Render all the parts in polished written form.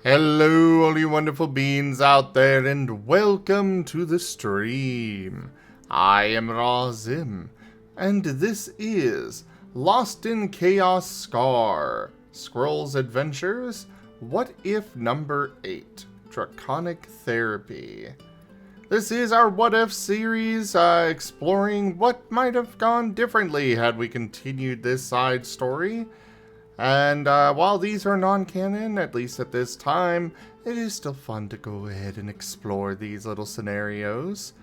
Hello, all you wonderful beings out there, and welcome to the stream. I am Razim, and this is Lost in Chaos Scar, Squirrel's Adventures, What If Number 8, Draconic Therapy. This is our What If series, exploring what might have gone differently had we continued this side story. And while these are non-canon, at least at this time, it is still fun to go ahead and explore these little scenarios.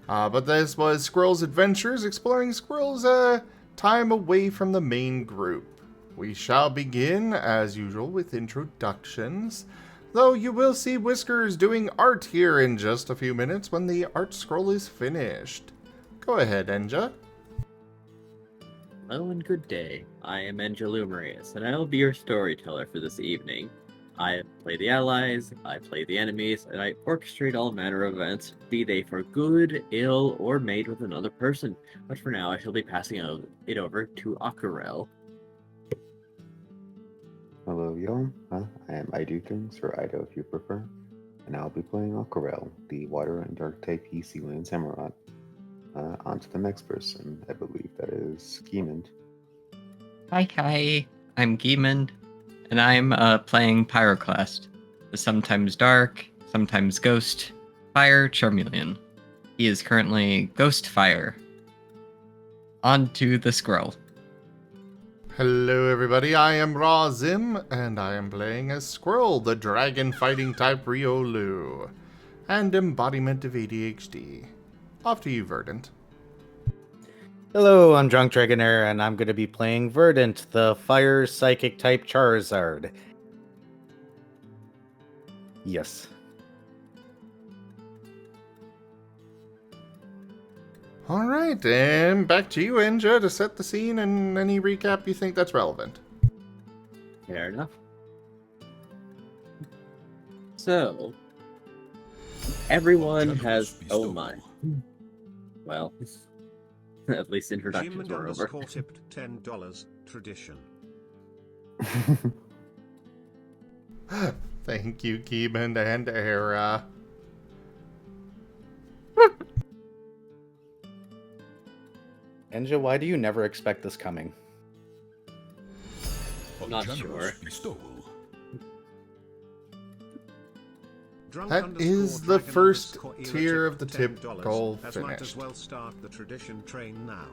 But this was Squirrel's Adventures, exploring Squirrel's time away from the main group. We shall begin, as usual, with introductions, though you will see Whiskers doing art here in just a few minutes when the art scroll is finished. Go ahead, Enja. Hello and good day. I am Enja Lumerias, and I will be your storyteller for this evening. I play the allies, I play the enemies, and I orchestrate all manner of events, be they for good, ill, or made with another person. But for now, I shall be passing it over to Aquarelle. Hello, y'all. I am IDDoThings, or Ido if you prefer, and I'll be playing Aquarelle, the water and dark type PC Land Samurai. On to the next person. I believe that is Gimund. Hi, I'm Gimund, and I'm playing Pyroclast, the sometimes dark, sometimes ghost, fire Charmeleon. He is currently Ghost Fire. On to the Squirrel. Hello everybody, I am Razim, and I am playing as Squirrel, the dragon fighting type Riolu, and embodiment of ADHD. Off to you, Verdant. Hello, I'm Drunk Dragonair, and I'm going to be playing Verdant, the fire psychic type Charizard. Yes. Alright, and back to you, Enja, to set the scene and any recap you think that's relevant. Fair enough. So, everyone has... Oh my. Well, at least introductions were over. Tipped $10 tradition. Thank you, Gimund and Era. Enja, why do you never expect this coming? I'm not sure. That is the first tier of the tip goal As might finished. as well start the tradition train now.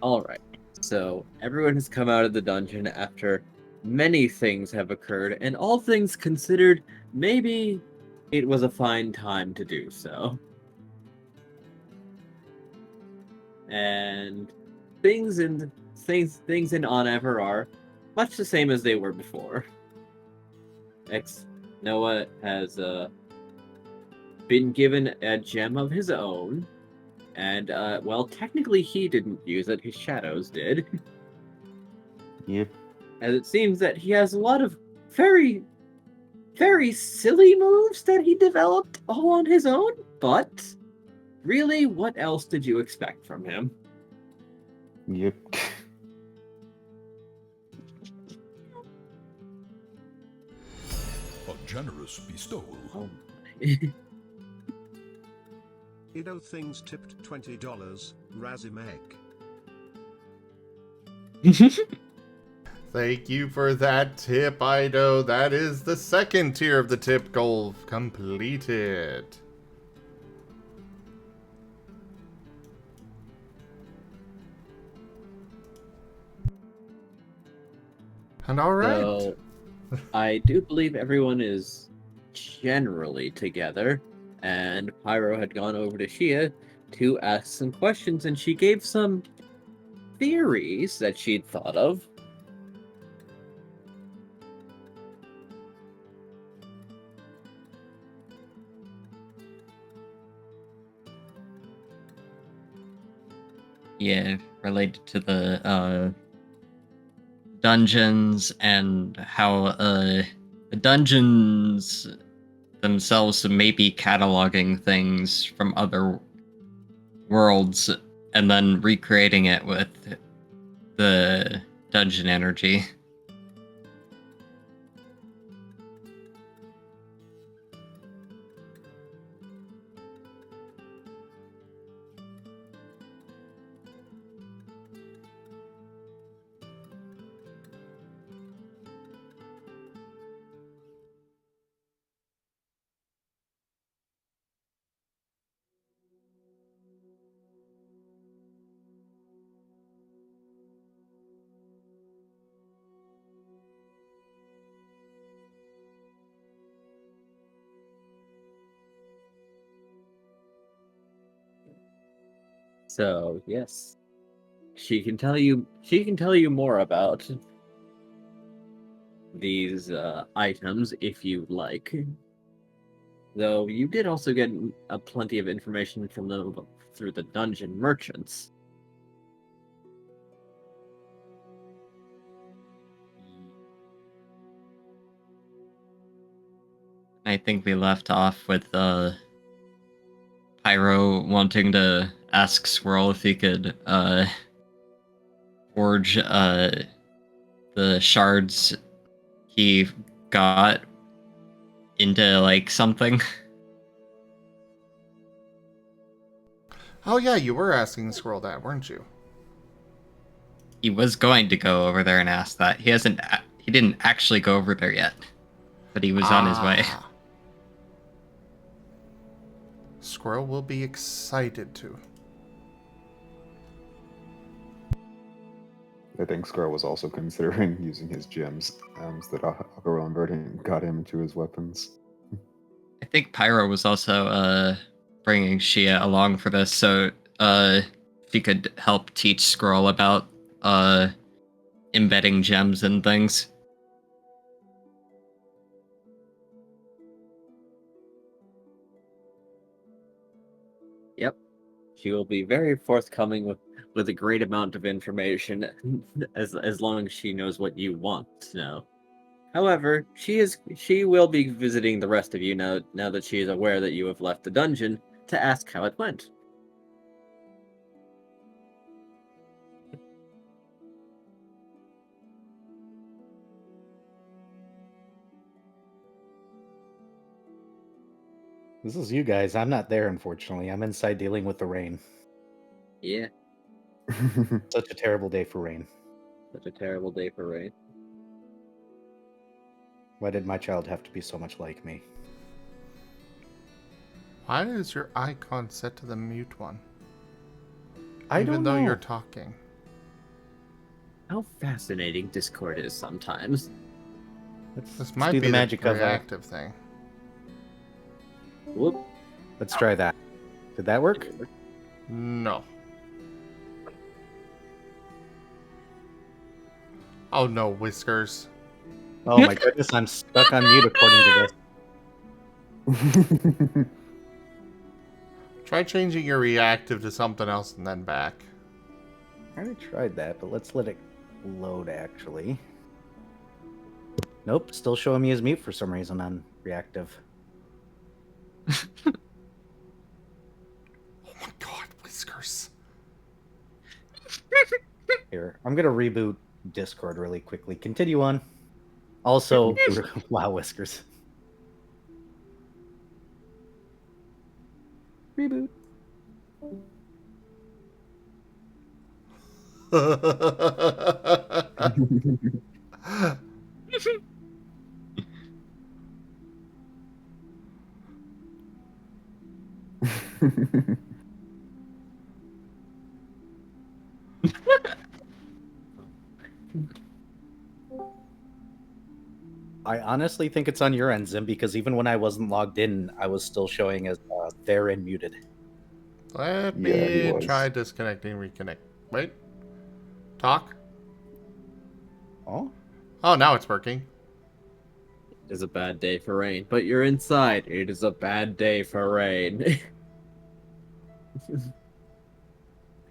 Alright, so everyone has come out of the dungeon after many things have occurred, and all things considered, maybe it was a fine time to do so. And things in Onever are much the same as they were before. Noah has been given a gem of his own, and well, technically he didn't use it; his shadows did. Yep. As it seems that he has a lot of very, very silly moves that he developed all on his own. But really, what else did you expect from him? Yep. A generous bestowal. Oh IDDoThings tipped $20. Razimeg. Thank you for that tip, Ido. That is the second tier of the tip goal completed. And alright. So, I do believe everyone is generally together, and Pyro had gone over to Shia to ask some questions, and she gave some theories that she'd thought of. Yeah, related to the dungeons and how the dungeons themselves may be cataloging things from other worlds and then recreating it with the dungeon energy. So yes, she can tell you. She can tell you more about these items if you like. Though you did also get plenty of information from them through the dungeon merchants. I think we left off with Pyro wanting to ask Squirrel if he could forge the shards he got into like something. Oh yeah, you were asking Squirrel that, weren't you? He was going to go over there and ask that. He didn't actually go over there yet, but he was on his way. Squirrel will be excited to. I think Squirrel was also considering using his gems that Aquarelle and Verdant got him to his weapons. I think Pyro was also bringing Shia along for this, so she could help teach Squirrel about embedding gems and things. Yep, she will be very forthcoming with a great amount of information, as long as she knows what you want to know. However, she will be visiting the rest of you now that she is aware that you have left the dungeon to ask how it went. This is you guys. I'm not there, unfortunately. I'm inside dealing with the rain. Yeah, Such a terrible day for rain. such a terrible day for rain. Why did my child have to be so much like me? Why is your icon set to the mute one? I Even don't though know. you're talking. How fascinating Discord is sometimes. This might do be the magic the of reactive thing. Whoop. Let's try that. Did that work? No. Oh no, Whiskers. Oh my goodness, I'm stuck on mute according to this. Try changing your reactive to something else and then back. I already tried that, but let's let it load actually. Nope, still showing me as mute for some reason on reactive. Oh my god, Whiskers. Here, I'm gonna reboot Discord really quickly. Continue on. Also, wow, Whiskers. Reboot. I honestly think it's on your end, Zim, because even when I wasn't logged in, I was still showing as there and muted. Let Yeah, he me was. try disconnecting, reconnect. Wait. Talk. Oh? Oh, now it's working. It is a bad day for rain, but you're inside. It is a bad day for rain.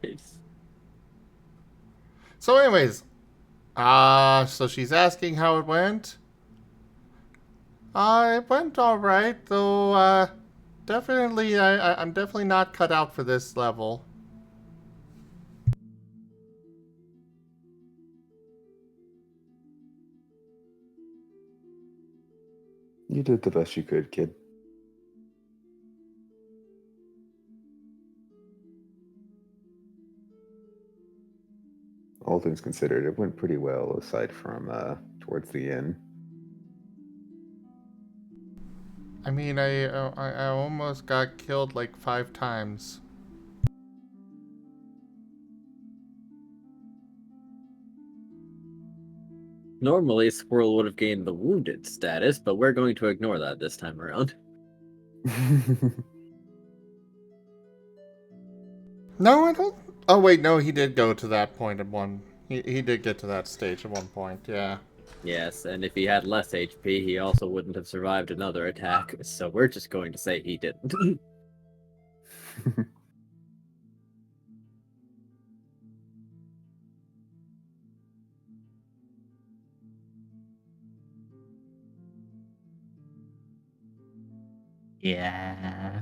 It's- So anyways, so she's asking how it went. It went alright, though, definitely, I'm definitely not cut out for this level. You did the best you could, kid. All things considered, it went pretty well, aside from towards the end. I mean, I almost got killed like 5 times. Normally, Squirrel would have gained the wounded status, but we're going to ignore that this time around. No, I don't Oh wait, no, he did go to that point at one. He did get to that stage at one point. Yeah. Yes, and if he had less HP, he also wouldn't have survived another attack, so we're just going to say he didn't. Yeah.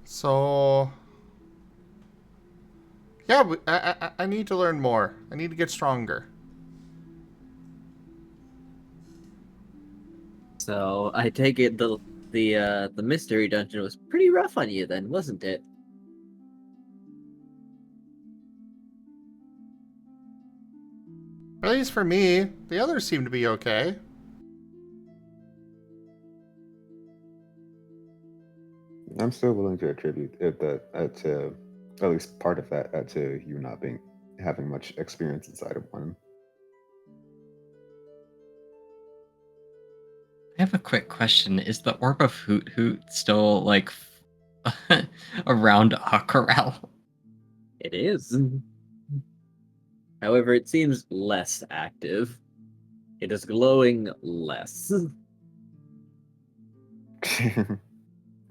So yeah, I need to learn more. I need to get stronger. So I take it the mystery dungeon was pretty rough on you then, wasn't it? At least for me, the others seem to be okay. I'm still willing to attribute it that to at least part of that to you not being having much experience inside of one. I have a quick question. Is the Orb of Hoot Hoot still, like, around Aquarelle? It is. However, it seems less active. It is glowing less.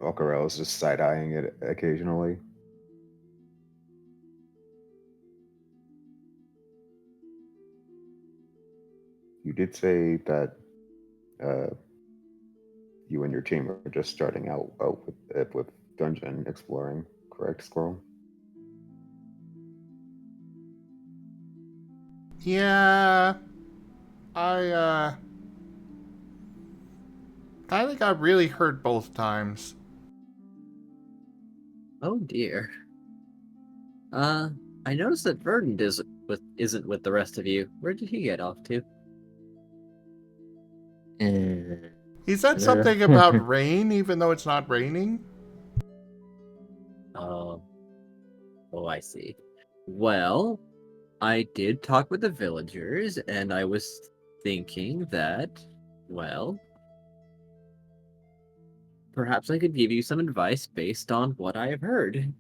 Aquarelle is just side-eyeing it occasionally. You did say that you and your team are just starting out with dungeon exploring, correct, Squirrel? Yeah, I think got really hurt both times. Oh dear. I noticed that Verdant isn't with the rest of you. Where did he get off to? He said something about rain, even though it's not raining. Oh, I see. Well, I did talk with the villagers, and I was thinking that, well, perhaps I could give you some advice based on what I have heard.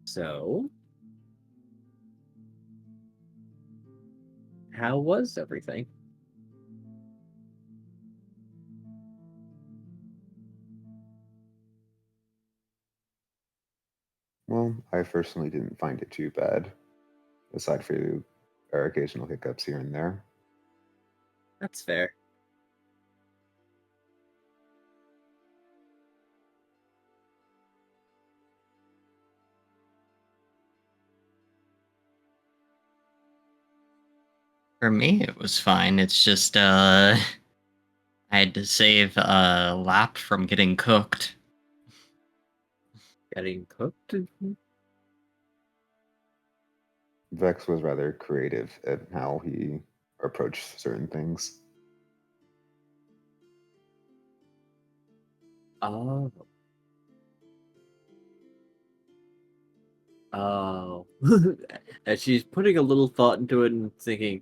So, how was everything? Well, I personally didn't find it too bad, aside from our occasional hiccups here and there. That's fair. For me, it was fine. It's just, I had to save a lap from getting cooked. Getting cooked? Vex was rather creative at how he approached certain things. Oh. Oh. And she's putting a little thought into it and thinking,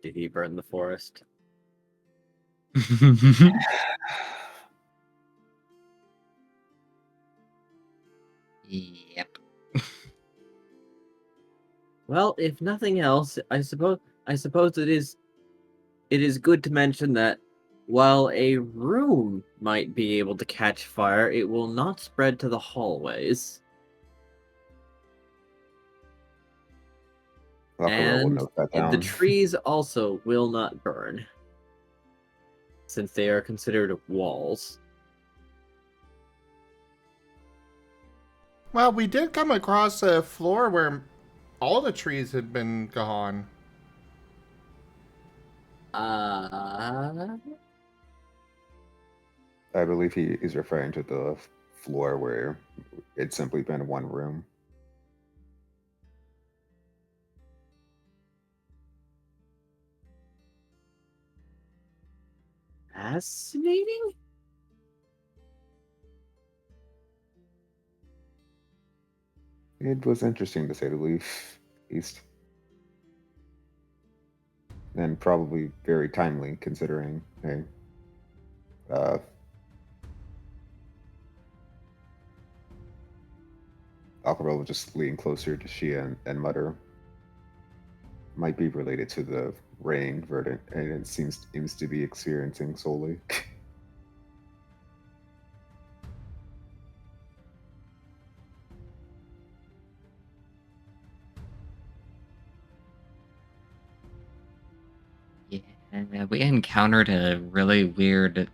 did he burn the forest? Yep. Well, if nothing else, I suppose it is good to mention that while a room might be able to catch fire, it will not spread to the hallways. Aquarelle will And note that the down. trees also will not burn, since they are considered walls. Well, we did come across a floor where all the trees had been gone. Uh, I believe he is referring to the floor where it's simply been one room. Fascinating? It was interesting to say the least. And probably very timely considering, hey, Aquarelle will just lean closer to Shia and mutter, might be related to the rain verdant, and it seems to be experiencing solely. Yeah, we encountered a really weird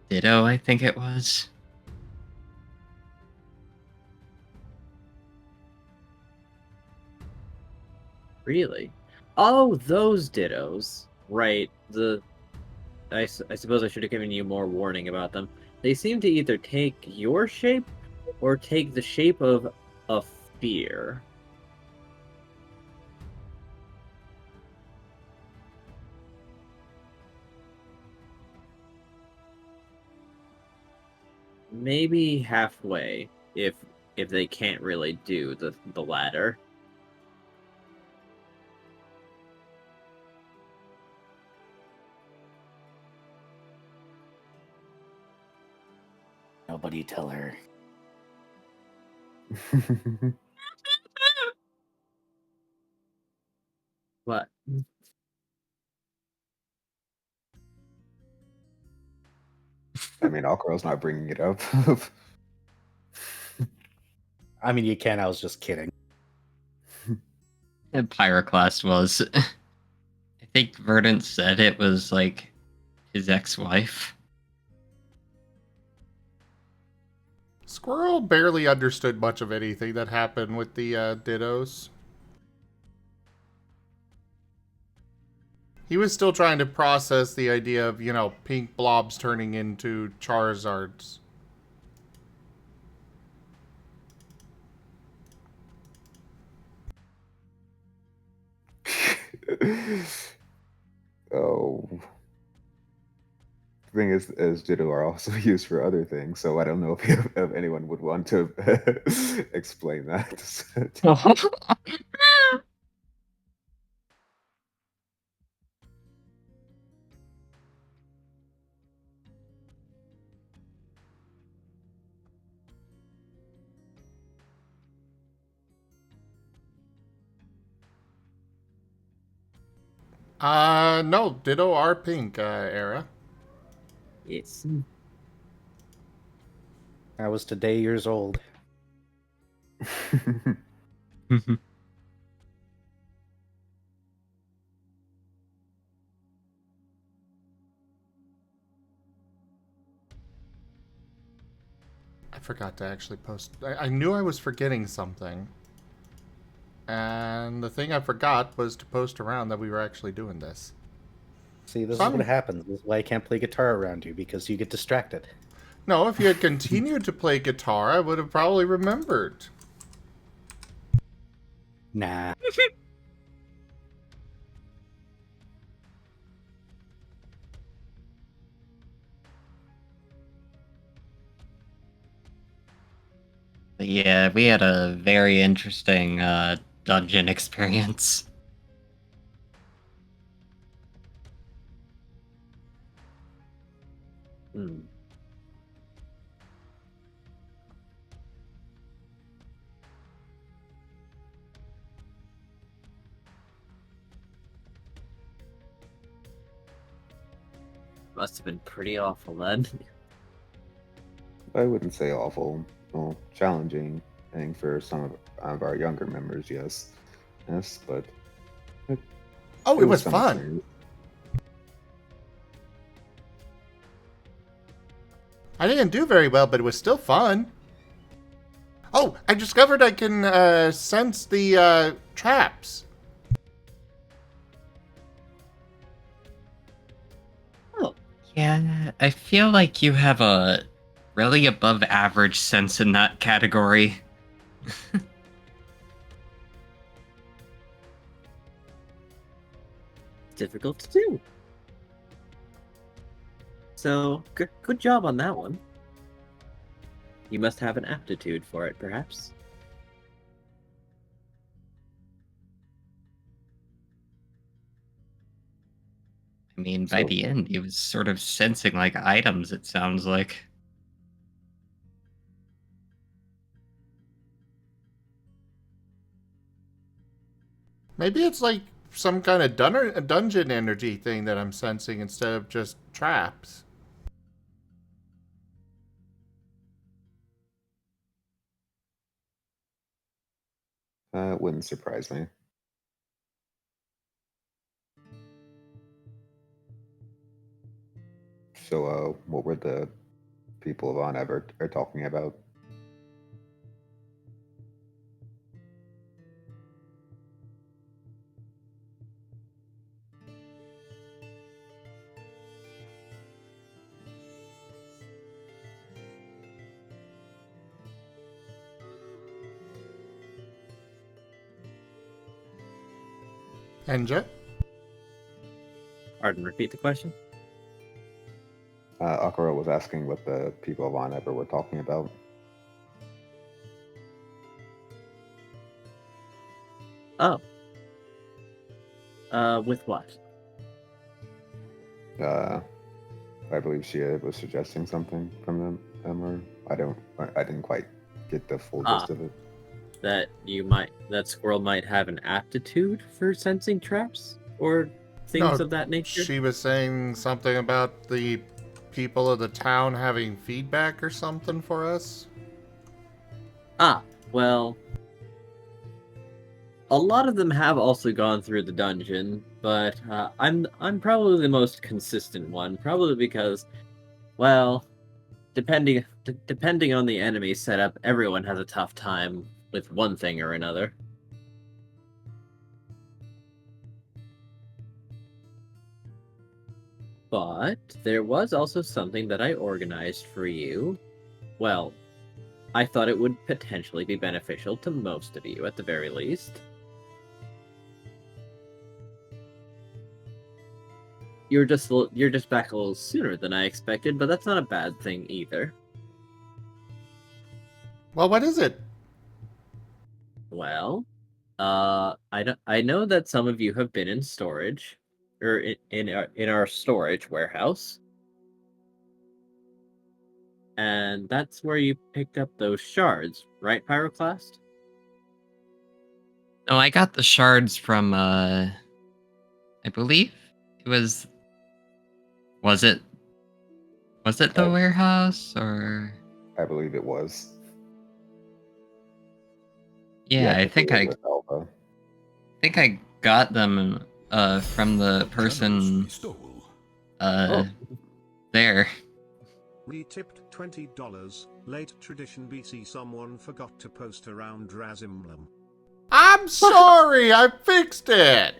Ditto, I think it was. Really? Oh, those dittos. Right. I suppose I should have given you more warning about them. They seem to either take your shape or take the shape of a fear. Maybe halfway, if they can't really do the latter. Nobody tell her. What? I mean, Aquarelle's not bringing it up. I mean, you can. I was just kidding. And Pyroclast was. I think Verdant said it was like his ex-wife. Squirrel barely understood much of anything that happened with the Dittos. He was still trying to process the idea of, pink blobs turning into Charizards. Oh. The thing is Ditto are also used for other things, so I don't know if anyone would want to explain that. No, Ditto are pink, Era. Yes. I was today years old. I forgot to actually post. I knew I was forgetting something. And the thing I forgot was to post around that we were actually doing this. See, this is what happens. This is why I can't play guitar around you, because you get distracted. No, if you had continued to play guitar, I would have probably remembered. Nah. Yeah, we had a very interesting dungeon experience. Hmm. Must have been pretty awful then. I wouldn't say awful. Well, challenging, I think, for some of our younger members, yes. Yes, but... It was some fun. experience. I didn't do very well, but it was still fun. Oh, I discovered I can sense the traps. Oh, Yeah, I feel like you have a really above average sense in that category. difficult to do. So, good job on that one. You must have an aptitude for it, perhaps? I mean, by So- the end, he was sort of sensing like items, it sounds like. Maybe it's like some kind of dungeon energy thing that I'm sensing instead of just traps. It wouldn't surprise me. So, what were the people of On ever are talking about? Enja? Pardon, repeat the question. Aquarelle was asking what the people of On ever were talking about. Oh. With what? I believe she was suggesting something from them, or I didn't quite get the full gist of it. That Squirrel might have an aptitude for sensing traps or things No, of that nature. She was saying something about the people of the town having feedback or something for us. Well, a lot of them have also gone through the dungeon, but I'm probably the most consistent one, probably because, well, depending on the enemy setup, everyone has a tough time with one thing or another. But there was also something that I organized for you. Well, I thought it would potentially be beneficial to most of you at the very least. You're just back a little sooner than I expected, but that's not a bad thing either. Well, what is it? Well, I know that some of you have been in storage, or in our storage warehouse, and that's where you picked up those shards, right, Pyroclast? No, I got the shards from, I believe it was it the warehouse, or? I believe it was. Yeah, I think it was with Elva. got them, from the person, there. We tipped $20. Late tradition BC. Someone forgot to post around Razimlum. I'm sorry, I fixed it.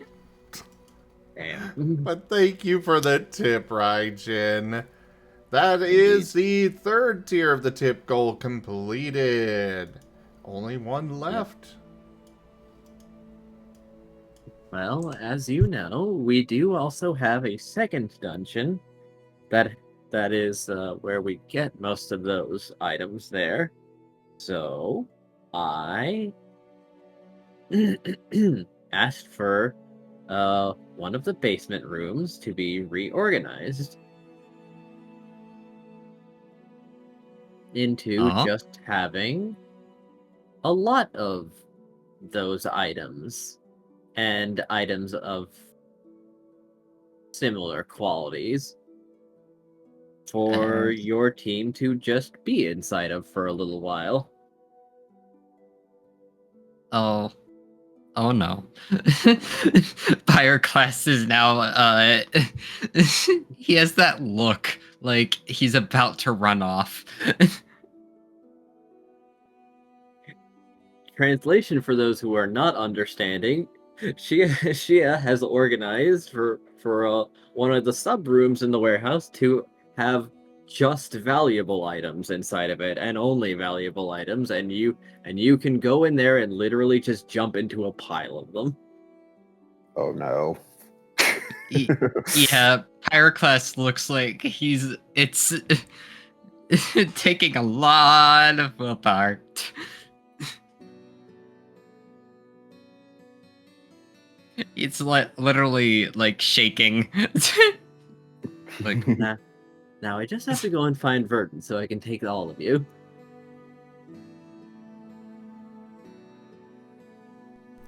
Damn. But thank you for the tip, Raijin. That is the third tier of the tip goal completed. Only one left. Well, as you know, we do also have a second dungeon that is where we get most of those items there. So, I asked for one of the basement rooms to be reorganized into just having a lot of those items and items of similar qualities for your team to just be inside of for a little while. Oh no. Pyroclast is now, he has that look like he's about to run off. Translation for those who are not understanding, Shia has organized for one of the sub rooms in the warehouse to have just valuable items inside of it, and only valuable items, and you can go in there and literally just jump into a pile of them. Oh no. Yeah, Pyroclast looks like it's taking a lot of willpower. It's literally like shaking. Like, Now I just have to go and find Verdant so I can take all of you.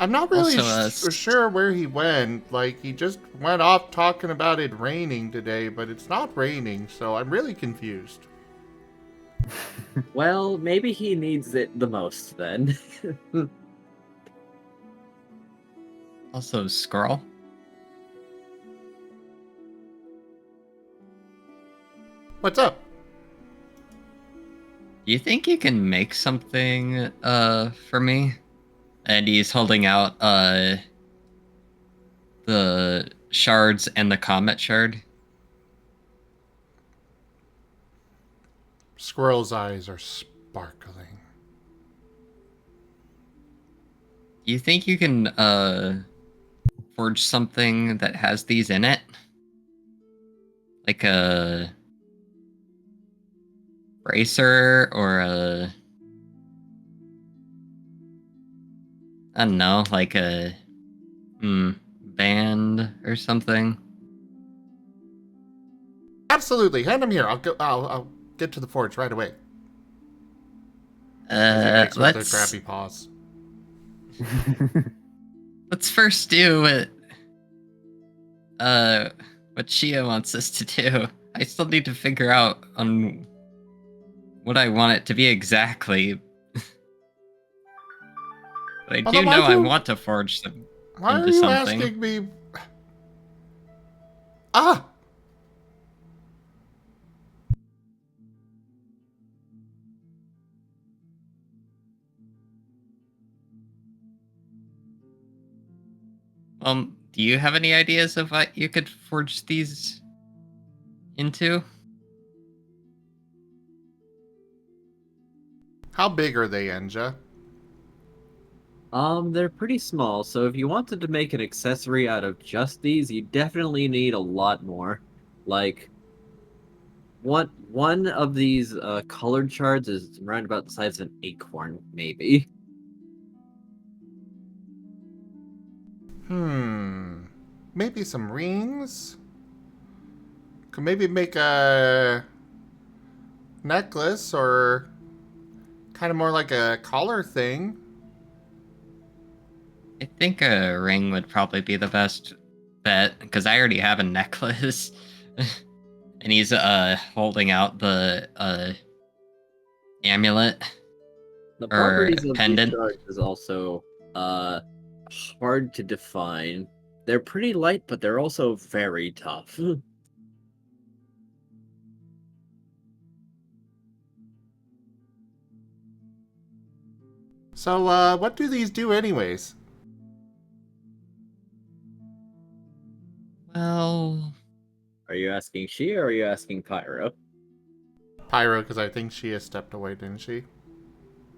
I'm not really Also, sure where he went. Like, he just went off talking about it raining today, but it's not raining, so I'm really confused. Well, maybe he needs it the most then. also Squirrel. What's up? Do you think you can make something for me? And he's holding out the shards and the comet shard. Squirrel's eyes are sparkling. Do you think you can forge something that has these in it? Like a bracer or a, I don't know, like a band or something? Absolutely, hand him here. I'll get to the forge right away. As he makes with the crappy paws. Let's first do what Shia wants us to do. I still need to figure out on what I want it to be exactly. But I do know I want to forge them Why into are you something. asking me? Ah! Do you have any ideas of what you could forge these into? How big are they, Enja? They're pretty small, so if you wanted to make an accessory out of just these, you definitely need a lot more. Like, one of these colored shards is around about the size of an acorn, maybe. Maybe some rings? Could maybe make a necklace or kind of more like a collar thing. I think a ring would probably be the best bet, because I already have a necklace. And he's holding out the amulet. The Or properties of pendant. these shards is also hard to define. They're pretty light, but they're also very tough. So, what do these do anyways? Well, Are you asking she or are you asking Pyro? Pyro, because I think she has stepped away, didn't she?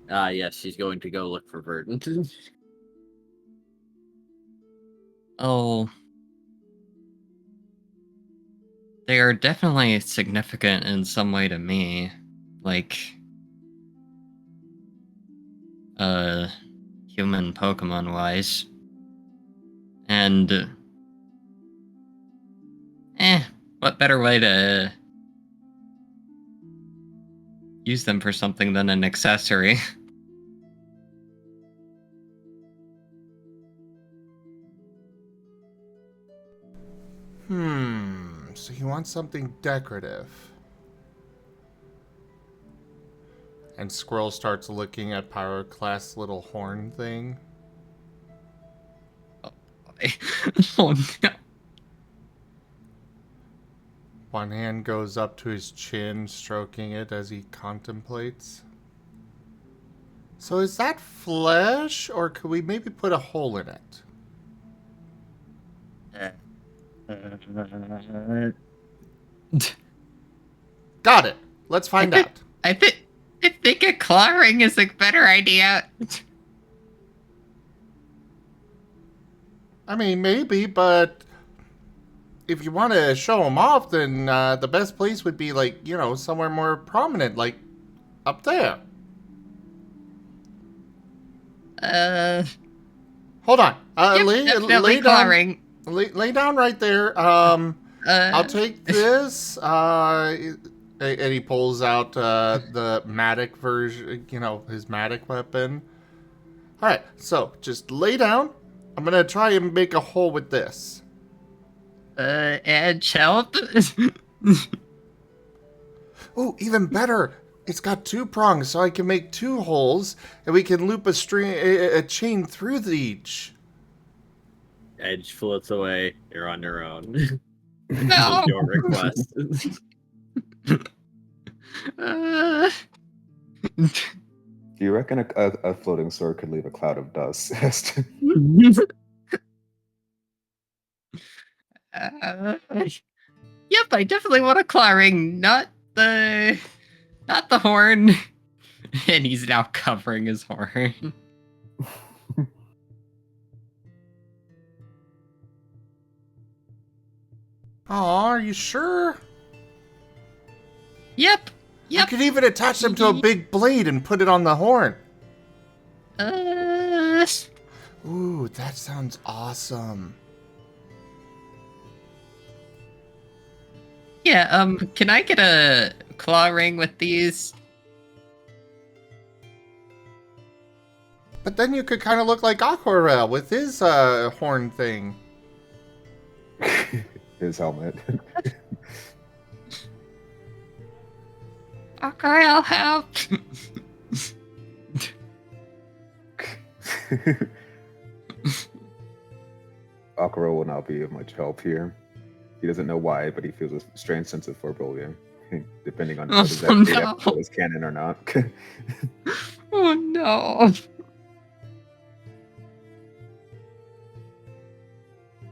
Yes, she's going to go look for Verdant. oh, they are definitely significant in some way to me. Like, human Pokemon wise. And, what better way to use them for something than an accessory? So you want something decorative. And Squirrel starts looking at Pyroclast's little horn thing. Oh no. One hand goes up to his chin, stroking it as he contemplates. So is that flesh, or could we maybe put a hole in it? Got it. Let's find out. I think a claw ring is a better idea. I mean, maybe, but if you want to show them off, then the best place would be, like, you know, somewhere more prominent, like up there. Hold on. Yep, lay definitely down. claw ring. Lay down right there. I'll take this. And he pulls out the Matic version, his Matic weapon. All right, so just lay down. I'm gonna try and make a hole with this. Edge help? Oh, even better. It's got 2 prongs, so I can make 2 holes, and we can loop a chain through each. Edge floats away. You're on your own. No! Your request. Do you reckon a floating sword could leave a cloud of dust? Yep, I definitely want a claw ring, not the horn. And he's now covering his horn. Aw, are you sure? Yep. You could even attach them to a big blade and put it on the horn. Ooh, that sounds awesome. Yeah, can I get a claw ring with these? But then you could kind of look like Aquarelle with his horn thing. His helmet. Aquarelle, help! Aquarelle will not be of much help here. He doesn't know why, but he feels a strange sense of foreboding, depending on whether that episode is canon or not. Oh no!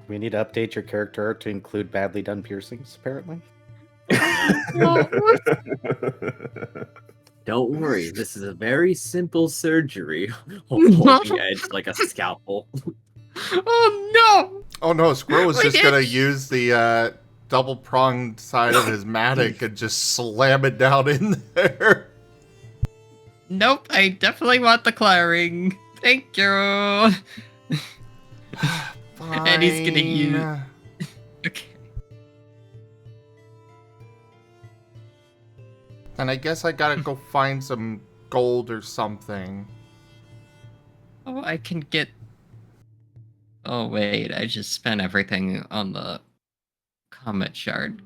We need to update your character art to include badly done piercings, apparently. Don't worry, this is a very simple surgery. Holding Edge like a scalpel. Oh no! Oh no, Squirrel was My just gonna itch. use the double-pronged side of his Matic and just slam it down in there. Nope, I definitely want the claw ring. Thank you. And he's gonna use. Fine. Okay. Then I guess I gotta go find some gold or something. Oh, I can get. Oh wait, I just spent everything on the comet shard.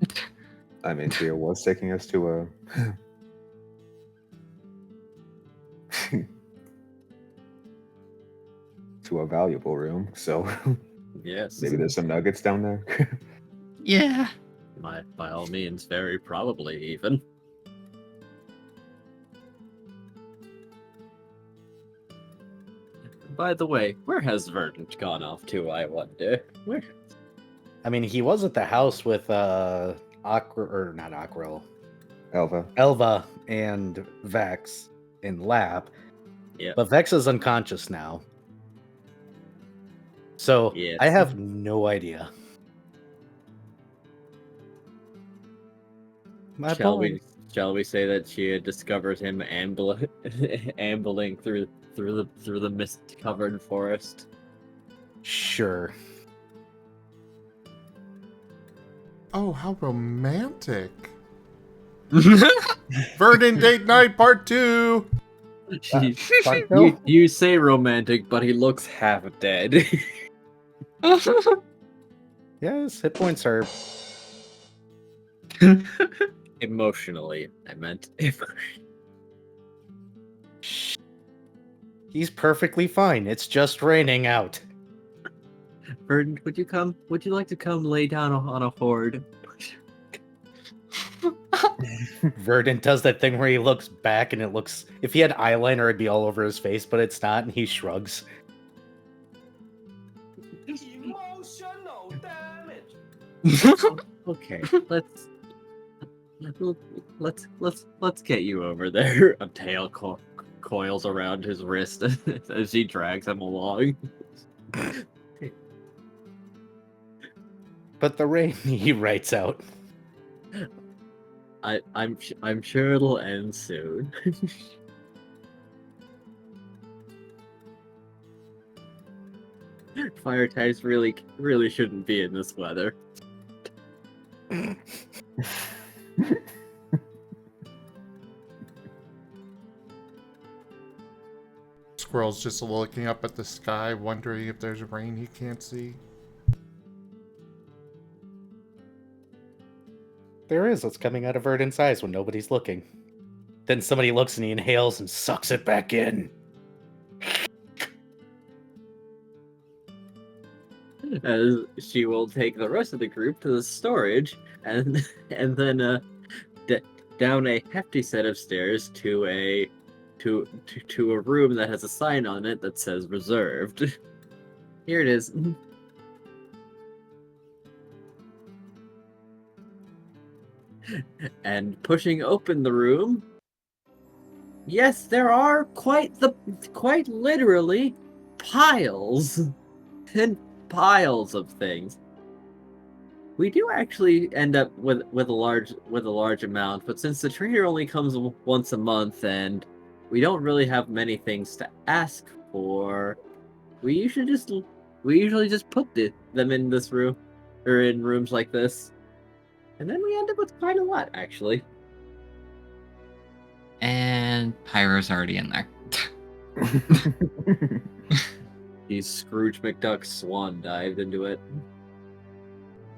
I mean, Tia was taking us to a to a valuable room, so Yes. maybe there's some nuggets down there. Yeah. By all means, very probably even. By the way, where has Verdant gone off to, I wonder? Where? I mean, he was at the house with not Aquarelle, Elva. Elva and Vex in lab. Yeah. But Vex is unconscious now. So Yes. I have no idea. My Shall boy. we say that she had discovered him ambling through the mist-covered forest? Sure. Oh, how romantic. Verdant Date Night Part 2! You say romantic, but he looks half dead. Yes, hit points are. Emotionally, I meant. He's perfectly fine. It's just raining out. Verdant, would you like to come lay down on a horde? Verdant does that thing where he looks back and it looks. If he had eyeliner, it'd be all over his face, but it's not, and he shrugs. Emotional damage. Okay, let's get you over there. A tail coils around his wrist as he drags him along. But the rain, he writes out. I'm sure it'll end soon. Fire types really shouldn't be in this weather. Squirrel's just looking up at the sky, wondering if there's rain he can't see. There is. It's coming out of Verdant's eyes when nobody's looking. Then somebody looks and he inhales and sucks it back in. As she will take the rest of the group to the storage and then down a hefty set of stairs to a room that has a sign on it that says reserved. Here it is. And pushing open the room, yes, there are quite literally piles and piles of things. We do actually end up with a large amount, but since the trader only comes once a month and we don't really have many things to ask for, we usually just put them in this room or in rooms like this, and then we end up with quite a lot actually. And Pyro's already in there. He's Scrooge McDuck swan dived into it.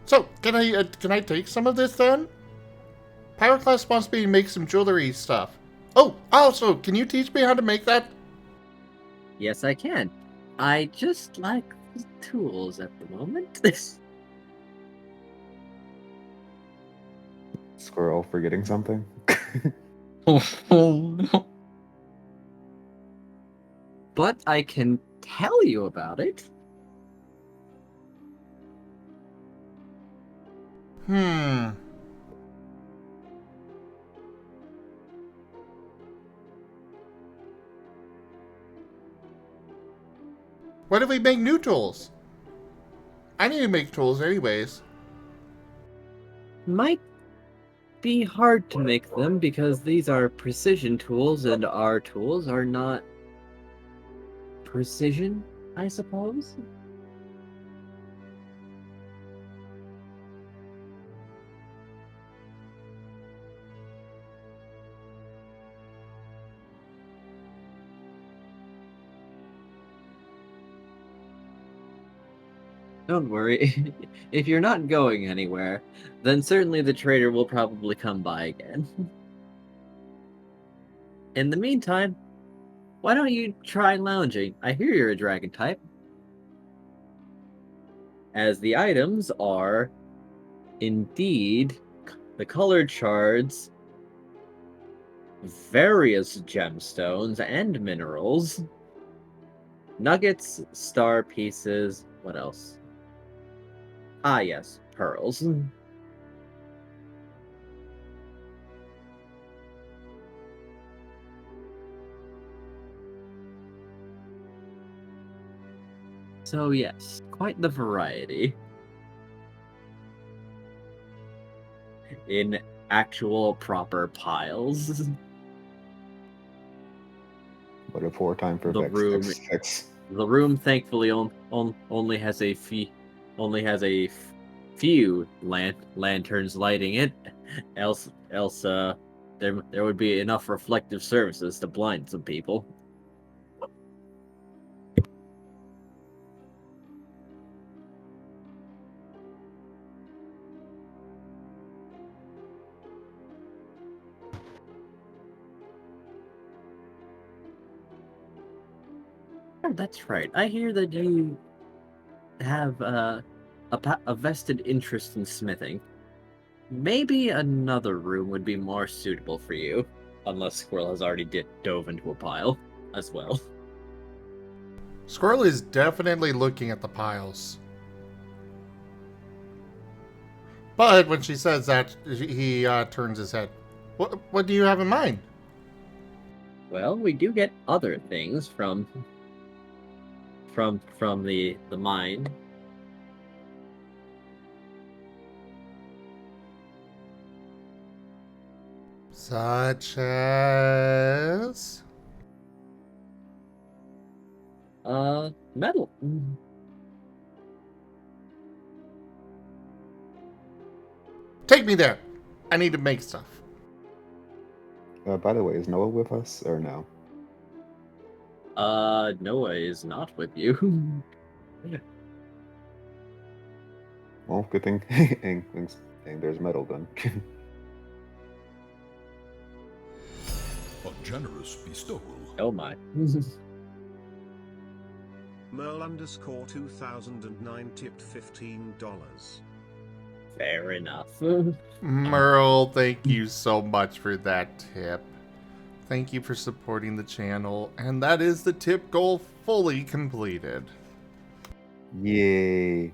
So, can I take some of this then? Pyroclast wants me to make some jewelry stuff. Oh, also, can you teach me how to make that? Yes, I can. I just lack the tools at the moment. Squirrel forgetting something? Oh, no. But I can tell you about it. What if we make new tools? I need to make tools anyways. Might be hard to make them because these are precision tools and our tools are not precision, I suppose. Don't worry. If you're not going anywhere, then certainly the trader will probably come by again. In the meantime, why don't you try lounging? I hear you're a dragon type. As the items are, indeed, the colored shards, various gemstones and minerals, nuggets, star pieces, what else? Ah, yes, pearls. So yes, quite the variety. In actual proper piles. What a poor time for The Vex. room- Vex. The room thankfully only has a few lanterns lighting it. Else there would be enough reflective surfaces to blind some people. Oh, that's right. I hear that you have a vested interest in smithing. Maybe another room would be more suitable for you, unless Squirrel has already dove into a pile as well. Squirrel is definitely looking at the piles. But when she says that, he turns his head. What do you have in mind? Well, we do get other things from the mine. Such as... Metal. Take me there. I need to make stuff. By the way, is Noah with us or no? Noah is not with you. Well, good thing. and there's metal then. A generous bestowal. Oh my. Merle_2009 tipped $15. Fair enough. Merle, thank you so much for that tip. Thank you for supporting the channel, and that is the tip goal fully completed. Yay!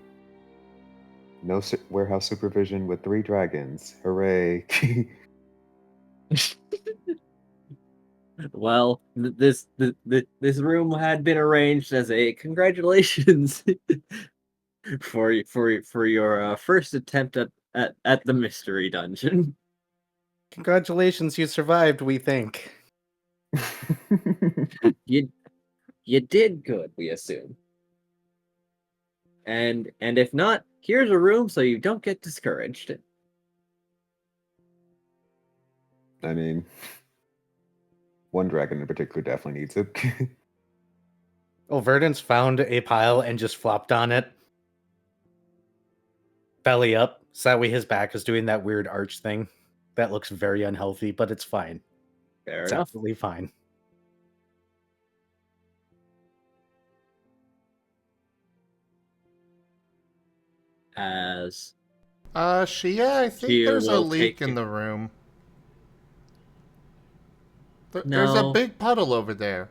No warehouse supervision with 3 dragons. Hooray! Well, this room had been arranged as a congratulations for your first attempt at the mystery dungeon. Congratulations, you survived, we think. You did good, we assume. And if not, here's a room so you don't get discouraged. I mean, one dragon in particular definitely needs it. Oh, Verdant's found a pile and just flopped on it. Belly up. So that way his back is doing that weird arch thing. That looks very unhealthy, but it's fine. Fair It's enough. absolutely fine. As Shia, I think Shia there's a will leak take in it. the room. There's a No. big puddle over there.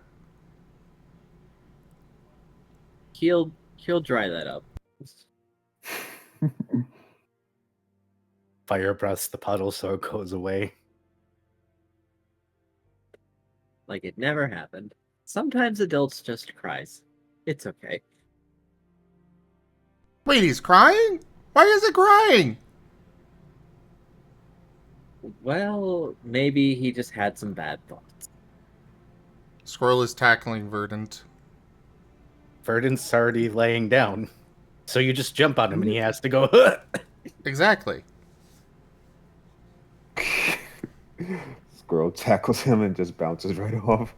he'll dry that up. Fire breaths the puddle so it goes away. Like it never happened. Sometimes adults just cries. It's okay. Wait, he's crying? Why is it crying? Well, maybe he just had some bad thoughts. Squirrel is tackling Verdant. Verdant's already laying down. So you just jump on him and he has to go, Exactly. Squirrel tackles him and just bounces right off.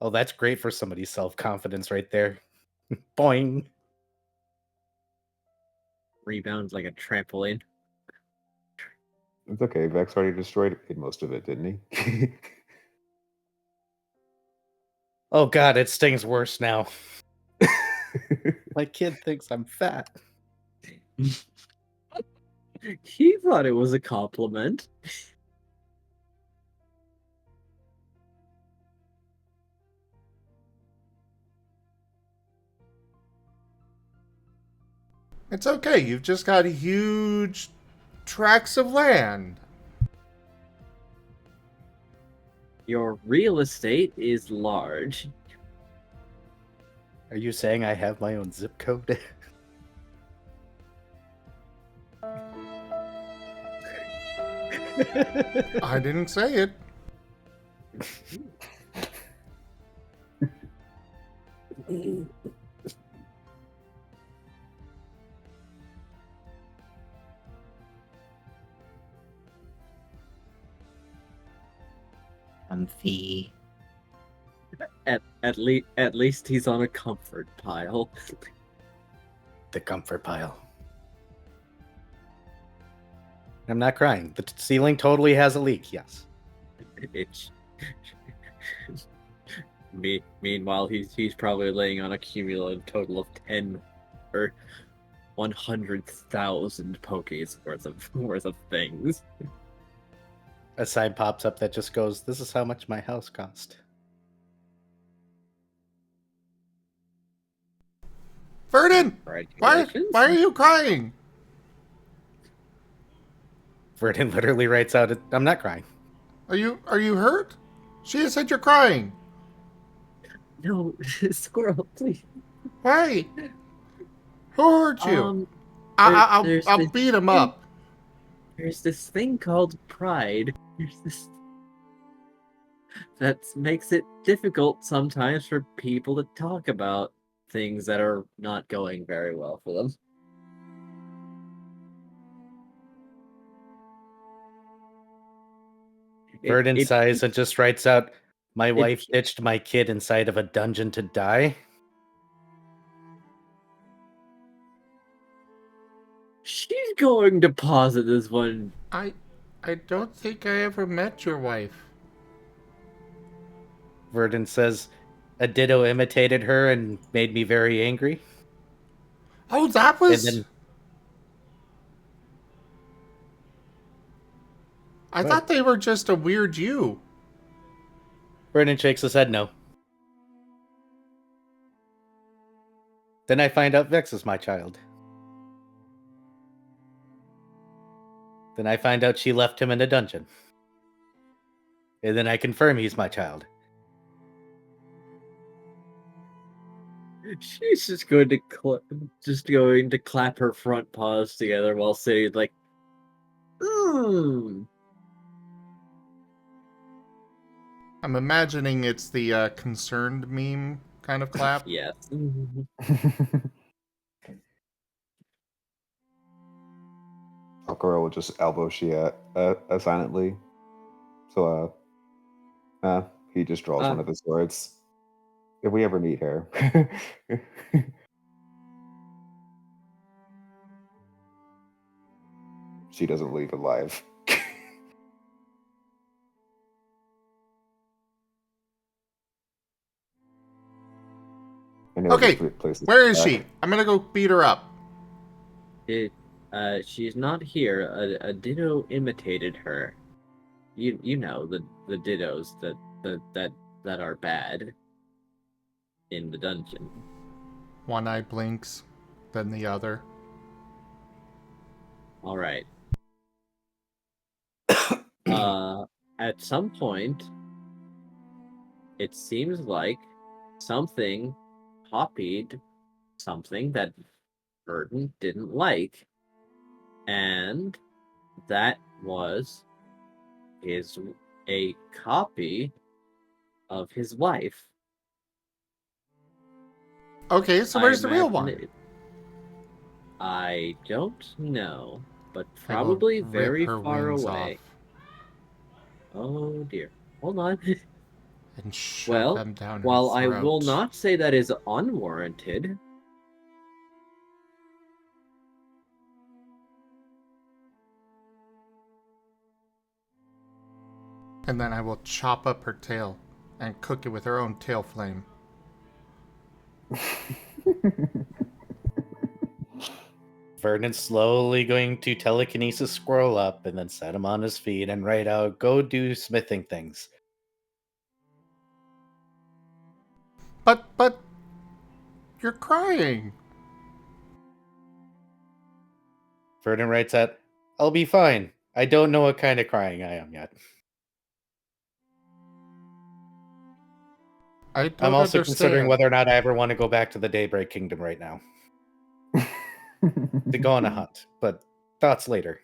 Oh, that's great for somebody's self-confidence right there. Boing. Rebounds like a trampoline. It's okay. Vex already destroyed most of it, didn't he? Oh god, it stings worse now. My kid thinks I'm fat. He thought it was a compliment. It's okay, you've just got huge tracts of land. Your real estate is large. Are you saying I have my own zip code? I didn't say it. Comfy. At least he's on a comfort pile. The comfort pile. I'm not crying. The ceiling totally has a leak, yes. It's meanwhile he's probably laying on a cumulative total of 10 or 100,000 pokies worth of things. A sign pops up that just goes, "This is how much my house cost." Verdant! Why Congratulations. are you crying? Verdant literally writes out, "I'm not crying." Are you hurt? She said you're crying. No, Squirrel, please. Why? Who hurt you? I'll there's I'll this beat him thing- up. There's this thing called pride. There's this that makes it difficult sometimes for people to talk about things that are not going very well for them. Verdant it- sighs and just writes out, "My wife it- ditched my kid inside of a dungeon to die." She's going to posit this one. I don't think I ever met your wife. Verdant says, "A ditto imitated her and made me very angry." Oh, that And was. then I What? thought they were just a weird you. Verdant shakes his head no. Then I find out Vex is my child. Then I find out she left him in a dungeon. And then I confirm he's my child. She's just going to clap her front paws together while saying like, "Hmm." I'm imagining it's the concerned meme kind of clap. Yes. Aquarelle will just elbow Shia silently. So, he just draws one of his swords. If we ever meet her. She doesn't leave alive. Okay, where is she? I'm gonna go beat her up. She's not here. A ditto imitated her. You know the dittos that are bad in the dungeon. One eye blinks, then the other. All right. At some point, it seems like something copied something that Burton didn't like, and that was a copy of his wife. Okay, so where's the real one? I don't know, but I will probably rip very her far wings away. off Oh dear. Hold on. and shove Well, them down her while I will throat. not say that is unwarranted, And then I will chop up her tail and cook it with her own tail flame. Vernon's slowly going to telekinesis Squirrel up and then set him on his feet and write out, "Go do smithing things." But, you're crying. Vernon writes out, "I'll be fine. I don't know what kind of crying I am yet." I don't I'm also understand. considering whether or not I ever want to go back to the Daybreak Kingdom right now to go on a hunt, but thoughts later.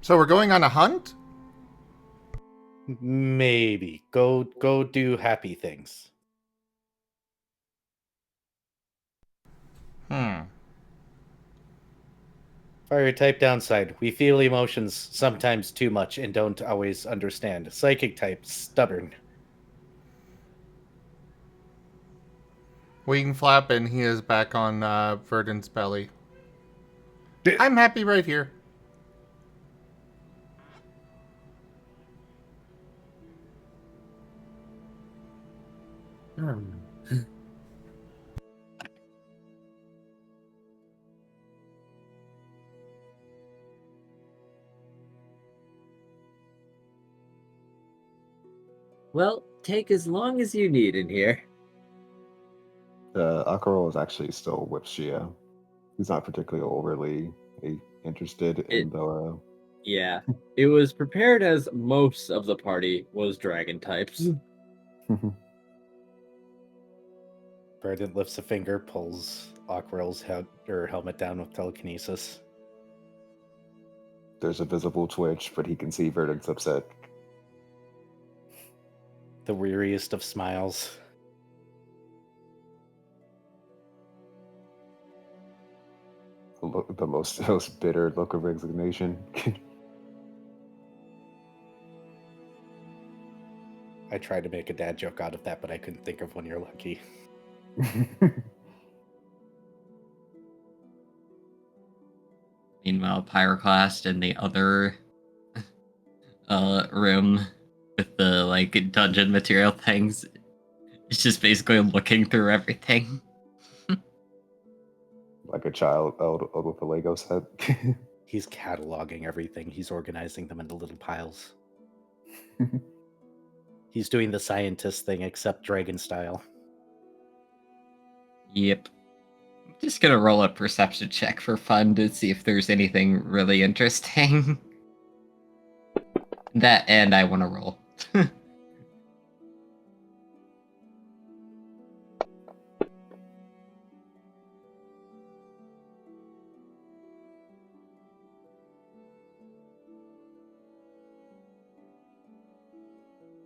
So we're going on a hunt? Maybe go do happy things. Fire type downside: we feel emotions sometimes too much and don't always understand. Psychic type stubborn. Wing flap, and he is back on Verdant's belly. I'm happy right here. well, take as long as you need in here. Aquarelle is actually still with Shia. He's not particularly overly interested in the. Yeah, it was prepared as most of the party was dragon types. Verdant lifts a finger, pulls Aquarelle's helmet down with telekinesis. There's a visible twitch, but he can see Verdant's upset. The weariest of smiles. the most bitter look of resignation. I tried to make a dad joke out of that, but I couldn't think of one. You're lucky. Meanwhile, Pyroclast in the other room with the like dungeon material things, it's just basically looking through everything. Like a child out with a Lego set. He's cataloging everything. He's organizing them into little piles. He's doing the scientist thing, except dragon style. Yep. I'm just gonna roll a perception check for fun to see if there's anything really interesting. That and I want to roll.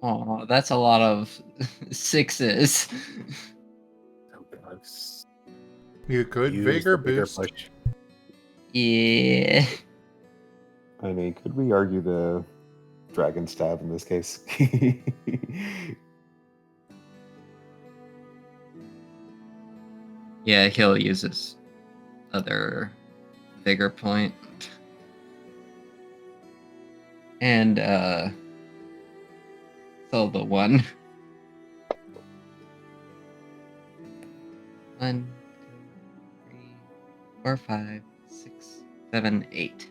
Oh, that's a lot of sixes. So close. You could Use vigor the bigger boost. push. Yeah. I mean, could we argue the dragon stab in this case? Yeah, he'll use his other vigor point. And so the one. 1, 2, 3, 4, 5, 6, 7, 8.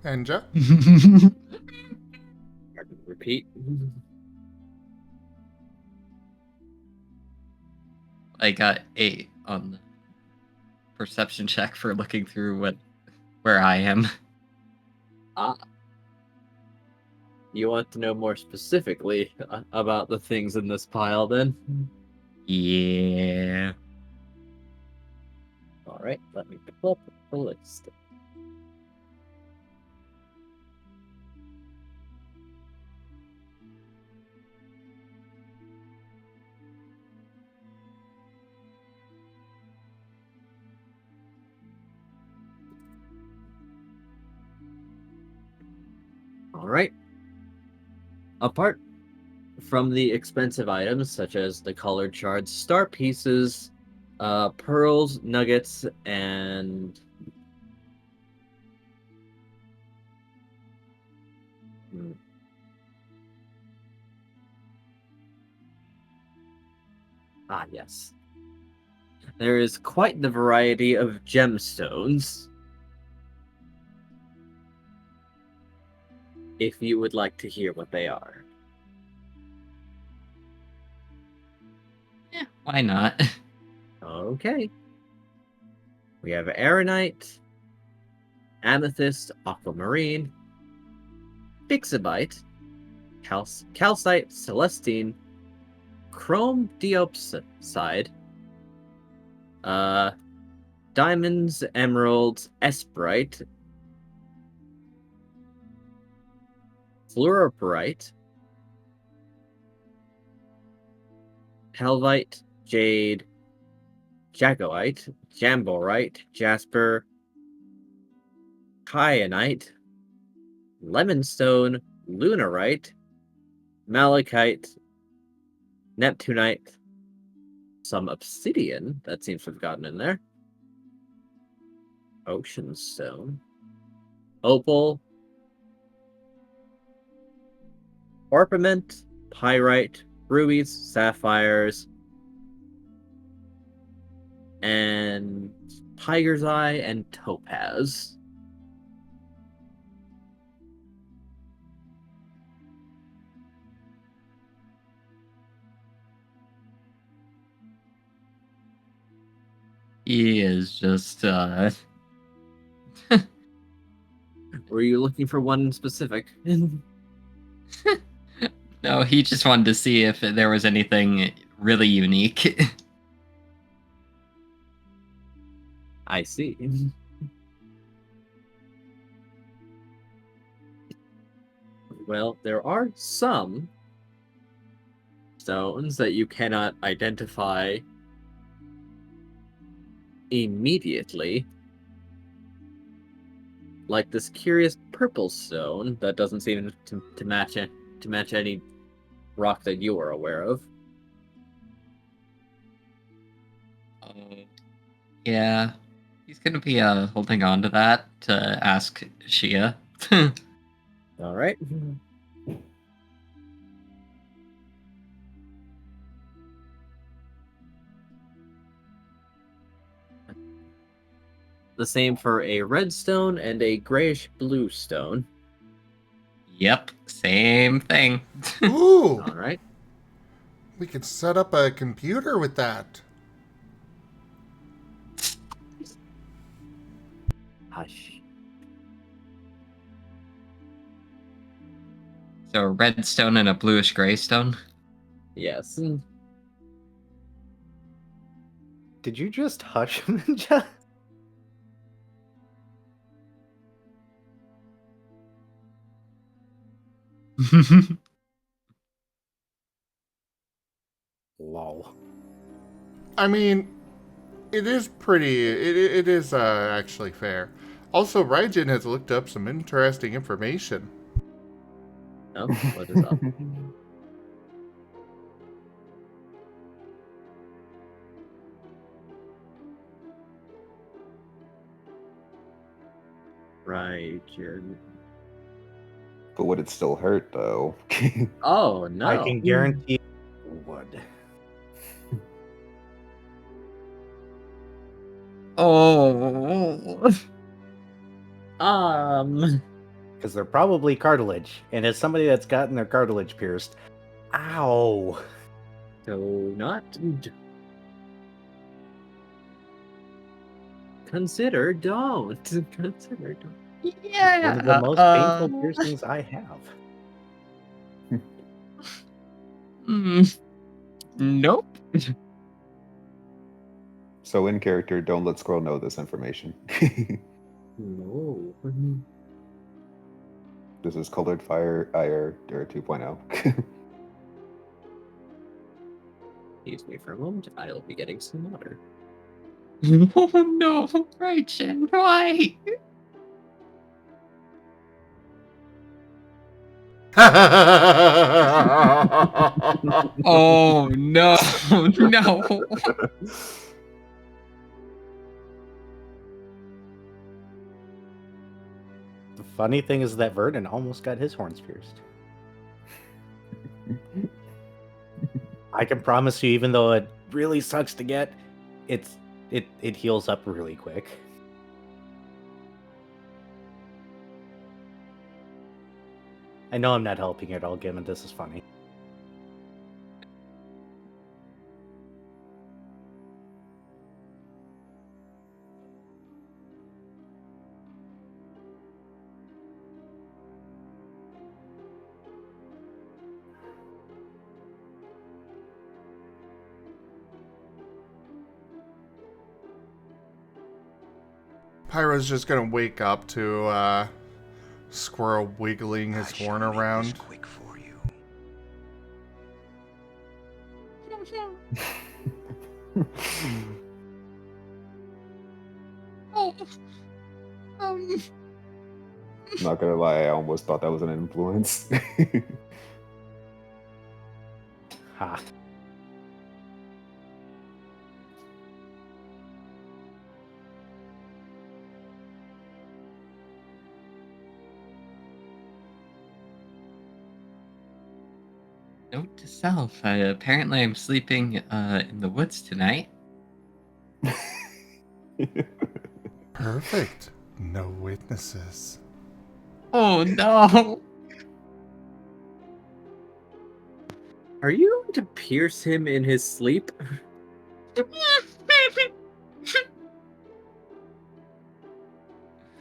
Enja? Repeat. I got 8 on the perception check for looking through where I am. You want to know more specifically about the things in this pile, then? Yeah. All right, let me pull up the list. All right. Apart from the expensive items such as the colored shards, star pieces, pearls, nuggets, and yes. There is quite the variety of gemstones. If you would like to hear what they are. Yeah, why not? Okay. We have Aeronite, Amethyst, Aquamarine, Bixibite, Calcite, Celestine, Chrome Diopside, Diamonds, Emeralds, Esperite, Fluoroperite, Helvite, Jade, Jacoite, Jamborite, Jasper, Kyanite, Lemonstone, Lunarite, Malachite, Neptunite, some Obsidian, that seems to have gotten in there, Ocean Stone, Opal, Orpiment, Pyrite, rubies, sapphires, and tiger's eye and topaz. He is just Were you looking for one specific? no, he just wanted to see if there was anything really unique. I see. Well, there are some stones that you cannot identify immediately. Like this curious purple stone that doesn't seem to match any rock that you are aware of. Yeah, he's gonna be holding on to that to ask Shia. All right. The same for a red stone and a grayish blue stone. Yep, same thing. Ooh, All right. we could set up a computer with that. Hush. So a red stone and a bluish gray stone. Yes. Did you just hush him, Enja? Lol. I mean, it is pretty. It is actually fair. Also, Raijin has looked up some interesting information. Oh, what is up? Right. But would it still hurt, though? Oh no! I can guarantee it would. Oh. Because they're probably cartilage. And as somebody that's gotten their cartilage pierced, ow! So not. Consider don't. Consider don't. Yeah. One of the most painful piercings I have. Nope. So in character, don't let Squirrel know this information. No. This is Colored Fire IR 2.0. Excuse me for a moment. I'll be getting some water. Oh no, Raijin, why? Oh no, no. The funny thing is that Verdon almost got his horns pierced. I can promise you, even though it really sucks to get, it heals up really quick. I know I'm not helping at all, Gimund. This is funny. Pyro's just gonna wake up to Squirrel wiggling his horn around. Quick for you. Oh. Not gonna lie, I almost thought that was an influence. Ha. Note to self, apparently I'm sleeping in the woods tonight. Perfect. No witnesses. Oh no! Are you going to pierce him in his sleep?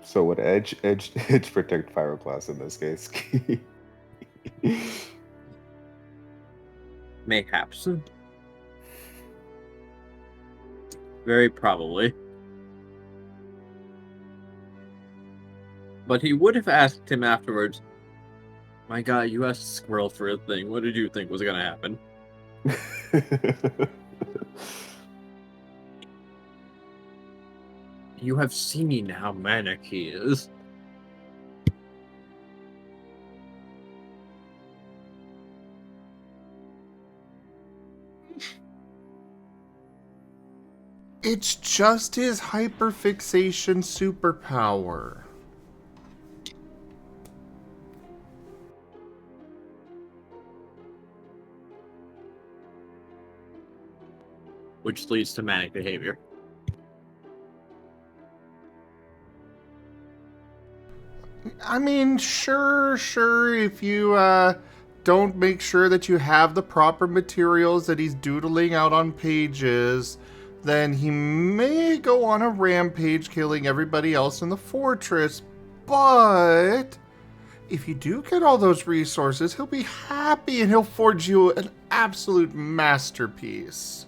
So would edge protect Pyroclast in this case? Mayhaps. Very probably. But he would have asked him afterwards, my god, you asked Squirrel for a thing. What did you think was going to happen? You have seen how manic he is. It's just his hyperfixation superpower. Which leads to manic behavior. I mean, sure, if you don't make sure that you have the proper materials that he's doodling out on pages, then he may go on a rampage killing everybody else in the fortress. But if you do get all those resources, he'll be happy and he'll forge you an absolute masterpiece.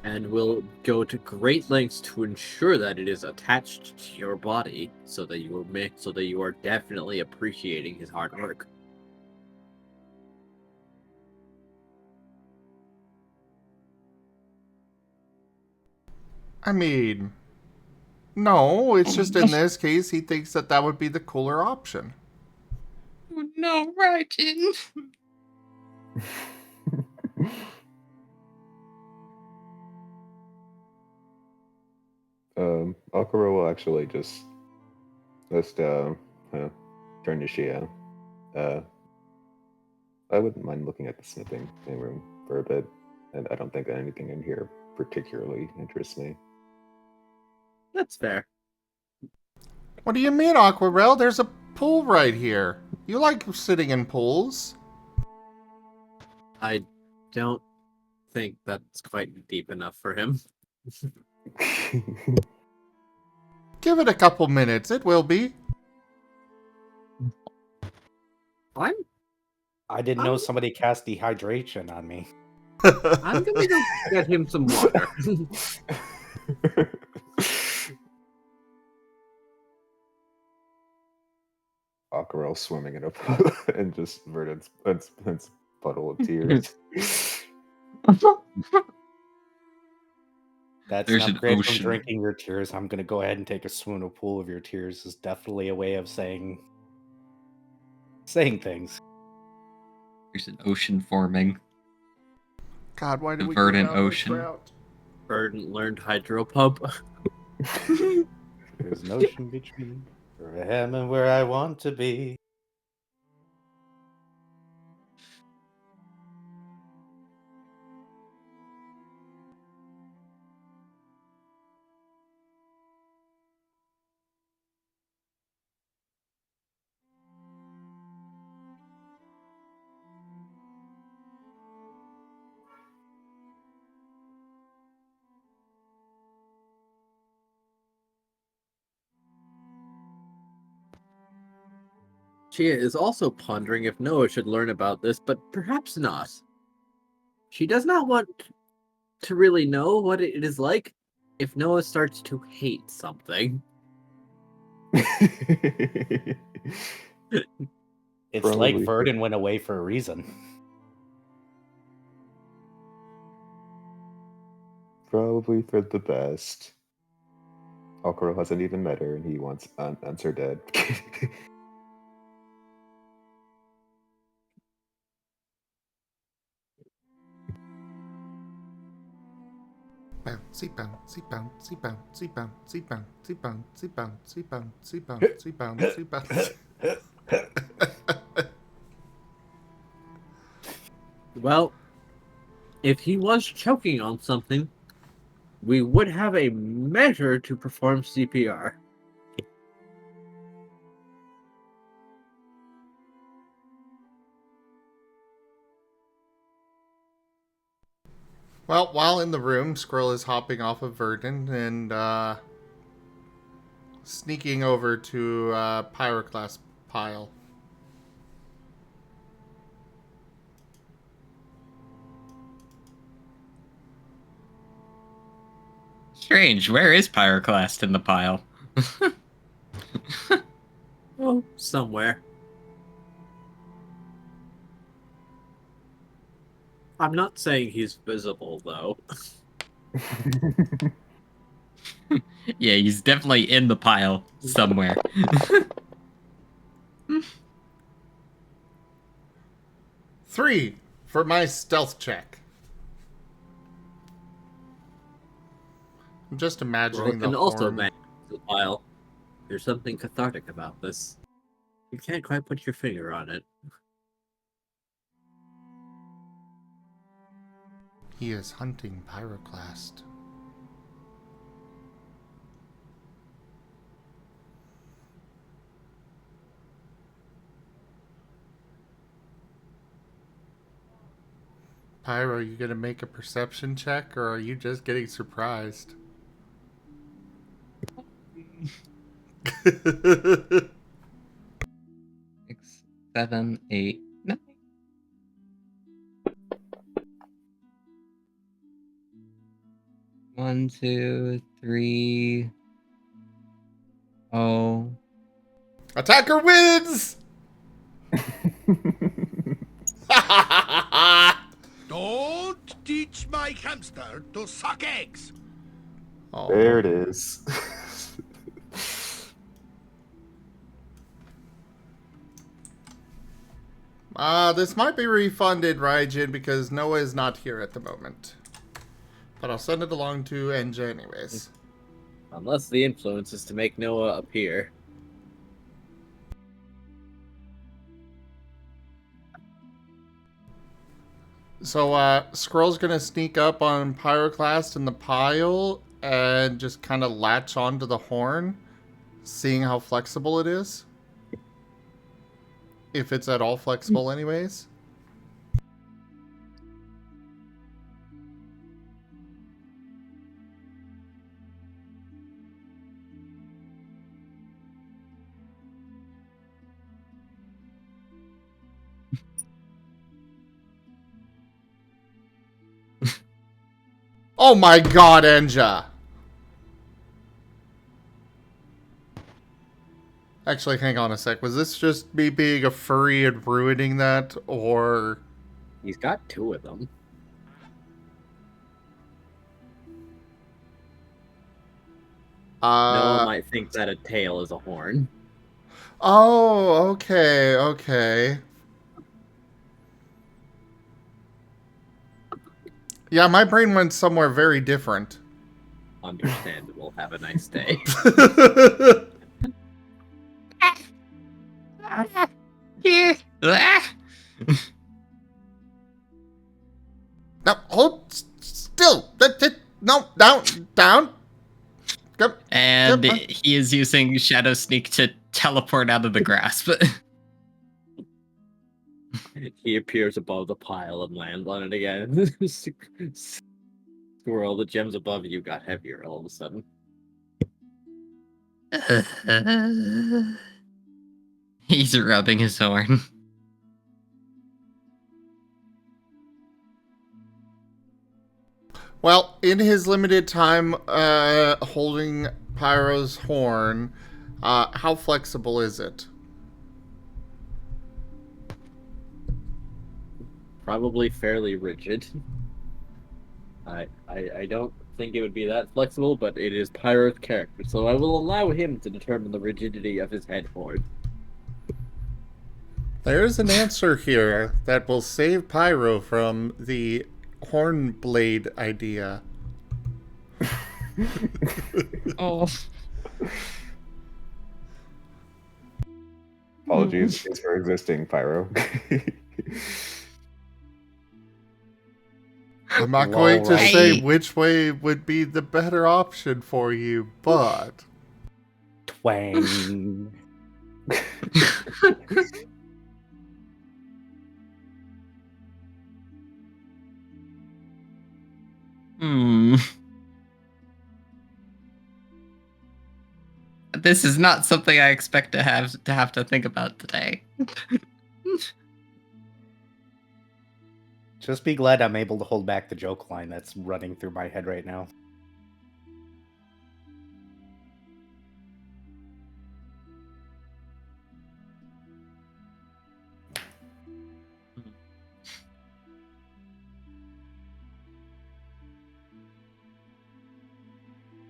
And will go to great lengths to ensure that it is attached to your body, so that you are definitely appreciating his hard work. I mean, no, it's just in this case he thinks that that would be the cooler option. Oh no, Marten! Aquarelle will actually just turn to Shia. I wouldn't mind looking at the smithing room for a bit, and I don't think that anything in here particularly interests me. That's fair. What do you mean, Aquarelle? There's a pool right here. You like sitting in pools. I don't think that's quite deep enough for him. Give it a couple minutes, it will be. I didn't know somebody cast dehydration on me. I'm gonna go get him some water. Aquarelle swimming in a pool and just Verdant's puddle of tears. That's There's an an upgrade from ocean. drinking your tears. I'm gonna go ahead and take a swoon in a pool of your tears is definitely a way of saying things. There's an ocean forming. God, why did The we verdant go down ocean. this route? Verdant learned hydropub. There's an ocean between where I am and where I want to be. Chia is also pondering if Noah should learn about this, but perhaps not. She does not want to really know what it is like if Noah starts to hate something. It's Probably like Verdant went away for a reason. Probably for the best. Aquarelle hasn't even met her, and he wants her dead. Bouncy, bouncy, bouncy, bouncy, bouncy, bouncy, bouncy, bouncy, bouncy, bouncy, bouncy, bouncy. Well, if he was choking on something, we would have a measure to perform CPR. Well, while in the room, Squirrel is hopping off of Verdant and sneaking over to Pyroclast pile. Strange. Where is Pyroclast in the pile? Oh, somewhere. I'm not saying he's visible, though. Yeah, he's definitely in the pile somewhere. 3 for my stealth check. I'm just imagining the And also, horn. man, the pile. There's something cathartic about this. You can't quite put your finger on it. He is hunting Pyroclast. Pyro, are you gonna make a perception check, or are you just getting surprised? 6, 7, 8, 9. One, 2, 3. Oh. Attacker wins! Don't teach my hamster to suck eggs. Oh. There it is. This might be refunded, Raijin, because Noah is not here at the moment. But I'll send it along to Enja anyways. Unless the influence is to make Noah appear. So, Squirrel's gonna sneak up on Pyroclast in the pile and just kind of latch onto the horn, seeing how flexible it is. If it's at all flexible anyways. Oh my god, Enja! Actually, hang on a sec. Was this just me being a furry and ruining that, or... He's got 2 of them. Noah might think that a tail is a horn. Oh, okay, okay. Yeah, my brain went somewhere very different. Understandable. Have a nice day. No, hold still. No, down. Yep. And Yep. he is using Shadow Sneak to teleport out of the grasp. He appears above the pile and lands on it again. Squirrel, the gems above you got heavier all of a sudden. He's rubbing his horn. Well, in his limited time holding Pyro's horn, how flexible is it? Probably fairly rigid. I don't think it would be that flexible, but it is Pyro's character, so I will allow him to determine the rigidity of his head horn. There's an answer here that will save Pyro from the horn blade idea. Oh. Apologies for existing, Pyro. I'm not going to Lol, say right. which way would be the better option for you, but Twang. Hmm. This is not something I expect to have to think about today. Just be glad I'm able to hold back the joke line that's running through my head right now.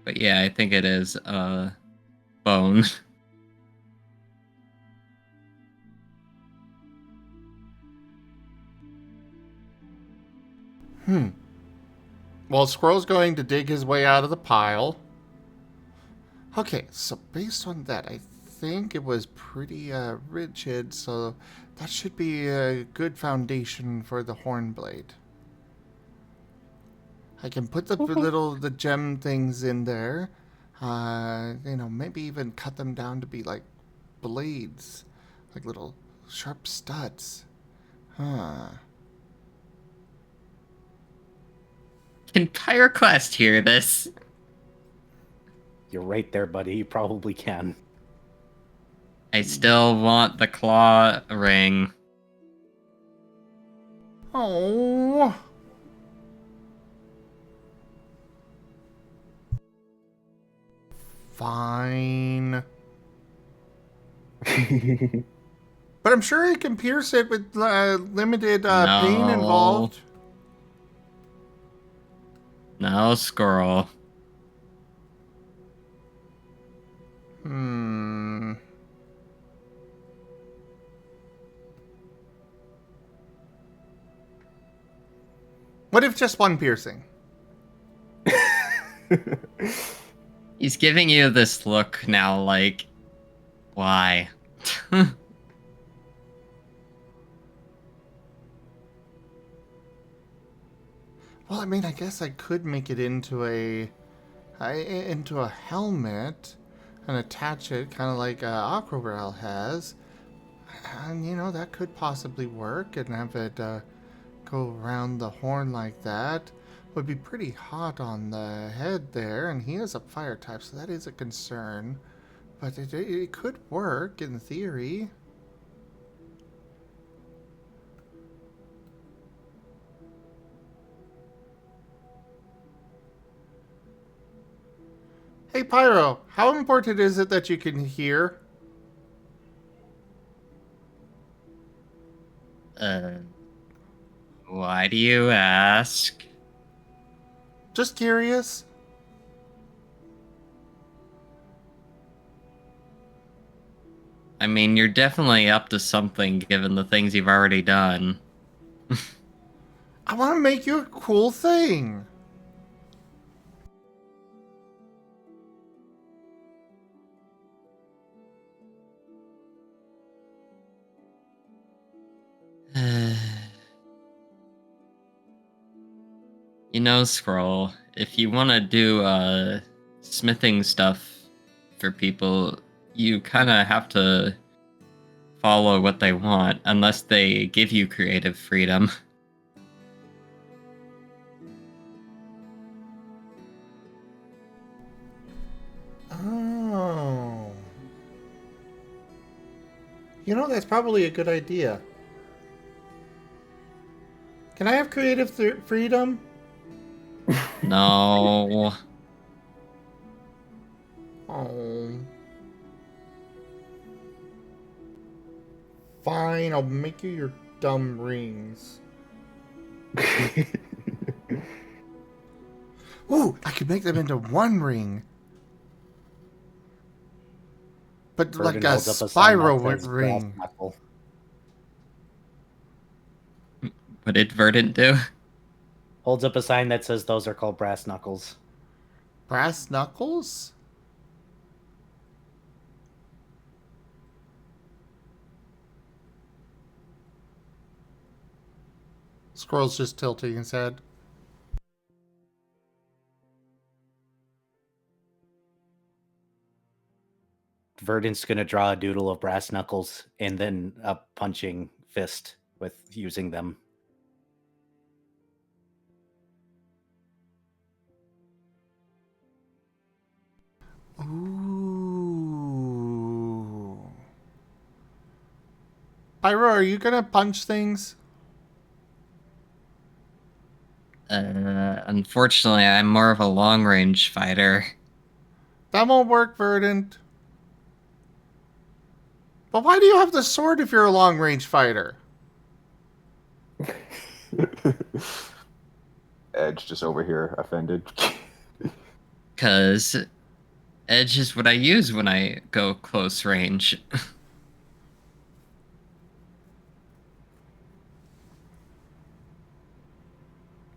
But yeah, I think it is bone. well, Squirrel's going to dig his way out of the pile. Okay, so based on that, I think it was pretty rigid, so that should be a good foundation for the horn blade. I can put the gem things in there. Maybe even cut them down to be like blades, like little sharp studs. Huh. Can Pyroclast hear this? You're right there, buddy. You probably can. I still want the claw ring. Oh. Fine. But I'm sure he can pierce it with limited pain No. involved. No, Squirrel. Hmm. What if just one piercing? He's giving you this look now, like, why? Well, I mean, I guess I could make it into a helmet and attach it, kind of like Aquarelle has, and that could possibly work, and have it go around the horn like that. Would be pretty hot on the head there, and he is a fire type, so that is a concern. But it could work in theory. Hey Pyro, how important is it that you can hear? Why do you ask? Just curious. I mean, you're definitely up to something given the things you've already done. I want to make you a cool thing. Squirrel, if you want to do smithing stuff for people, you kind of have to follow what they want, unless they give you creative freedom. Oh. That's probably a good idea. Can I have creative freedom? No. Oh. Fine, I'll make you your dumb rings. Ooh, I could make them into one ring. But Burden like a holds up a sign that spiral says brass ring. knuckle. What did Verdant do? Holds up a sign that says those are called brass knuckles. Brass knuckles? Squirrel's just tilting his head. Verdant's gonna draw a doodle of brass knuckles and then a punching fist with using them. Ooh. Pyro, are you gonna punch things? Unfortunately, I'm more of a long-range fighter. That won't work, Verdant. But why do you have the sword if you're a long-range fighter? Edge just over here offended. Because edge is what I use when I go close range.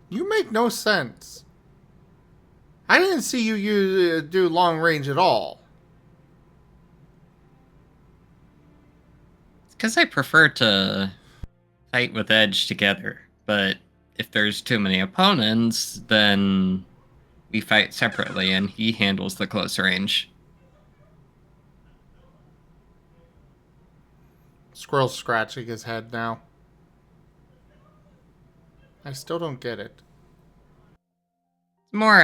You make no sense. I didn't see you do long range at all. It's because I prefer to fight with edge together. But if there's too many opponents, then we fight separately and he handles the close range. Squirrel's scratching his head now. I still don't get it. It's more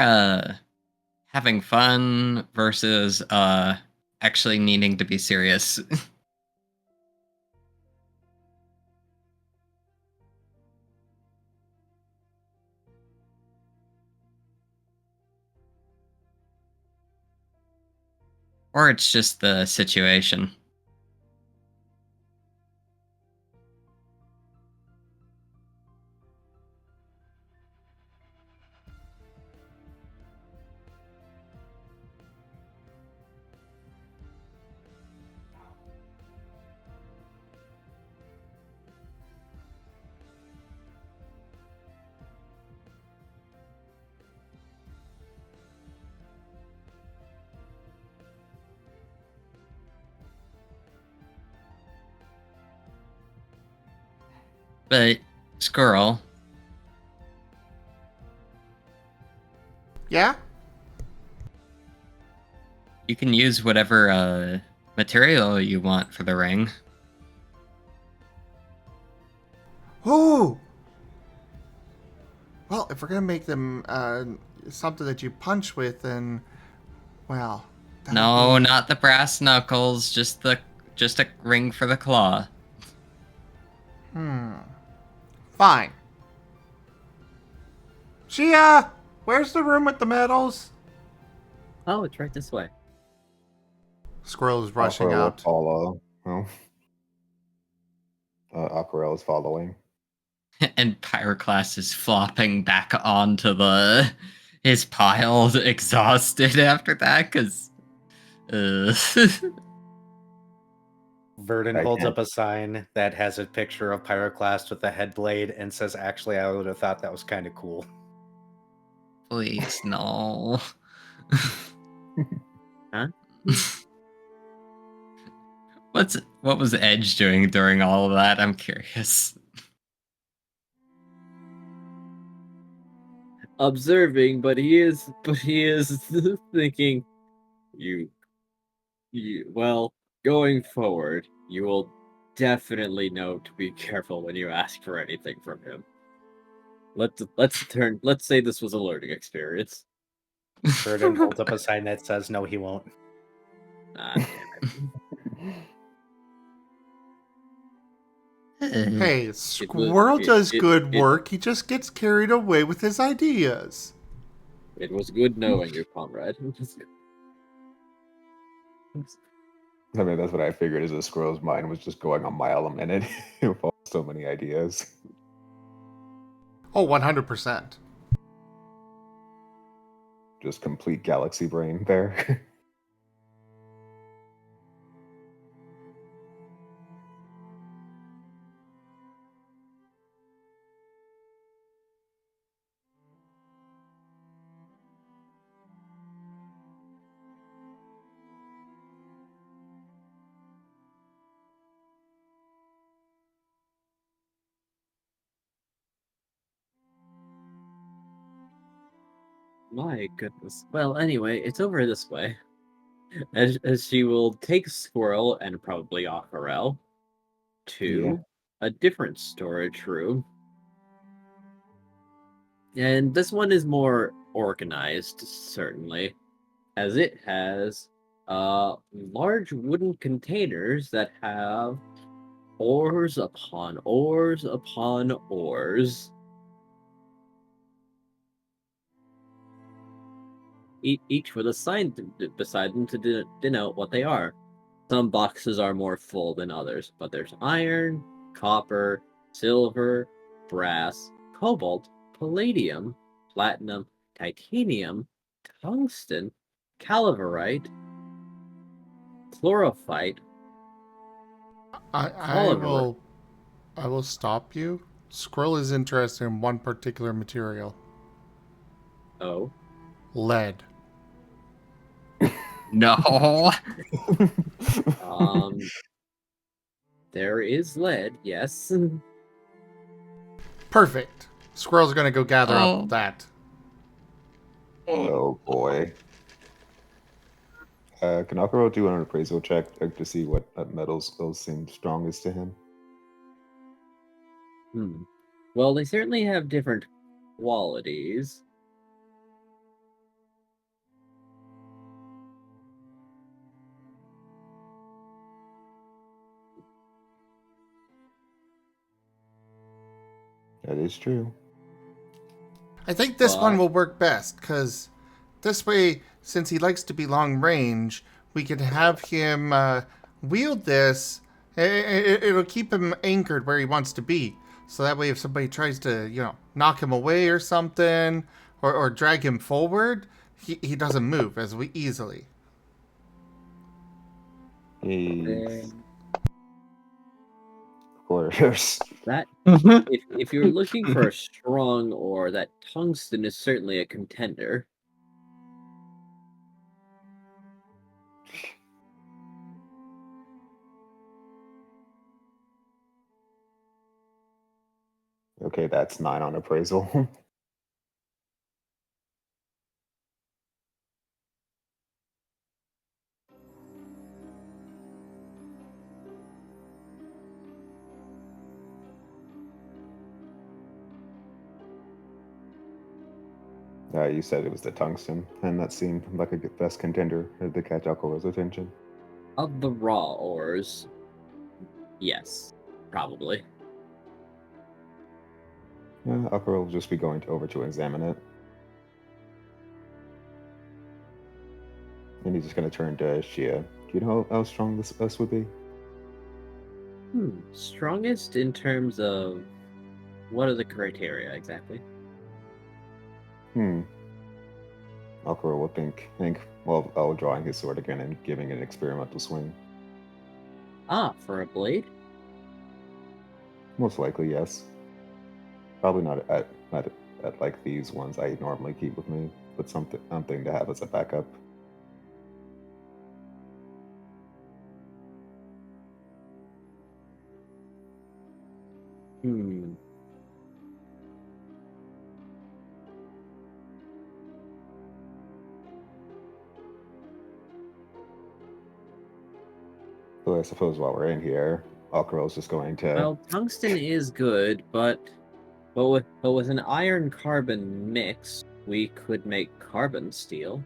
having fun versus actually needing to be serious. Or it's just the situation. But Squirrel, Yeah? you can use whatever material you want for the ring. Ooh! Well, if we're gonna make them something that you punch with, then, well, No, not the brass knuckles, just a ring for the claw. Fine. Shia, where's the room with the medals? Oh, it's right this way. Squirrel is rushing Aquarelle out. Follow. Oh. Aquarelle is following. And Pyroclast is flopping back onto his pile, exhausted after that, because Verdant I holds can't- up a sign that has a picture of Pyroclast with a head blade and says, "Actually, I would have thought that was kind of cool." please no. Huh? What was Edge doing during all of that? I'm curious. Observing, but he is thinking, you well, going forward, you will definitely know to be careful when you ask for anything from him. Let's say this was a learning experience. Verdant holds up a sign that says, "No, he won't." Ah, damn Hey, Squirrel does good work. He just gets carried away with his ideas. it was good knowing you, comrade. I mean, that's what I figured is the squirrel's mind was just going a mile a minute with so many ideas. Oh, 100%. Just complete galaxy brain there. My goodness. Well, anyway, it's over this way. as she will take Squirrel and probably Aquarelle to a different storage room. And this one is more organized, certainly, as it has large wooden containers that have ores upon ores upon ores. Each with a sign beside them to denote what they are. Some boxes are more full than others, but there's iron, copper, silver, brass, cobalt, palladium, platinum, titanium, tungsten, calaverite, chlorophyte, I Oliver. I will stop you. Squirrel is interested in one particular material. Oh, Lead. No. there is lead, yes. Perfect. Squirrel's gonna go gather Oh. up that. Oh boy. Can Akaro do an appraisal check to see what metals those seem strongest to him? Well, they certainly have different qualities. That is true. I think this one But- will work best, because this way, since he likes to be long range, we could have him wield this. It'll keep him anchored where he wants to be. So that way, if somebody tries to, knock him away or something, or drag him forward, he doesn't move as easily. He's of course. That if you're looking for a strong ore, that tungsten is certainly a contender. Okay, that's 9 on appraisal. You said it was the tungsten, and that seemed like a best contender to catch Alcora's attention. Of the raw ores, yes, probably. Alcora will just be going over to examine it. And he's just going to turn to Shia. Do you know how strong this would be? Strongest in terms of what are the criteria exactly? Alcora will think while drawing his sword again and giving it an experimental swing. For a blade? Most likely, yes. Probably not at like these ones I normally keep with me, but something to have as a backup. So I suppose while we're in here, Alcaro's just going to. Well, tungsten is good, but with an iron carbon mix, we could make carbon steel.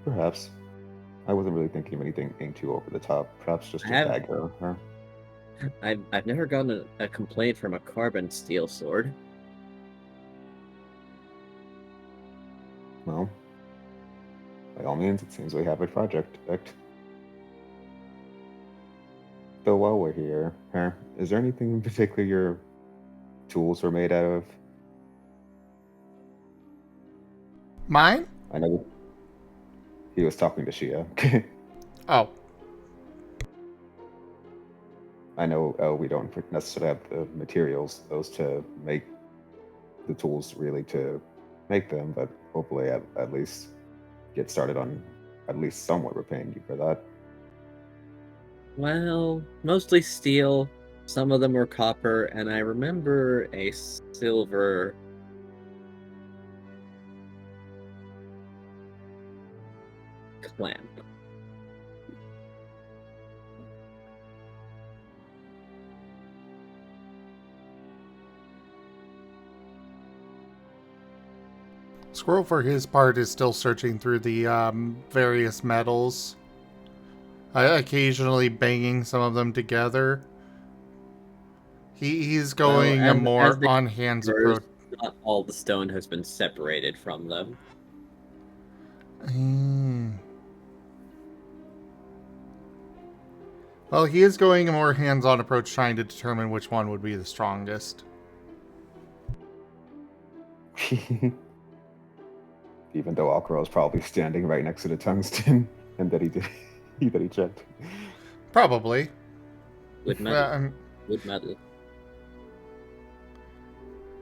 Perhaps. I wasn't really thinking of anything too over the top. Perhaps just a dagger. Huh? I've never gotten a complaint from a carbon steel sword. Well, by all means, it seems we have a project. So while we're here, is there anything in particular your tools are made out of? Mine? I know he was talking to Shia. Oh. I know we don't necessarily have the materials, those to make the tools really to make them, but hopefully at least get started on at least somewhat repaying you for that. Well, mostly steel, Some of them were copper, and I remember a silver. Clamp. Squirrel, for his part, is still searching through the various metals, occasionally banging some of them together. He's going a more they on-hands converse, approach. not all the stone has been separated from them. Well, he is going a more hands-on approach, trying to determine which one would be the strongest. Even though Aquarelle is probably standing right next to the tungsten, and that he checked. Probably. Good metal. Good metal.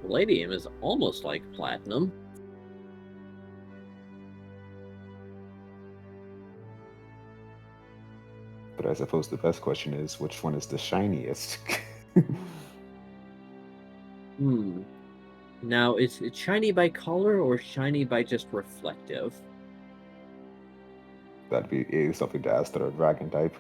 Palladium is almost like platinum. But I suppose the best question is, which one is the shiniest? Now, is it shiny by color or shiny by just reflective? That'd be something to ask that are dragon type.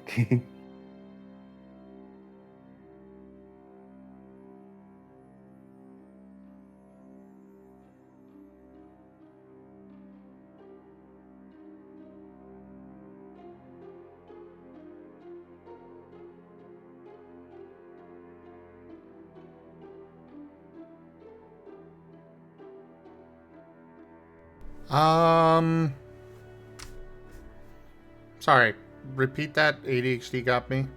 Sorry, repeat that. ADHD got me.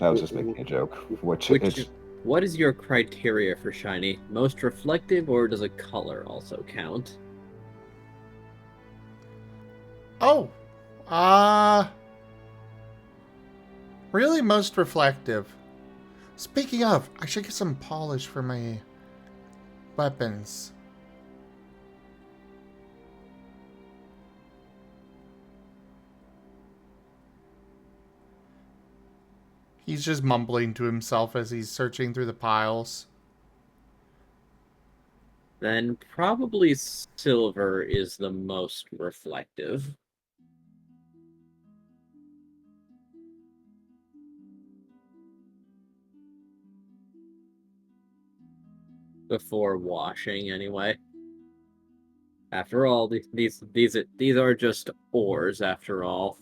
I was just making a joke. What is your criteria for shiny? Most reflective, or does a color also count? Oh, really most reflective. Speaking of, I should get some polish for my weapons. He's just mumbling to himself as he's searching through the piles. Then probably silver is the most reflective. Before washing, anyway. After all, these are just ores. After all,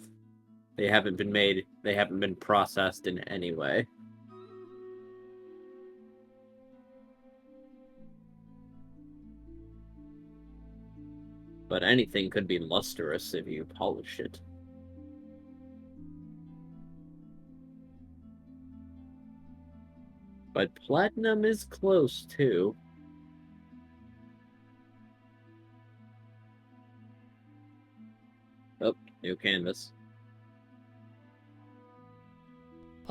they haven't been processed in any way. But anything could be lustrous if you polish it. But platinum is close, too. Oh, new canvas.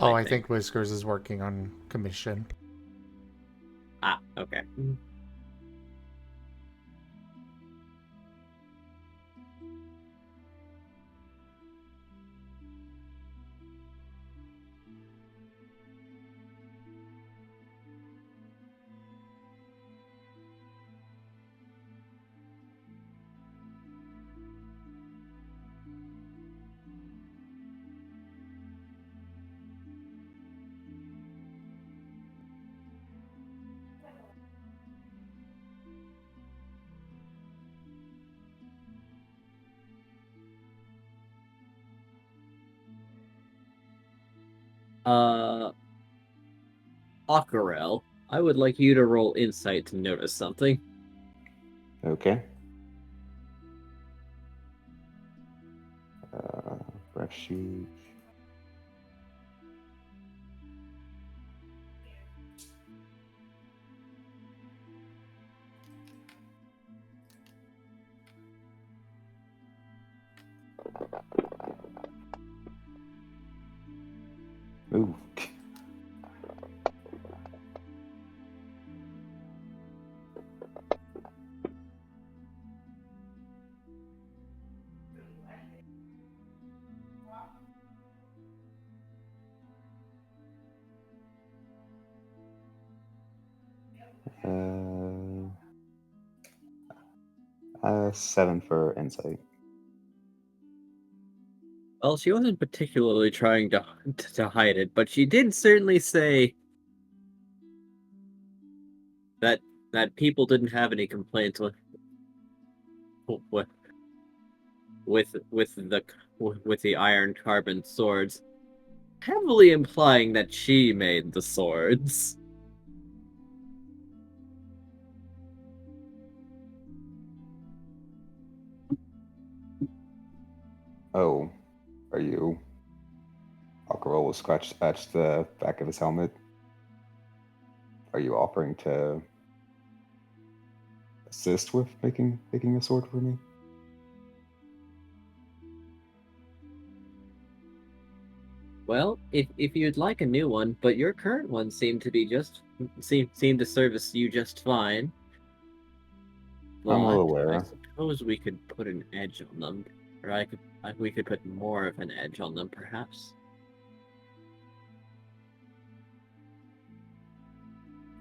Oh, I think Whiskers is working on commission. Ah, okay. Aquarelle, I would like you to roll insight to notice something. Okay. Fresh sheet. Ooh. 7 for insight. Well, she wasn't particularly trying to hide it, but she did certainly say that people didn't have any complaints with with the iron carbon swords, heavily implying that she made the swords. Oh, are you? Aquarelle will scratch the back of his helmet. Are you offering to assist with making a sword for me? Well, if you'd like a new one, but your current one seemed to service you just fine. I'm well But aware. I suppose we could put an edge on them, or we could put more of an edge on them, perhaps.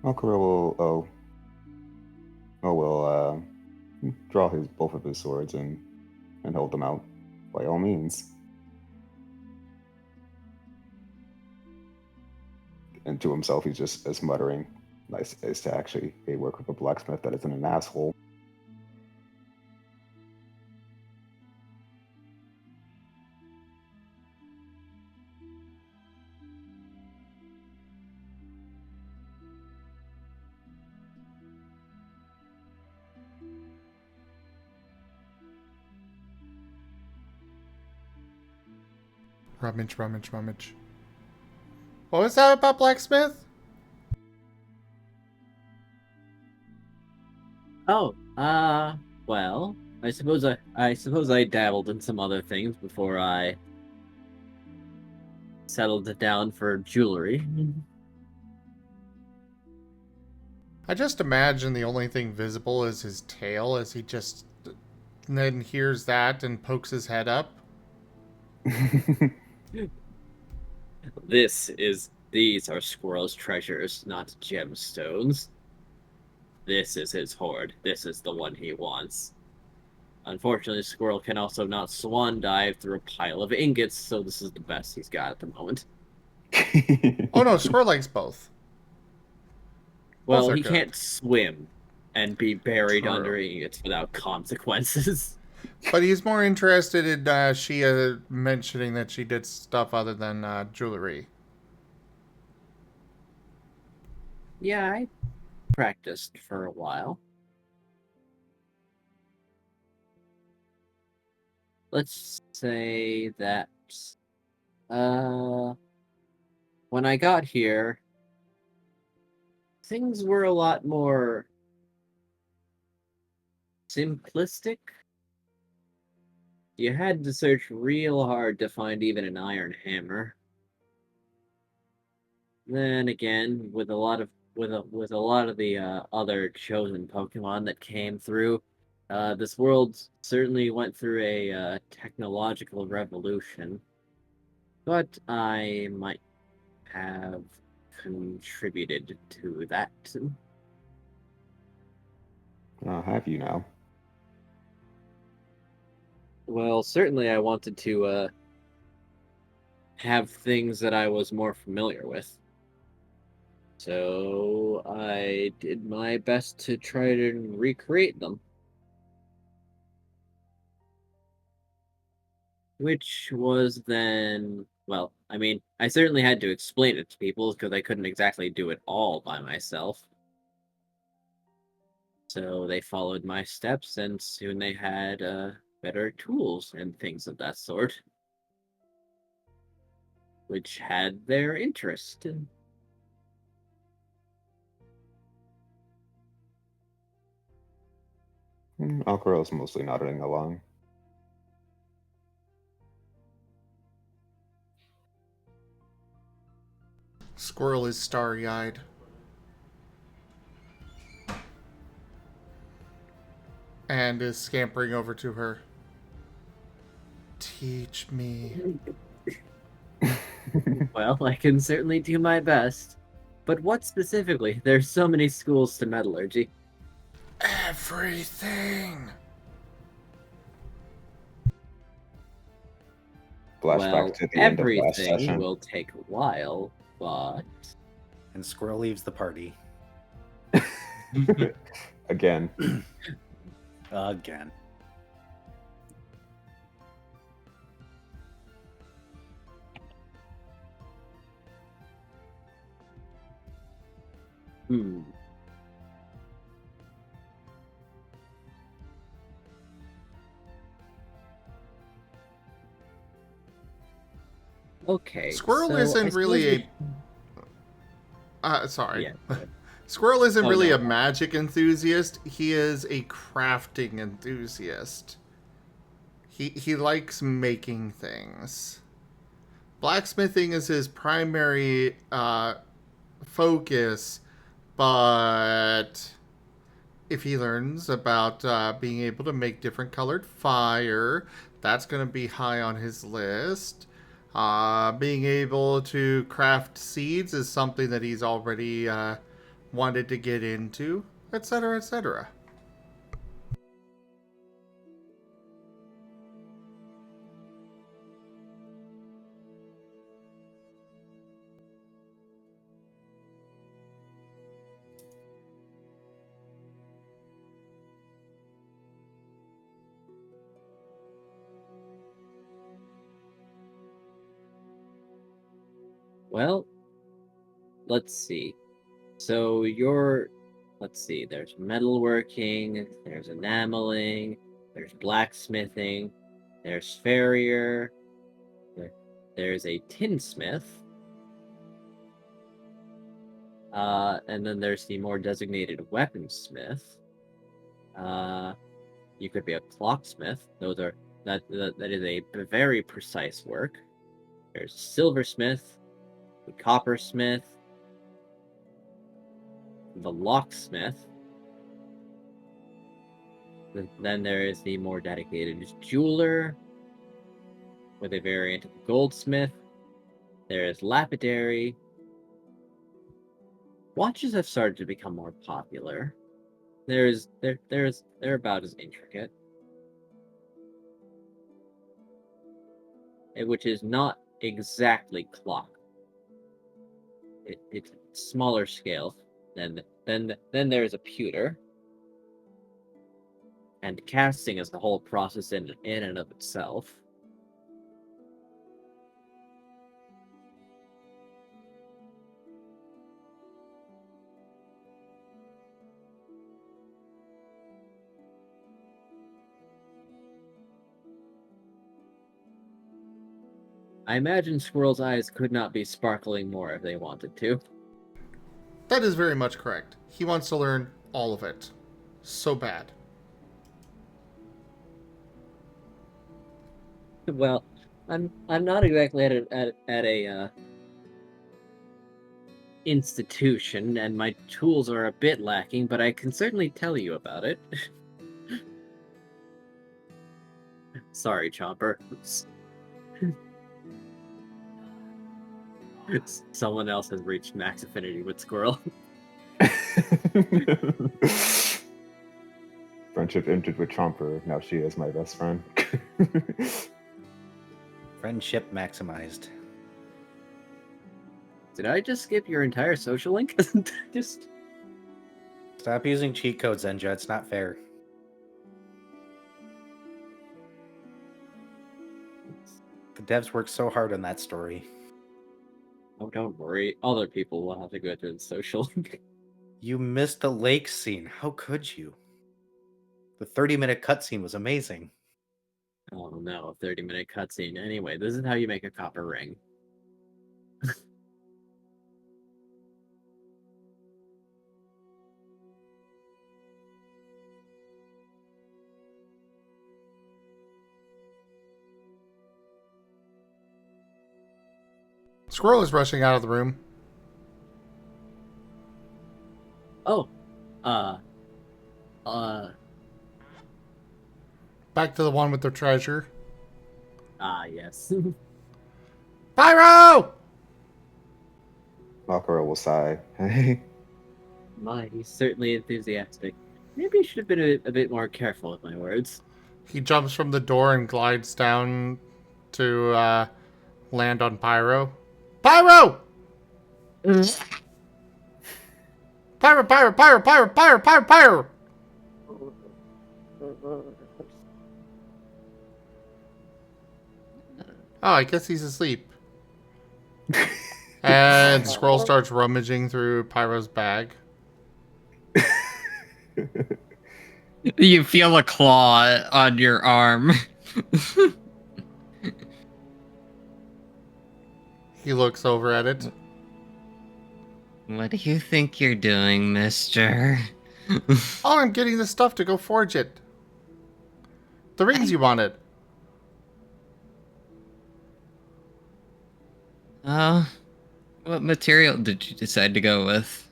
Aquarelle will draw both of his swords and hold them out. By all means. And to himself, he's just muttering, "Nice is to actually work with a blacksmith that isn't an asshole." Rummage, rummage, rummage. What was that about blacksmith? Oh, well, I suppose I dabbled in some other things before I settled it down for jewelry. I just imagine the only thing visible is his tail as he just then hears that and pokes his head up. These are Squirrel's treasures, not gemstones. This is his hoard. This is the one he wants. Unfortunately, Squirrel can also not swan dive through a pile of ingots, so this is the best he's got at the moment. Oh no, Squirrel likes both. Well, Both are he good. can't swim and be buried True. under ingots without consequences. But he's more interested in she mentioning that she did stuff other than jewelry. Yeah, I practiced for a while. Let's say that when I got here, things were a lot more simplistic. You had to search real hard to find even an iron hammer. Then again, with a lot of the other chosen Pokemon that came through, this world certainly went through a technological revolution. But I might have contributed to that. Have you now? Well, certainly I wanted to have things that I was more familiar with. So I did my best to try to recreate them. Which was then, well, I mean, I certainly had to explain it to people because I couldn't exactly do it all by myself. So they followed my steps, and soon they had better tools and things of that sort, which had their interest. Aquarelle's mostly nodding along. Squirrel is starry-eyed. And is scampering over to her. Teach me. Well, I can certainly do my best. But what specifically? There's so many schools to metallurgy. Everything. Flashback to the end of last everything session. will take a while, but And Squirrel leaves the party. Again. Again. hmm. Okay. Squirrel so I isn't really suppose sorry. Yeah. Squirrel isn't Oh, really no. a magic enthusiast. He is a crafting enthusiast. He likes making things. Blacksmithing is his primary focus, but if he learns about being able to make different colored fire, that's going to be high on his list. Being able to craft seeds is something that he's already wanted to get into, etc., etc. Well, let's see. So let's see, there's metalworking, there's enameling, there's blacksmithing, there's farrier, there's a tinsmith, and then there's the more designated weaponsmith. You could be a clocksmith. That is a very precise work. There's silversmith, the coppersmith, the locksmith. Then there is the more dedicated jeweler, with a variant of goldsmith. There is lapidary. Watches have started to become more popular. They're about as intricate, which is not exactly clock. It's smaller scale. Then there's a pewter, and casting is the whole process in and of itself. I imagine Squirrel's eyes could not be sparkling more if they wanted to. That is very much correct. He wants to learn all of it. So bad. Well, I'm not exactly at a institution, and my tools are a bit lacking, but I can certainly tell you about it. Sorry, Chomper. Someone else has reached max affinity with Squirrel. Friendship ended with Chomper. Now she is my best friend. Friendship maximized. Did I just skip your entire social link? Just Stop using cheat codes, Enja. It's not fair. The devs worked so hard on that story. oh, don't worry. Other people will have to go through the social link. You missed the lake scene. How could you? The 30-minute cutscene was amazing. Oh no, 30-minute cutscene. Anyway, this is how you make a copper ring. Squirrel is rushing out of the room. Oh, Back to the one with the treasure. yes. Pyro! Aquarelle will sigh. Hey. He's certainly enthusiastic. Maybe I should have been a bit more careful with my words. He jumps from the door and glides down to land on Pyro. Pyro! Pyro, Pyro, Pyro, Pyro, Pyro, Pyro, Pyro! Oh, I guess he's asleep. And Squirrel starts rummaging through Pyro's bag. You feel a claw on your arm. He looks over at it. What do you think you're doing, mister? Oh, I'm getting the stuff to go forge it. The rings you wanted. Oh, what material did you decide to go with?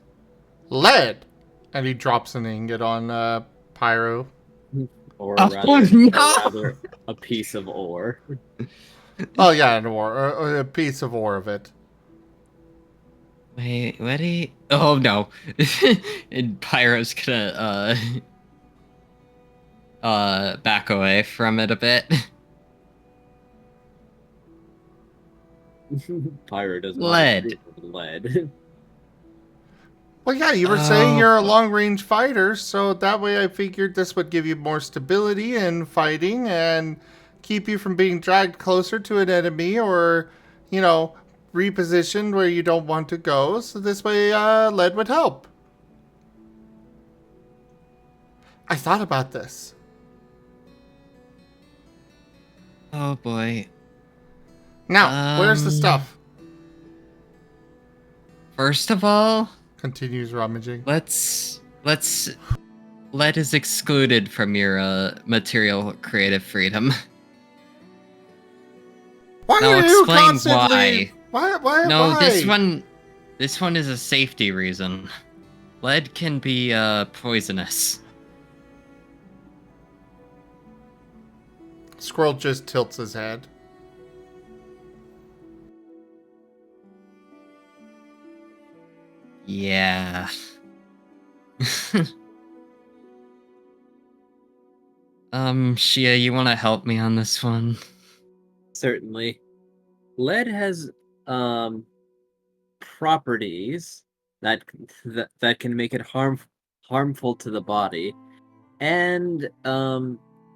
Lead! And he drops an ingot on Pyro. Or Oh, rather a piece of ore. Oh, yeah, an ore. Or a piece of ore of it. Wait, what do you... Oh, no. And Pyro's gonna, back away from it a bit. Pyro doesn't Lead. Lead. Well, yeah, you were saying you're a long-range fighter, so that way I figured this would give you more stability in fighting and keep you from being dragged closer to an enemy or, you know, repositioned where you don't want to go. So this way, lead would help. I thought about this. Oh, boy. Now, where's the stuff? First of all, Continues rummaging. let's lead is excluded from your material creative freedom. Why I'll are you explain constantly... Why? No, why? this one is a safety reason. Lead can be poisonous. Squirrel just tilts his head. Yeah. Shia, you want to help me on this one? Certainly. Lead has properties that can make it harmful to the body, and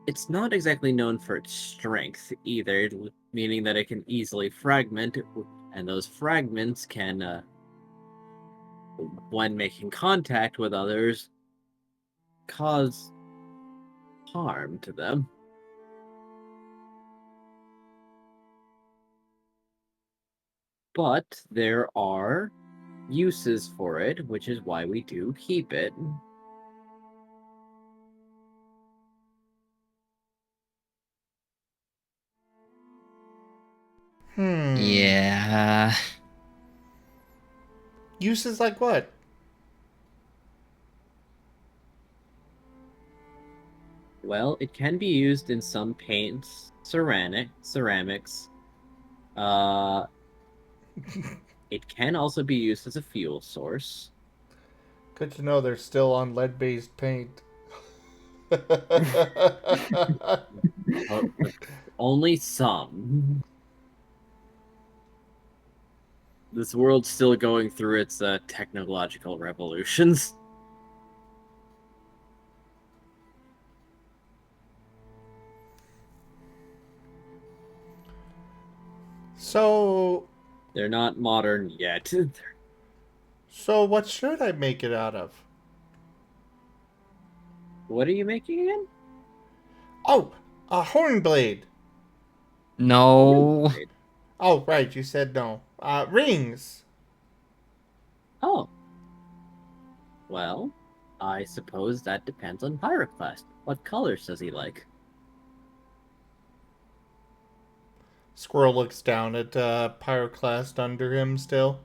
it's not exactly known for its strength either, meaning that it can easily fragment, and those fragments can, when making contact with others, cause harm to them. But there are uses for it, which is why we do keep it. Yeah. Uses like what? Well, it can be used in some paints, ceramics. It can also be used as a fuel source. Good to know they're still on lead-based paint. Only some. This world's still going through its technological revolutions. So They're not modern yet. So what should I make it out of? What are you making again? Oh, a hornblade. No. Oh, right, you said no. Rings. Oh. Well, I suppose that depends on Pyroclast. What colors does he like? Squirrel looks down at Pyroclast under him still.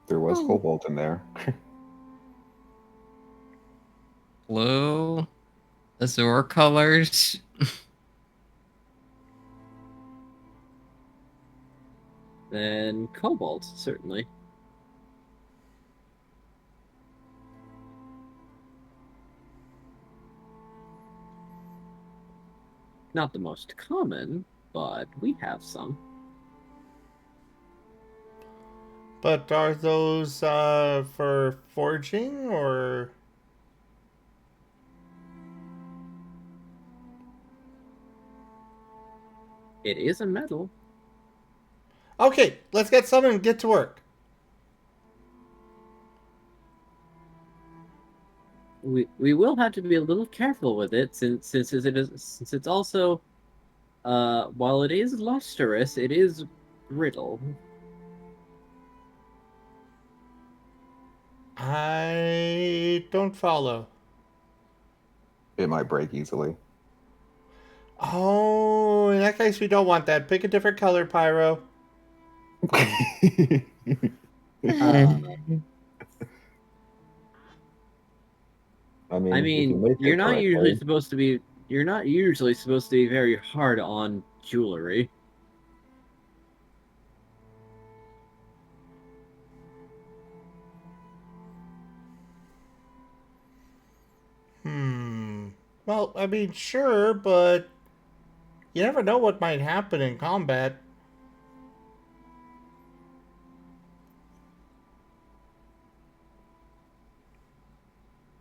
There was cobalt in there. Blue. Azure colors. Then cobalt, certainly. Not the most common, but we have some. But are those for forging or? It is a metal. Okay, let's get some and get to work. We will have to be a little careful with it since it's also while it is lustrous, it is brittle. I don't follow. It might break easily. Oh, in that case, we don't want that. Pick a different color, Pyro. I mean, I if you mean, make it correctly, you're not usually supposed to be very hard on jewelry. Well, I mean, sure, but you never know what might happen in combat.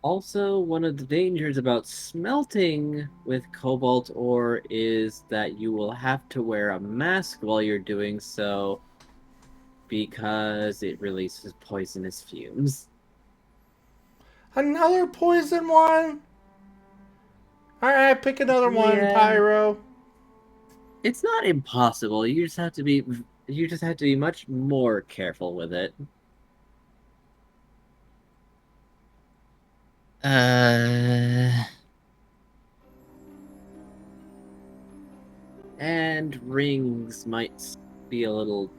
Also, one of the dangers about smelting with cobalt ore is that you will have to wear a mask while you're doing so because it releases poisonous fumes. Another poison one? Alright, pick another one, Yeah, Pyro. it's not impossible. You just have to be much more careful with it. And rings might be a little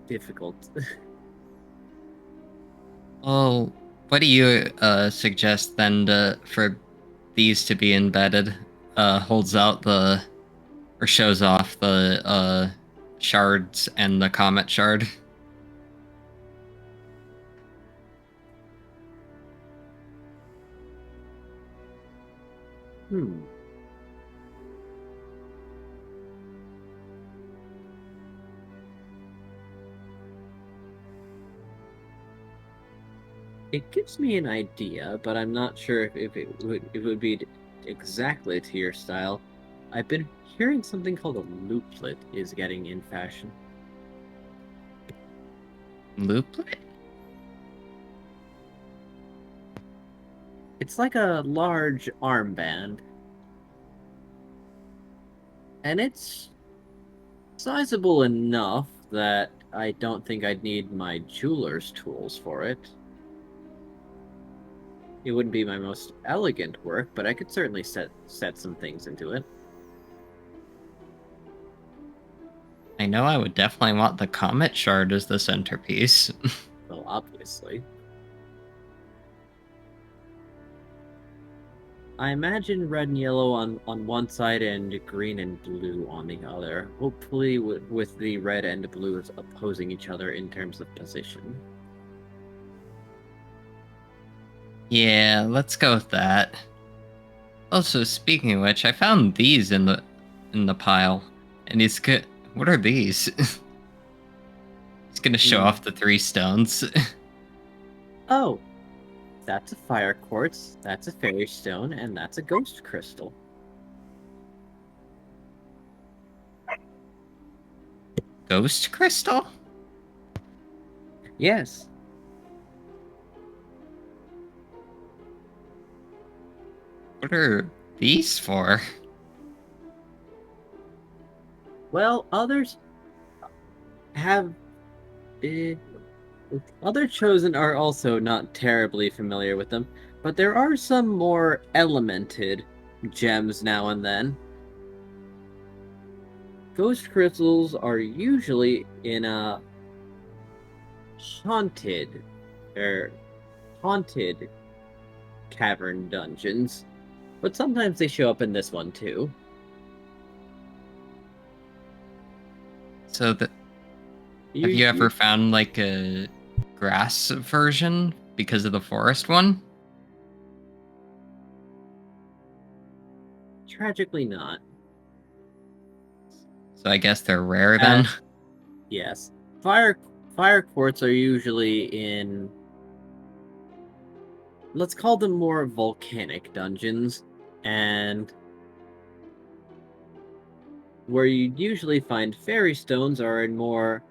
difficult. Well, what do you suggest then for these to be embedded? Holds out or shows off the shards and the comet shard. Hmm. It gives me an idea, but I'm not sure if it would be exactly to your style. I've been hearing something called a looplet is getting in fashion. Looplet? It's like a large armband. And it's sizable enough that I don't think I'd need my jeweler's tools for it. It wouldn't be my most elegant work, but I could certainly set some things into it. I know I would definitely want the comet shard as the centerpiece. Well, obviously. I imagine red and yellow on one side and green and blue on the other. Hopefully with the red and blue opposing each other in terms of position. Yeah, let's go with that. Also, speaking of which, I found these in the pile, and he's good. What are these? He's gonna show off the 3 stones. Oh, that's a fire quartz, that's a fairy stone, and that's a ghost crystal. Ghost crystal? Yes. What are these for? Well, others have. Other chosen are also not terribly familiar with them, but there are some more elemented gems now and then. Ghost crystals are usually in a haunted cavern dungeons, but sometimes they show up in this one too. So have you ever found like a grass version because of the forest one? Tragically not. So I guess they're rare then. Yes. fire quartz are usually in, let's call them more volcanic dungeons, and where you usually find fairy stones are in more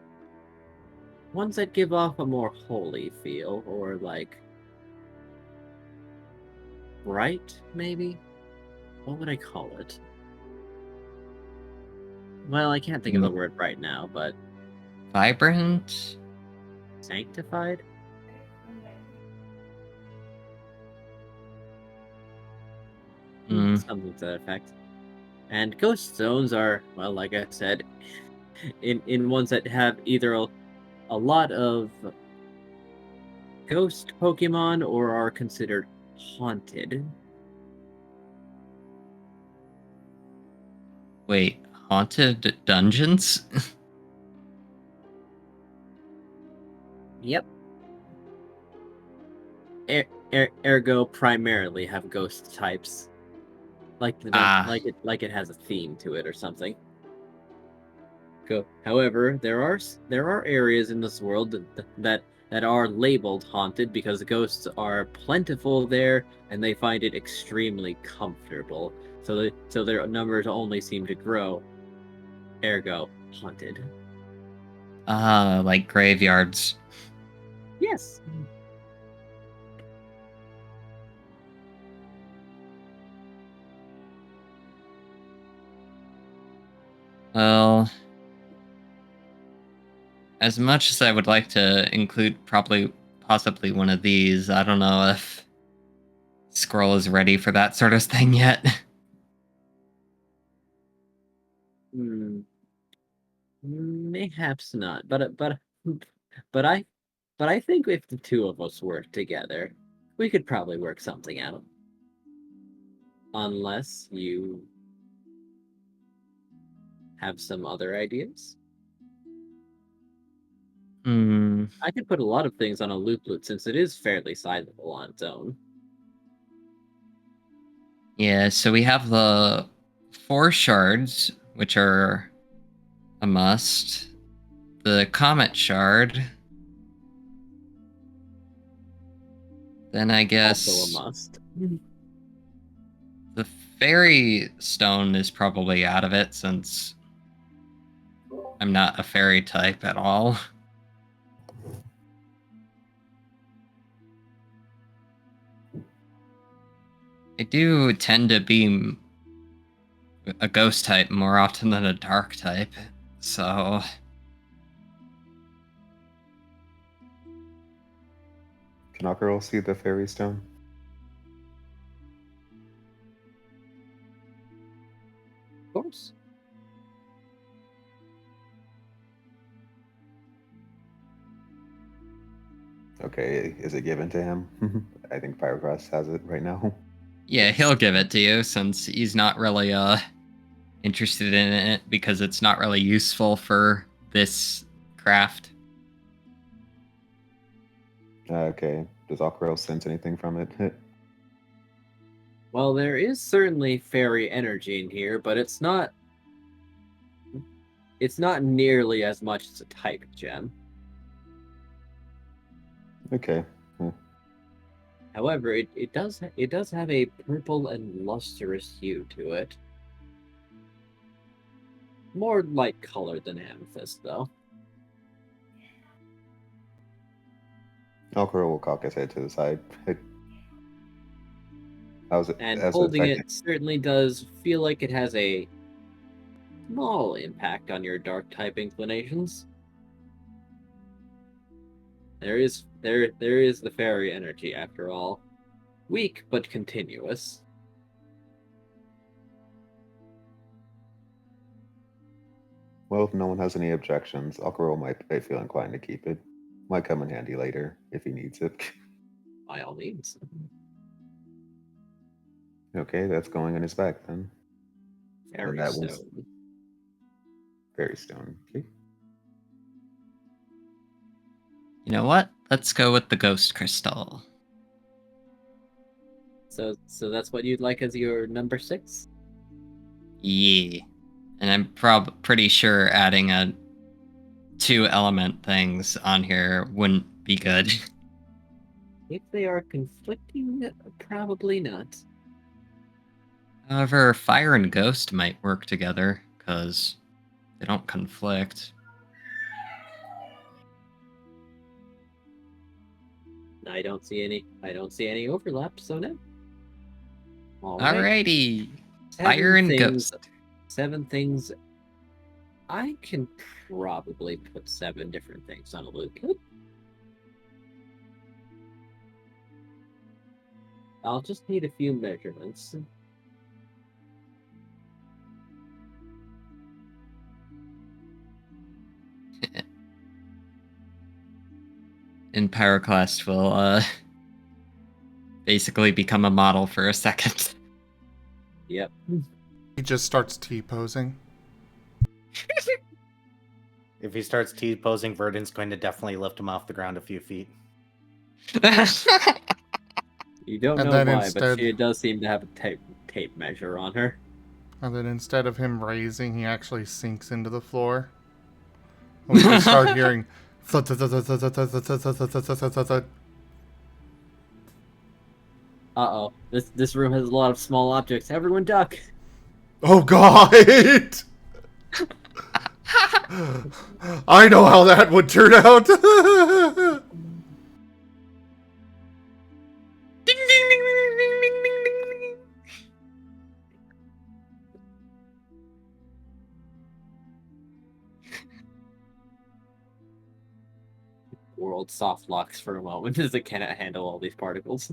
ones that give off a more holy feel, or like bright, maybe? What would I call it? Well, I can't think of the word right now, but Vibrant? sanctified? Something to that effect. And ghost zones are, well, like I said, in ones that have either a lot of ghost Pokemon or are considered haunted. Wait, haunted dungeons? Yep. Ergo primarily have ghost types. Like like it has a theme to it or something. However, there are areas in this world that are labeled haunted because ghosts are plentiful there and they find it extremely comfortable. So their numbers only seem to grow. Ergo, haunted. Like graveyards. Yes. Well, as much as I would like to include possibly one of these, I don't know if Squirrel is ready for that sort of thing yet. Mayhaps not, but I think if the two of us work together, we could probably work something out. Unless you have some other ideas. I could put a lot of things on a loop since it is fairly sizable on its own. Yeah, so we have the 4 shards, which are a must. The comet shard. Then I guess Also a must. the fairy stone is probably out of it since I'm not a fairy type at all. I do tend to be a ghost type more often than a dark type, so... Can Aquarelle see the fairy stone? Of course. Okay, is it given to him? I think Pyroclast has it right now. Yeah, he'll give it to you since he's not really interested in it because it's not really useful for this craft. Okay, does Aquarelle sense anything from it? Well, there is certainly fairy energy in here, but it's not nearly as much as a type gem. Okay. However, it does have a purple and lustrous hue to it. More light colored than amethyst, though. Aquarelle will cock his head to the side. How's it? And as holding affecting- it certainly does feel like it has a small impact on your dark type inclinations. There is the fairy energy after all. Weak but continuous. Well, if no one has any objections, Aquarelle might feel inclined to keep it. Might come in handy later if he needs it. By all means. Okay, that's going in his bag then. Fairy that was- stone. Fairy stone. Okay. You know what? Let's go with the ghost crystal. So that's what you'd like as your number 6? Yeah. And I'm pretty sure adding a two element things on here wouldn't be good. If they are conflicting, probably not. However, fire and ghost might work together because they don't conflict. I don't see any overlap, so no. All right. Alrighty. 7 Fire and things, ghost. 7 things. I can probably put 7 different things on a loop. I'll just need a few measurements. And Pyroclast will basically become a model for a second. Yep. He just starts T-posing. If he starts T-posing, Verdant's going to definitely lift him off the ground a few feet. You don't And know then why, instead- but she does seem to have a tape measure on her. And then instead of him raising, he actually sinks into the floor. And we just start hearing thud, thud, thud, thud, thud, thud, thud, thud, thud, thud, thud, thud, thud, thud. Uh-oh. This room has a lot of small objects. Everyone duck! Oh god! I know how that would turn out. Ding, ding, ding, ding, ding, ding, ding, ding. World soft locks for a moment as it cannot handle all these particles.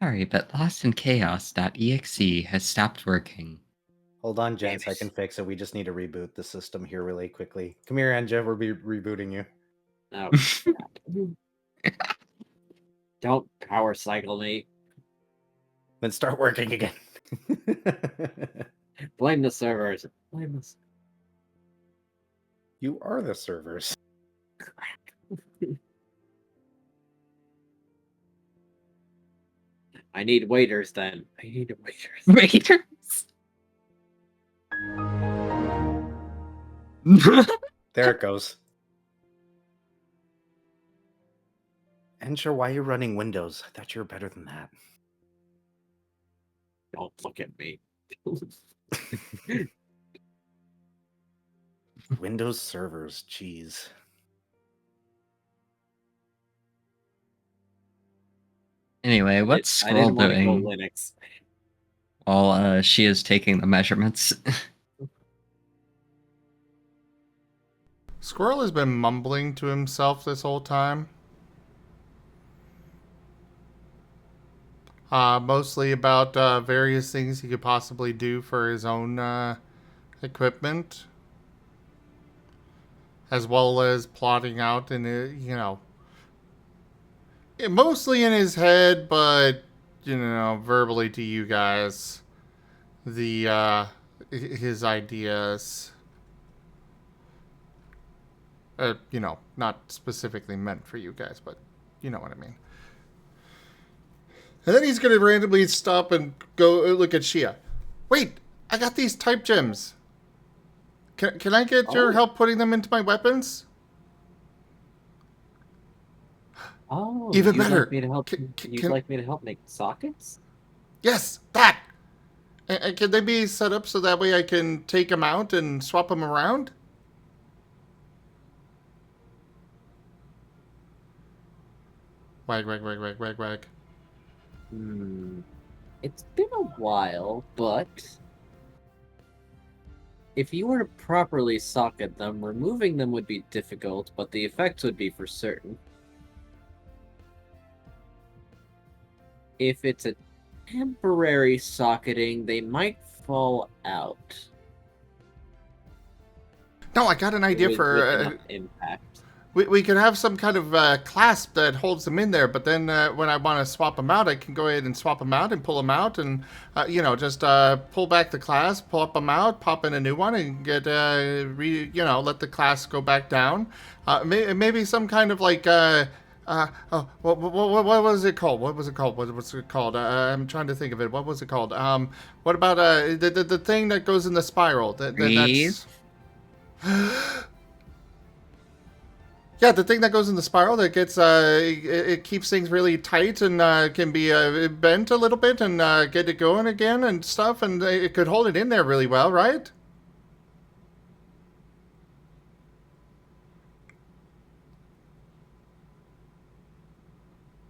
Sorry, but LostInChaos.exe has stopped working. Hold on, gents. I can fix it. We just need to reboot the system here really quickly. Come here, Enja. We're rebooting you. Oh, crap. Don't power cycle me. Then start working again. Blame the servers. Blame the... You are the servers. I need waiters then. I need waiters. Waiters. There it goes. Enja, why are you running Windows? I thought you were better than that. Don't look at me. Windows servers, jeez. Anyway, what's I Squirrel didn't want to go doing Linux. while she is taking the measurements? Squirrel has been mumbling to himself this whole time. Mostly about various things he could possibly do for his own equipment. As well as plotting out in mostly in his head, but, verbally to you guys, his ideas. Not specifically meant for you guys, but you know what I mean. And then he's going to randomly stop and go look at Shia. Wait, I got these type gems. Can I get your help putting them into my weapons? Oh, Even you'd better. Like me to help, you'd like me to help make sockets? Yes, that. And can they be set up so that way I can take them out and swap them around? Wag, wag, wag, wag, wag, wag. It's been a while, but if you were to properly socket them, removing them would be difficult, but the effects would be for certain. If it's a temporary socketing, they might fall out. No, I got an idea with for... enough impact. We could have some kind of clasp that holds them in there, but then when I want to swap them out, I can go ahead and swap them out and pull them out and, just pull back the clasp, pull up them out, pop in a new one, and get, let the clasp go back down. Maybe some kind of, What was it called? What was it called? What was it called? I'm trying to think of it. What was it called? What about the thing that goes in the spiral? Breathe. Yeah, the thing that goes in the spiral that gets it keeps things really tight and can be bent a little bit and get it going again and stuff, and it could hold it in there really well, right?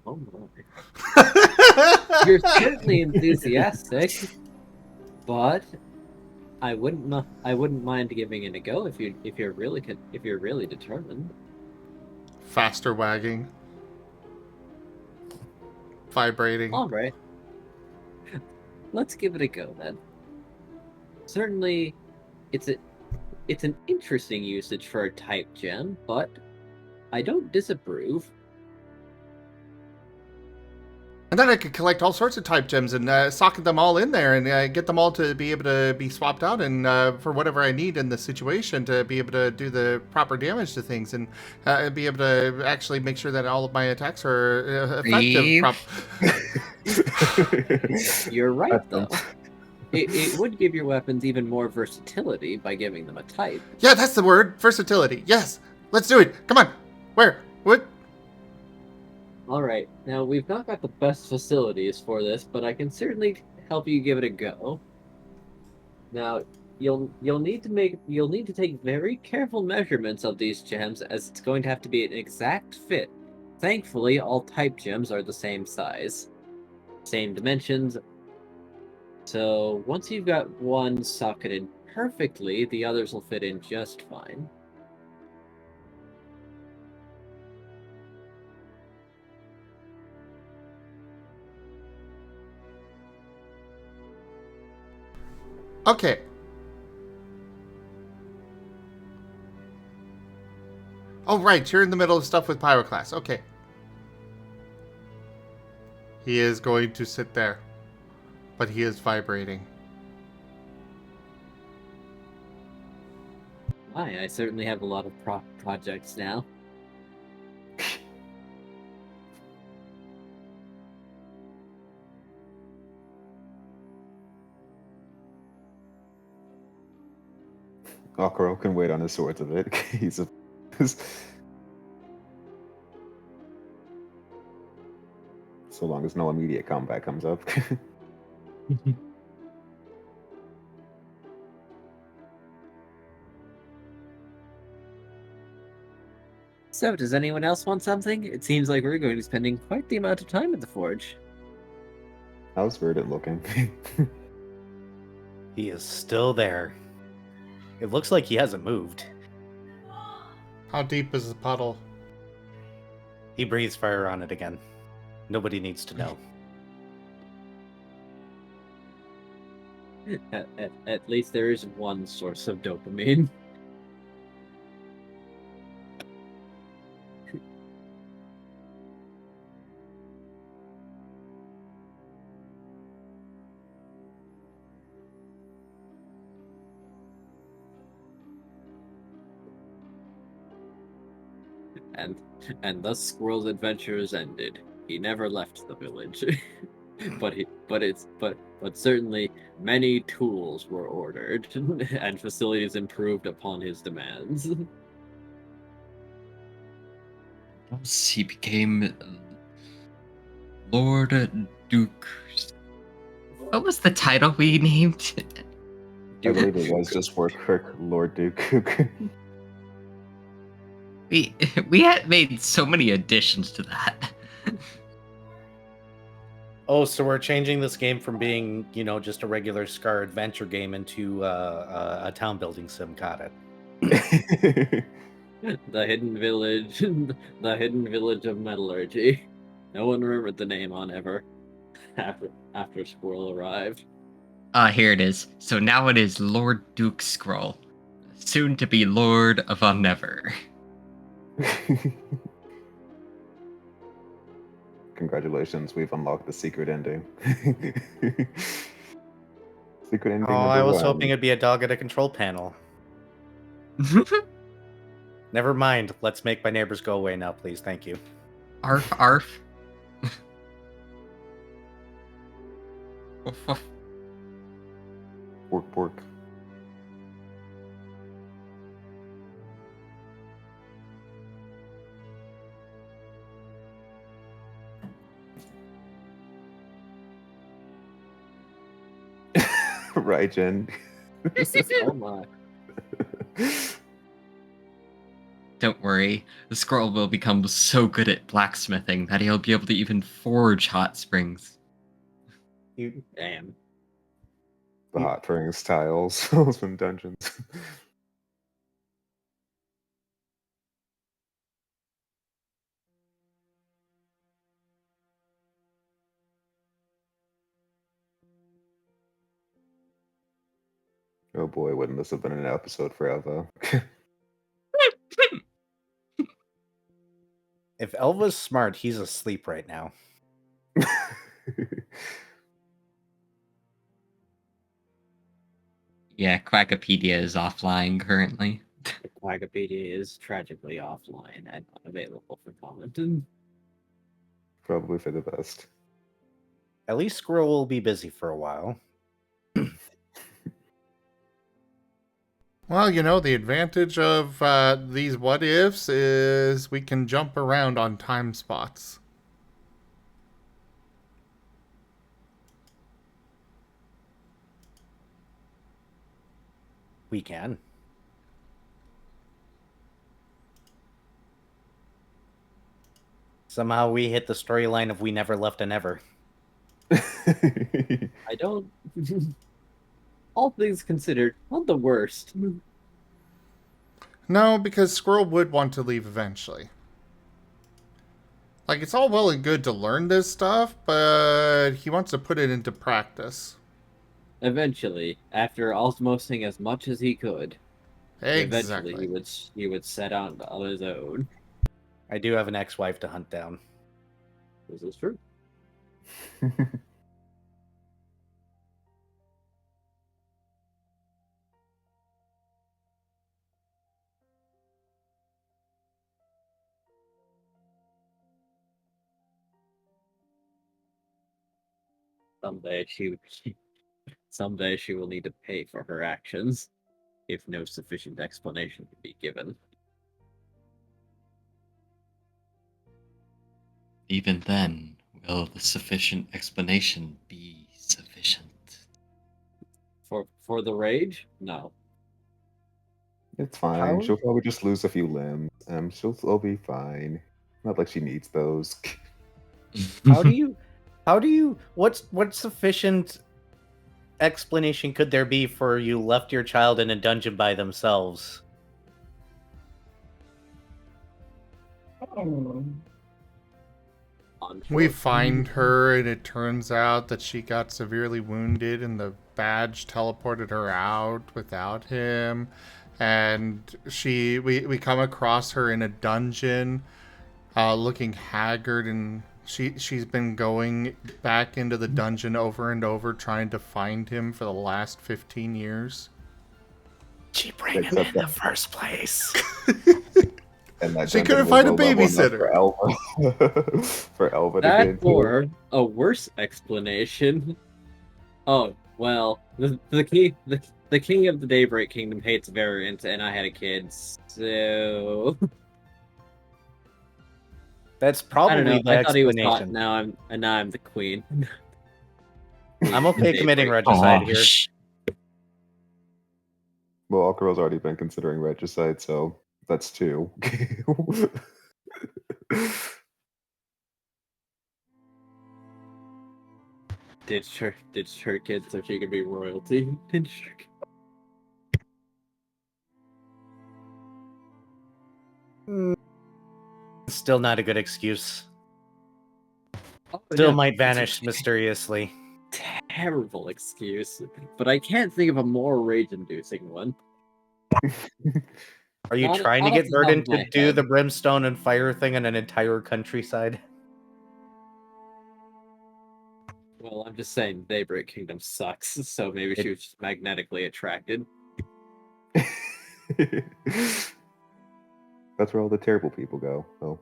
Oh my. You're certainly enthusiastic, but I wouldn't mind giving it a go if you're really determined. Faster wagging, vibrating. All right, let's give it a go then. Certainly, it's an interesting usage for a type gem, but I don't disapprove. And then I could collect all sorts of type gems and socket them all in there and get them all to be able to be swapped out and for whatever I need in the situation to be able to do the proper damage to things and be able to actually make sure that all of my attacks are effective. You're right, though. It would give your weapons even more versatility by giving them a type. Yeah, that's the word. Versatility. Yes. Let's do it. Come on. Where? What? Alright, now we've not got the best facilities for this, but I can certainly help you give it a go. Now, you'll need to take very careful measurements of these gems, as it's going to have to be an exact fit. Thankfully, all type gems are the same size, same dimensions. So once you've got one socketed perfectly, the others will fit in just fine. Okay. Oh, right. You're in the middle of stuff with Pyroclast. Okay. He is going to sit there. But he is vibrating. I certainly have a lot of projects now. Aquarelle can wait on his swords a bit. He's a. So long as no immediate combat comes up. So, does anyone else want something? It seems like we're going to be spending quite the amount of time at the forge. How's Verdant looking? He is still there. It looks like he hasn't moved. How deep is the puddle? He breathes fire on it again. Nobody needs to know. At least there is one source of dopamine. And thus Squirrel's adventures ended. He never left the village. but certainly many tools were ordered and facilities improved upon his demands. He became Lord Duke. What was the title we named? I believe it was just for Kirk, Lord Duke. We had made so many additions to that. Oh, so we're changing this game from being, just a regular Scar adventure game into a town building sim. Got it. The hidden village, the hidden village of metallurgy. No one remembered the name on ever after Squirrel arrived. Here it is. So now it is Lord Duke Scroll, soon to be Lord of Never. Congratulations, we've unlocked the secret ending. Secret ending. Oh, I number was one. hoping it'd be a dog at a control panel. Never mind. Let's make my neighbors go away now, please. Thank you. Arf, arf. Woof, woof. Pork, pork. Right, Jen. Oh my. Don't worry, the squirrel will become so good at blacksmithing that he'll be able to even forge hot springs. Damn. The hot springs tiles from dungeons. Oh boy, wouldn't this have been an episode for Elva? If Elva's smart, he's asleep right now. Yeah, Quackopedia is offline currently. Wikipedia is tragically offline and unavailable for comment. Probably for the best. At least Squirrel will be busy for a while. Well, the advantage of these what ifs is we can jump around on time spots. We can. Somehow we hit the storyline of We Never Left a Never. I don't. All things considered, not the worst. No, because Squirrel would want to leave eventually. Like, it's all well and good to learn this stuff, but he wants to put it into practice. Eventually, after osmosing as much as he could, eventually Exactly. he would set out on his own. I do have an ex-wife to hunt down. This is true. Someday she will need to pay for her actions, if no sufficient explanation can be given. Even then, will the sufficient explanation be sufficient? For the rage? No. It's fine. How- She'll probably just lose a few limbs. She'll be fine. Not like she needs those. How do you what sufficient explanation could there be for you left your child in a dungeon by themselves? We find her, and it turns out that she got severely wounded, and the badge teleported her out without him. And we come across her in a dungeon, looking haggard, and she's been going back into the dungeon over and over, trying to find him for the last 15 years. She bring him in the first place. And that She dungeon couldn't was find a low level enough babysitter. for Elva. For Elva to get That into. or a worse explanation. Oh well, the king of the Daybreak Kingdom hates variants, and I had a kid, so That's I probably don't know. the I thought he was hot. explanation. Now I'm the queen. I'm okay committing Daybreak. regicide here. Well, Aquarelle's already been considering regicide, so that's 2. Ditched her kid so she could be royalty. Ditched her kid. Still not a good excuse. Oh, Still no, might it's vanish a mysteriously. terrible excuse, but I can't think of a more rage-inducing one. Are you Not- trying to not get off the top Verdant of my to do head. the brimstone and fire thing on an entire countryside? Well, I'm just saying Daybreak Kingdom sucks, so maybe she was just magnetically attracted. That's where all the terrible people go. Oh.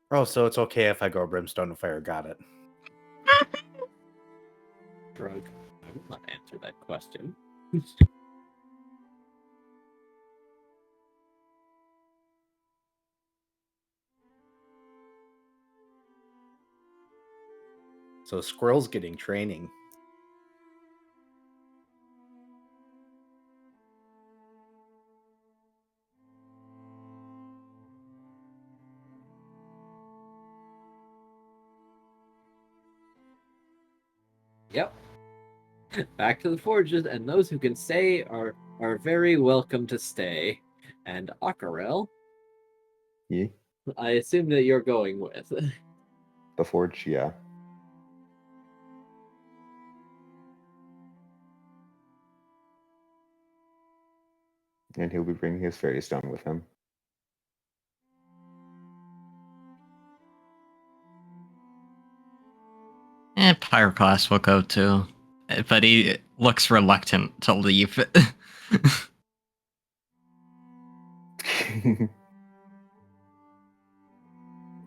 Oh, so it's okay if I go brimstone and fire. Got it. Drug. I will not answer that question. So Squirrel's getting training. Yep. Back to the forges, and those who can stay are very welcome to stay. And Aquarelle, Yeah. I assume that you're going with. The forge, yeah. And he'll be bringing his fairy stone with him. Pyroclast will go too. But he looks reluctant to leave.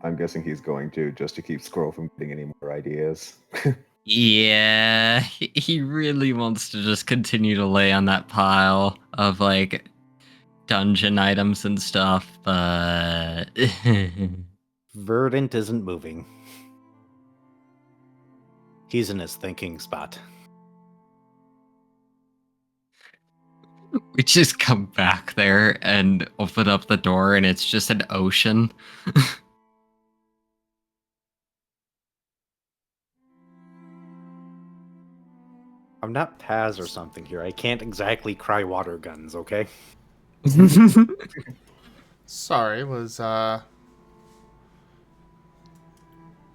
I'm guessing he's going to, just to keep Squirrel from getting any more ideas. Yeah, he really wants to just continue to lay on that pile of, like, dungeon items and stuff, but... Verdant isn't moving. He's in his thinking spot. We just come back there and open up the door and it's just an ocean. I'm not Paz or something here. I can't exactly cry water guns, okay? Sorry, was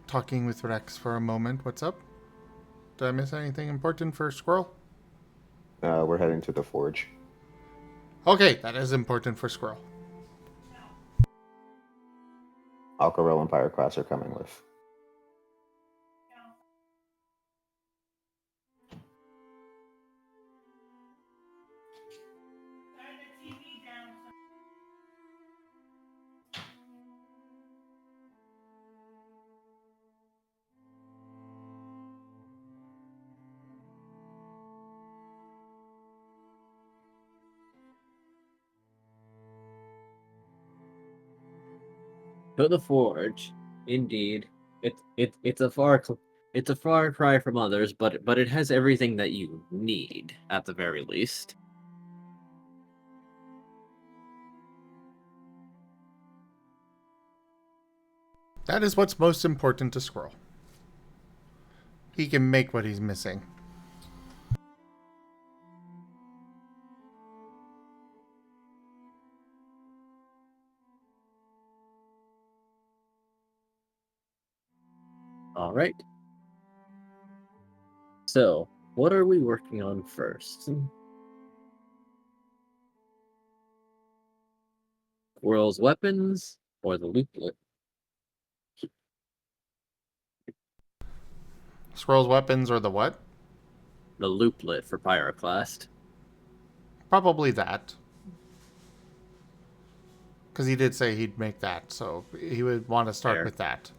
talking with Rex for a moment. What's up? Did I miss anything important for Squirrel? We're heading to the forge. Okay, that is important for Squirrel. Aquarelle and Pyroclast are coming with. To the forge, indeed. It's a far cry from others, but it has everything that you need at the very least. That is what's most important to Squirrel. He can make what he's missing. All right. So, what are we working on first? Squirrel's weapons or the looplet? Squirrel's weapons or the what? The looplet for Pyroclast. Probably that. Because he did say he'd make that, so he would want to start Fair. with that.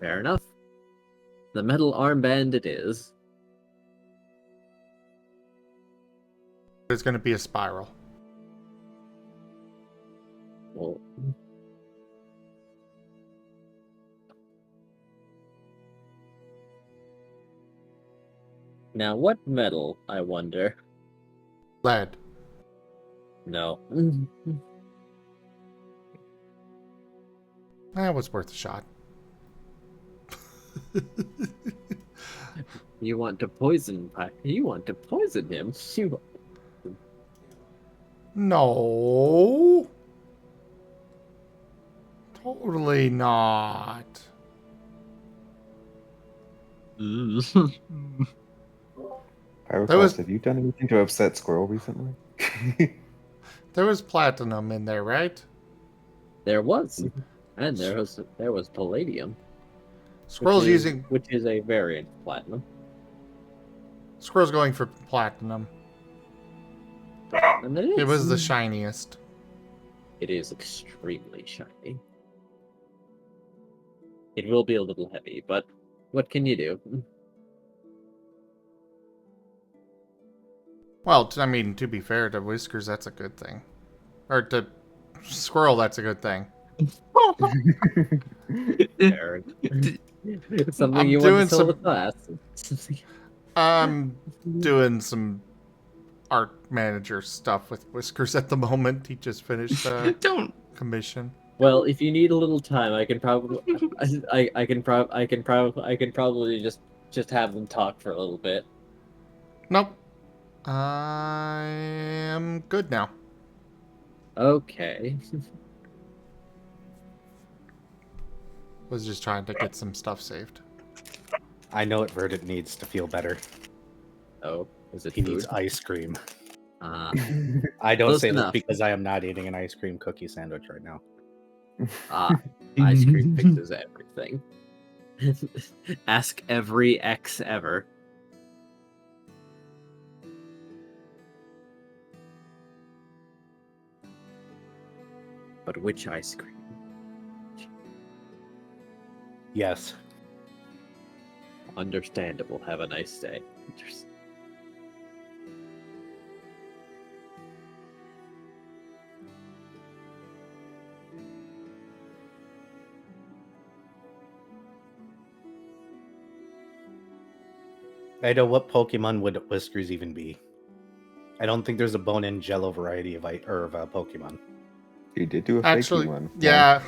Fair enough. The metal armband it is. It's going to be a spiral. Well, now, what metal, I wonder? Lead. No. That was worth a shot. You want to poison him. No. Totally not. Pyroclast, have you done anything to upset Squirrel recently? There was platinum in there, right? There was. And there was palladium. Squirrel's which is a variant of platinum. Squirrel's going for platinum. And it It was the is. shiniest. It is extremely shiny. It will be a little heavy, but what can you do? Well, I mean, to be fair to Whiskers, that's a good thing. Or to Squirrel, that's a good thing. Fair. It's something I'm you want to doing tell the some- class. I'm doing some art manager stuff with Whiskers at the moment. He just finished a Don't. commission. Well, if you need a little time, I can probably, I can probably just have them talk for a little bit. Nope. I am good now. Okay. Was just trying to get some stuff saved. I know what Verdant needs to feel better. Oh, is it He food? needs ice cream. Ah, I don't Close say enough. this because I am not eating an ice cream cookie sandwich right now. Ice cream fixes everything. Ask every ex ever. But which ice cream? Yes. Understandable. Have a nice day. I know what Pokemon would Whiskers even be. I don't think there's a bone and jello variety of Pokemon. You did do a Actually, fakey one. yeah.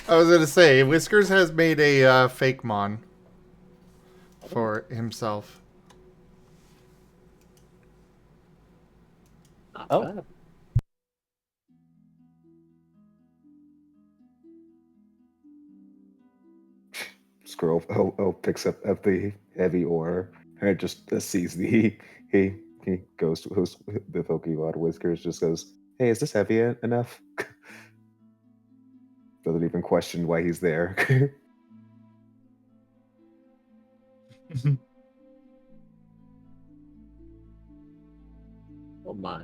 I was gonna say, Whiskers has made a fake mon for himself. Not Oh. bad. Squirrel picks up the heavy ore and just sees he goes to the Pokemon Whiskers, just goes, "Hey, is this heavy enough?" Doesn't even question why he's there. Oh my.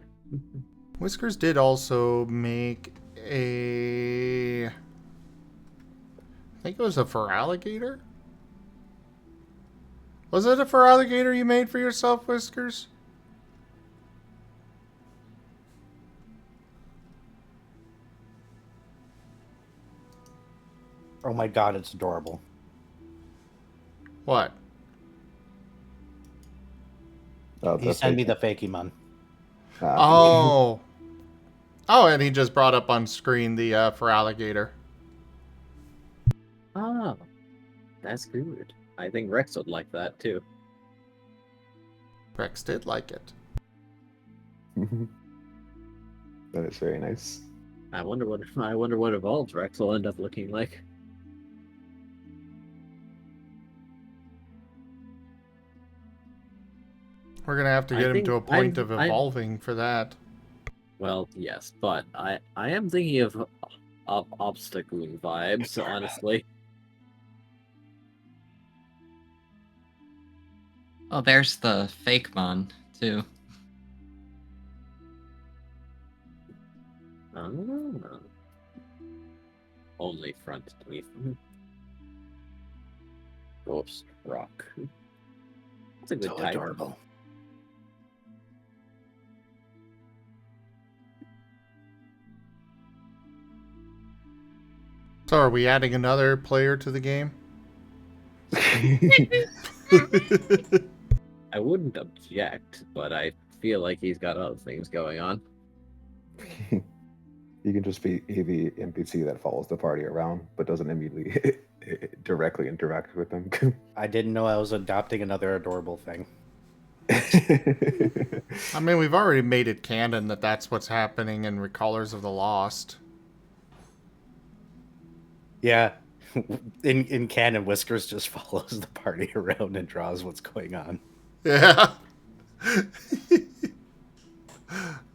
Whiskers did also make a... I think it was a Feraligatr? Was it a Feraligatr you made for yourself, Whiskers? Oh my god, it's adorable. What? He sent me the Fakemon. Oh. Oh, and he just brought up on screen the Feraligatr. Ah, that's good. I think Rex would like that too. Rex did like it. That is very nice. I wonder what evolved Rex will end up looking like. We're gonna have to I get him think to a point I've- of evolving for that. Well, yes, but I am thinking of obstacle vibes, honestly. Oh, there's the fake mon too. Oh. Only front teeth. Ghost rock. That's a good So type. adorable. So are we adding another player to the game? I wouldn't object, but I feel like he's got other things going on. You can just be the NPC that follows the party around, but doesn't immediately directly interact with them. I didn't know I was adopting another adorable thing. I mean, we've already made it canon that that's what's happening in Recallers of the Lost. Yeah. In canon, Whiskers just follows the party around and draws what's going on. Yeah.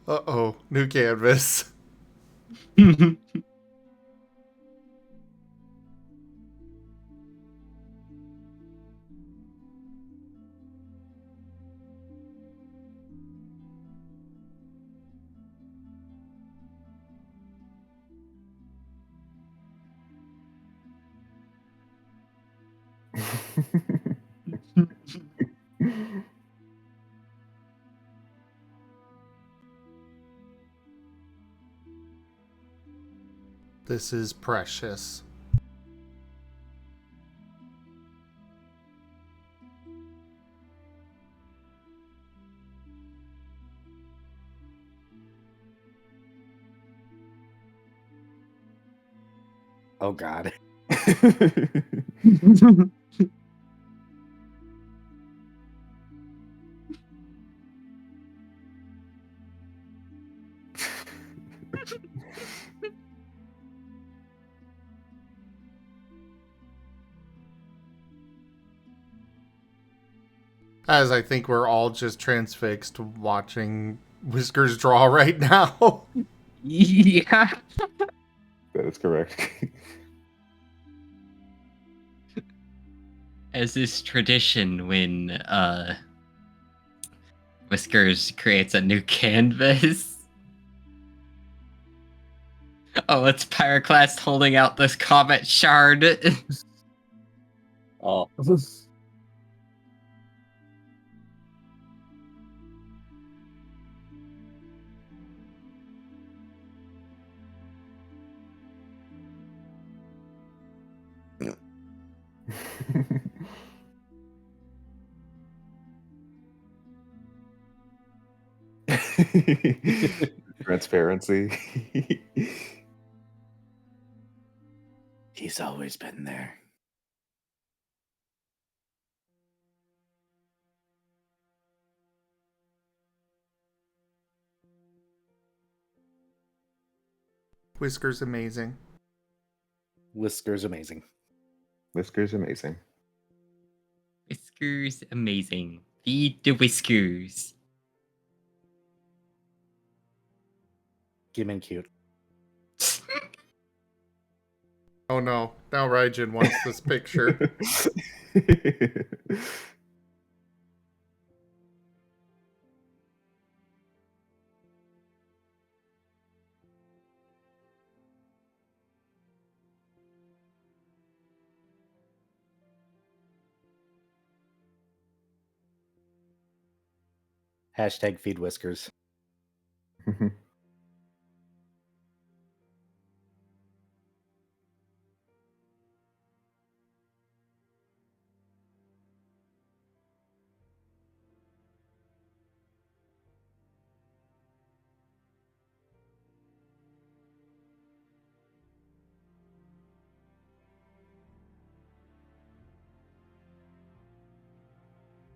Uh-oh, new canvas. This is precious. Oh God. As I think we're all just transfixed watching Whiskers draw right now. Yeah. That is correct. As is tradition when Whiskers creates a new canvas. Oh, it's Pyroclast holding out this comet shard. Oh. Transparency. He's always been there. Whiskers amazing. Whiskers amazing. Whiskers amazing. Whiskers amazing. Feed the Whiskers. Gimund cute. Oh no, now Raijin wants this picture. Hashtag feed Whiskers.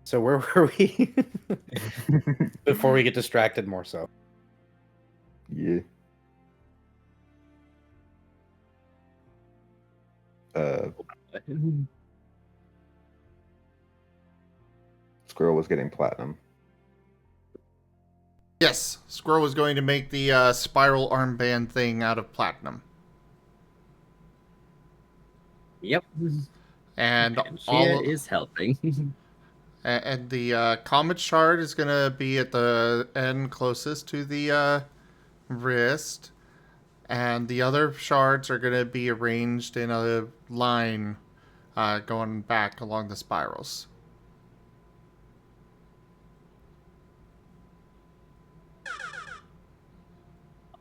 So where were we? Before we get distracted more so. Yeah. Squirrel was getting platinum. Yes, Squirrel was going to make the spiral armband thing out of platinum. Yep. And And all Gia is helping. and the comet shard is going to be at the end closest to the wrist. And the other shards are going to be arranged in a line going back along the spirals.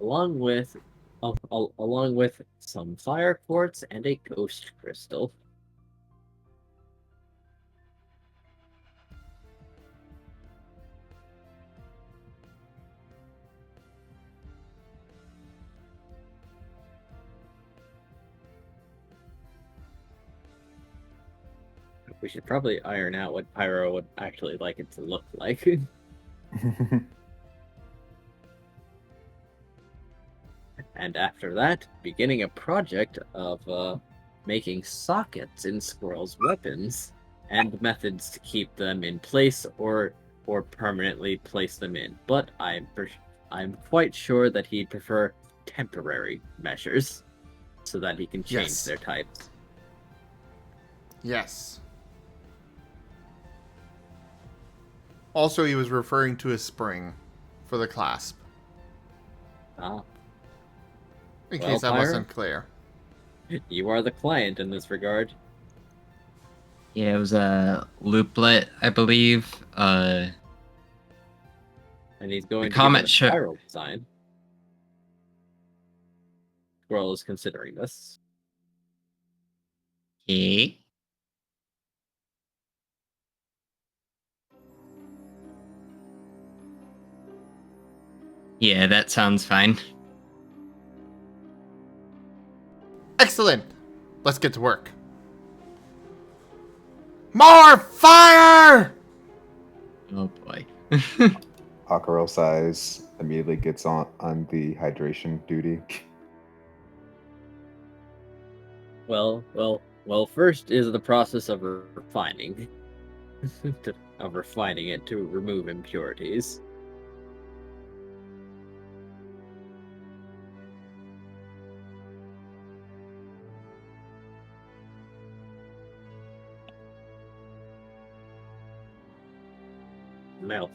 along with some fire quartz and a ghost crystal. We should probably iron out what Pyro would actually like it to look like. And after that, beginning a project of making sockets in Squirrel's weapons and methods to keep them in place or permanently place them in. But I'm quite sure that he'd prefer temporary measures so that he can change Yes. their types. Yes. Also, he was referring to a spring for the clasp, Ah, in Well, case that Pyro? wasn't clear. you are the client in this regard. Yeah, it was a looplet, I believe. And he's going The to give it comment a show- spiral design. Squirrel is considering this. Okay. Yeah, that sounds fine. Excellent. Let's get to work. More fire! Oh boy. Aquarelle size immediately gets on the hydration duty. Well, first is the process of refining. Of refining it to remove impurities. Melt.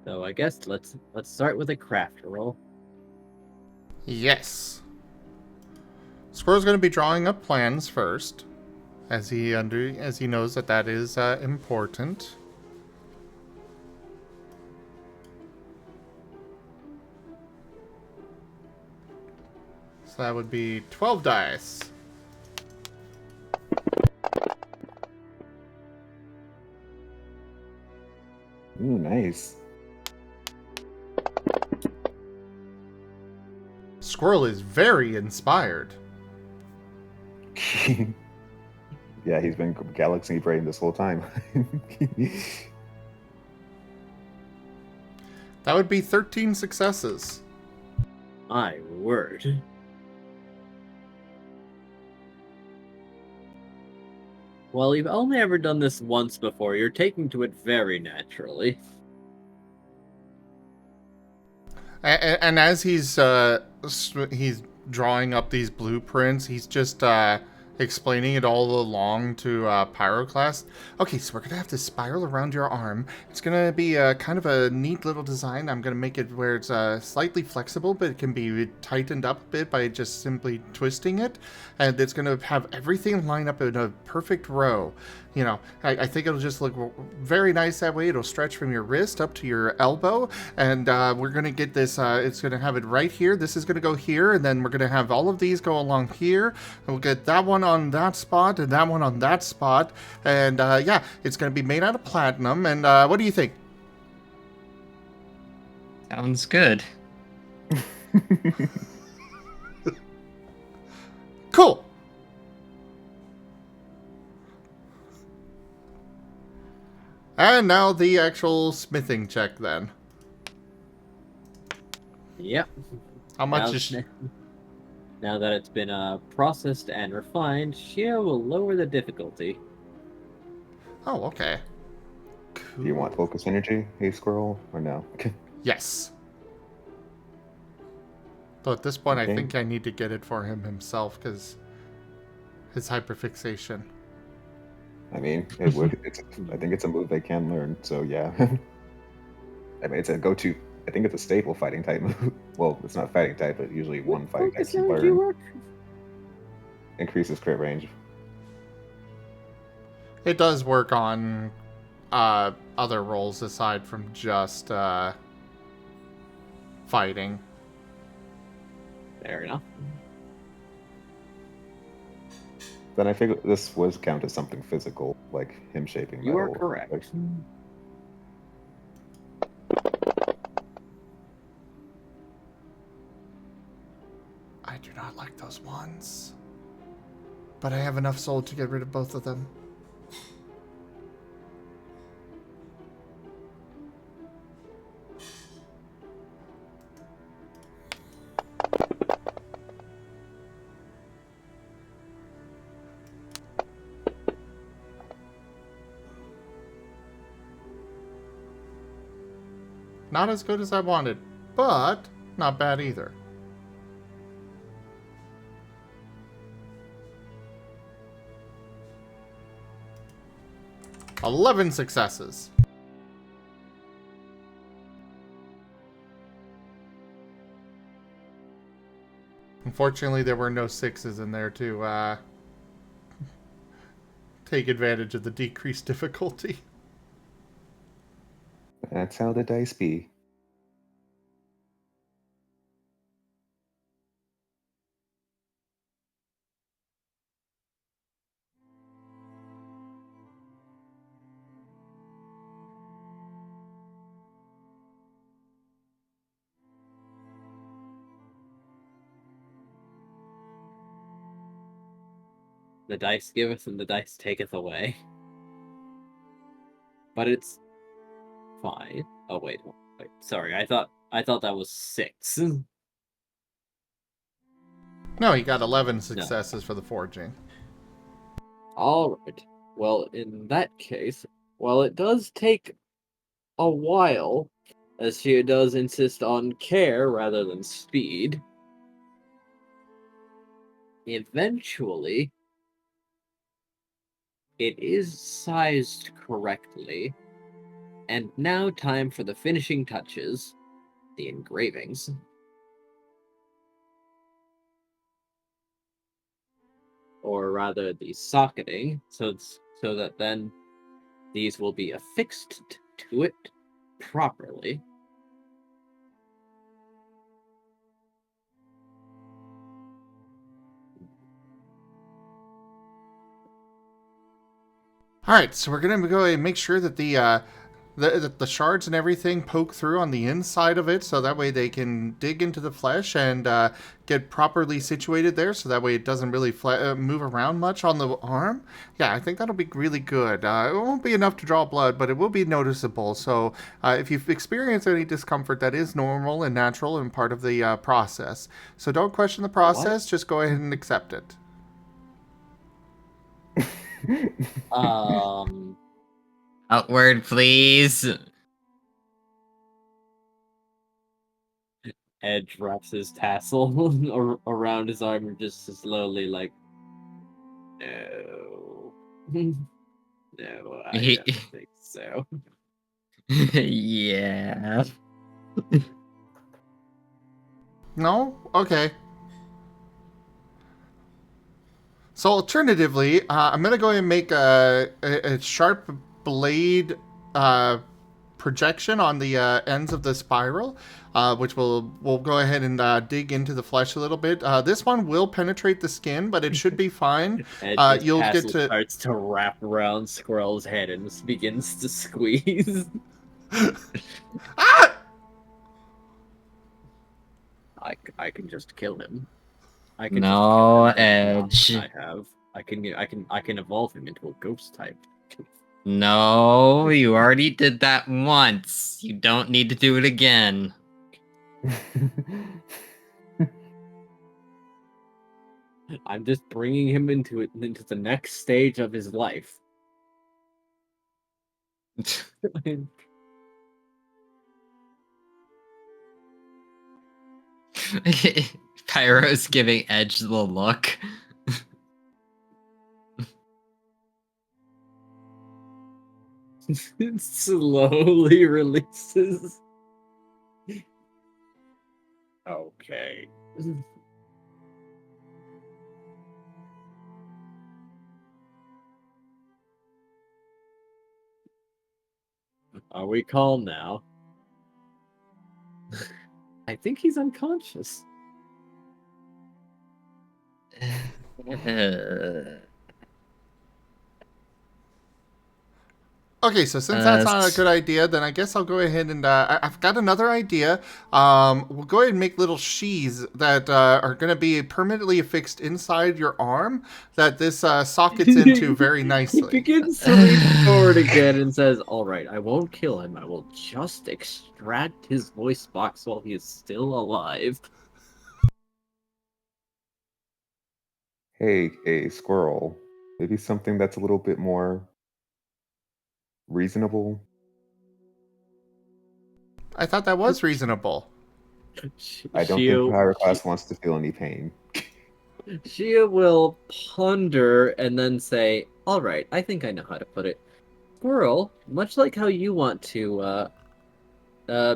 So I guess let's start with a craft roll. Yes. Squirrel's going to be drawing up plans first, as he knows that is important. So that would be 12 dice. Ooh, nice. Squirrel is very inspired. Yeah, he's been galaxy brain this whole time. That would be 13 successes. My word. Well, you've only ever done this once before. You're taking to it very naturally. And as he's drawing up these blueprints, he's just explaining it all along to Pyroclast. Okay, so we're gonna have to spiral around your arm. It's gonna be kind of a neat little design. I'm gonna make it where it's slightly flexible, but it can be tightened up a bit by just simply twisting it. And it's gonna have everything line up in a perfect row. You know, I think it'll just look very nice that way. It'll stretch from your wrist up to your elbow, and we're gonna get this. It's gonna have it right here. This is gonna go here, and then we're gonna have all of these go along here. And we'll get that one on that spot, and that one on that spot, and yeah, it's gonna be made out of platinum. And what do you think? Sounds good. Cool. And now the actual smithing check then. Yep. How much is... Now that it's been processed and refined, Shia will lower the difficulty. Oh, okay. Cool. Do you want focus energy, hey Squirrel, or no? Yes. Though at this point, Okay. I think I need to get it for him himself, because his hyperfixation. I mean, it would. I think it's a move they can learn. So yeah. I mean, it's a go-to. I think it's a staple fighting type move. Well, it's not fighting type, but usually one fighting type can learn. Increases crit range. It does work on other roles aside from just fighting. Fair enough. Then I figure this was count as something physical, like him shaping metal. You are correct. Like, I do not like those ones. But I have enough soul to get rid of both of them. Not as good as I wanted, but not bad either. 11 successes. Unfortunately, there were no 6s in there to take advantage of the decreased difficulty. That's how the dice be. The dice giveth and the dice taketh away. But it's fine. Oh wait, sorry. I thought that was 6. No, he got 11 successes for the forging. All right. Well, in that case, while it does take a while, as she does insist on care rather than speed, eventually it is sized correctly. And now time for the finishing touches, the engravings. Or rather, the socketing, so that then these will be affixed to it properly. Alright, so we're going to go and make sure that the shards and everything poke through on the inside of it, so that way they can dig into the flesh and get properly situated there, so that way it doesn't really move around much on the arm. Yeah, I think that'll be really good. It won't be enough to draw blood, but it will be noticeable. So if you've experienced any discomfort, that is normal and natural and part of the process. So don't question the process, just go ahead and accept it. Outward, please. Edge wraps his tassel around his arm and just slowly like, no. No, I don't think so. Yeah. No? Okay. So alternatively, I'm going to go ahead and make a sharp blade projection on the ends of the spiral, which we'll go ahead and dig into the flesh a little bit. This one will penetrate the skin, but it should be fine. You'll get to starts to wrap around Squirrel's head and begins to squeeze. Ah! I can just kill him. I can no Edge. I can evolve him into a ghost type. No, you already did that once. You don't need to do it again. I'm just bringing him into the next stage of his life. Pyro's giving Edge the look. It slowly releases. Okay. Are we calm now? I think he's unconscious. Okay, so since that's not a good idea, then I guess I'll go ahead and I've got another idea. We'll go ahead and make little sheaths that are going to be permanently affixed inside your arm that this sockets into very nicely. He begins to lean forward again and says, "All right, I won't kill him. I will just extract his voice box while he is still alive." Hey, Squirrel. Maybe something that's a little bit more reasonable. I thought that was reasonable. I don't think Pyroclast wants to feel any pain. She will ponder and then say, "All right, I think I know how to put it. Squirrel, much like how you want to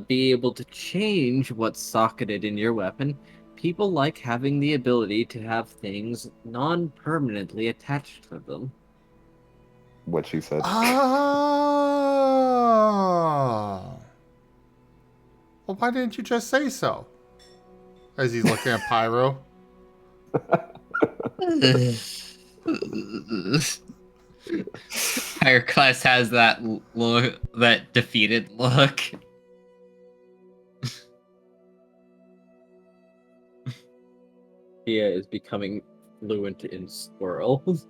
be able to change what's socketed in your weapon, people like having the ability to have things non-permanently attached to them. What she said. Oh. Well, why didn't you just say so? As he's looking at Pyro. Pyroclast has that look, that defeated look. Tia is becoming fluent in Squirrel.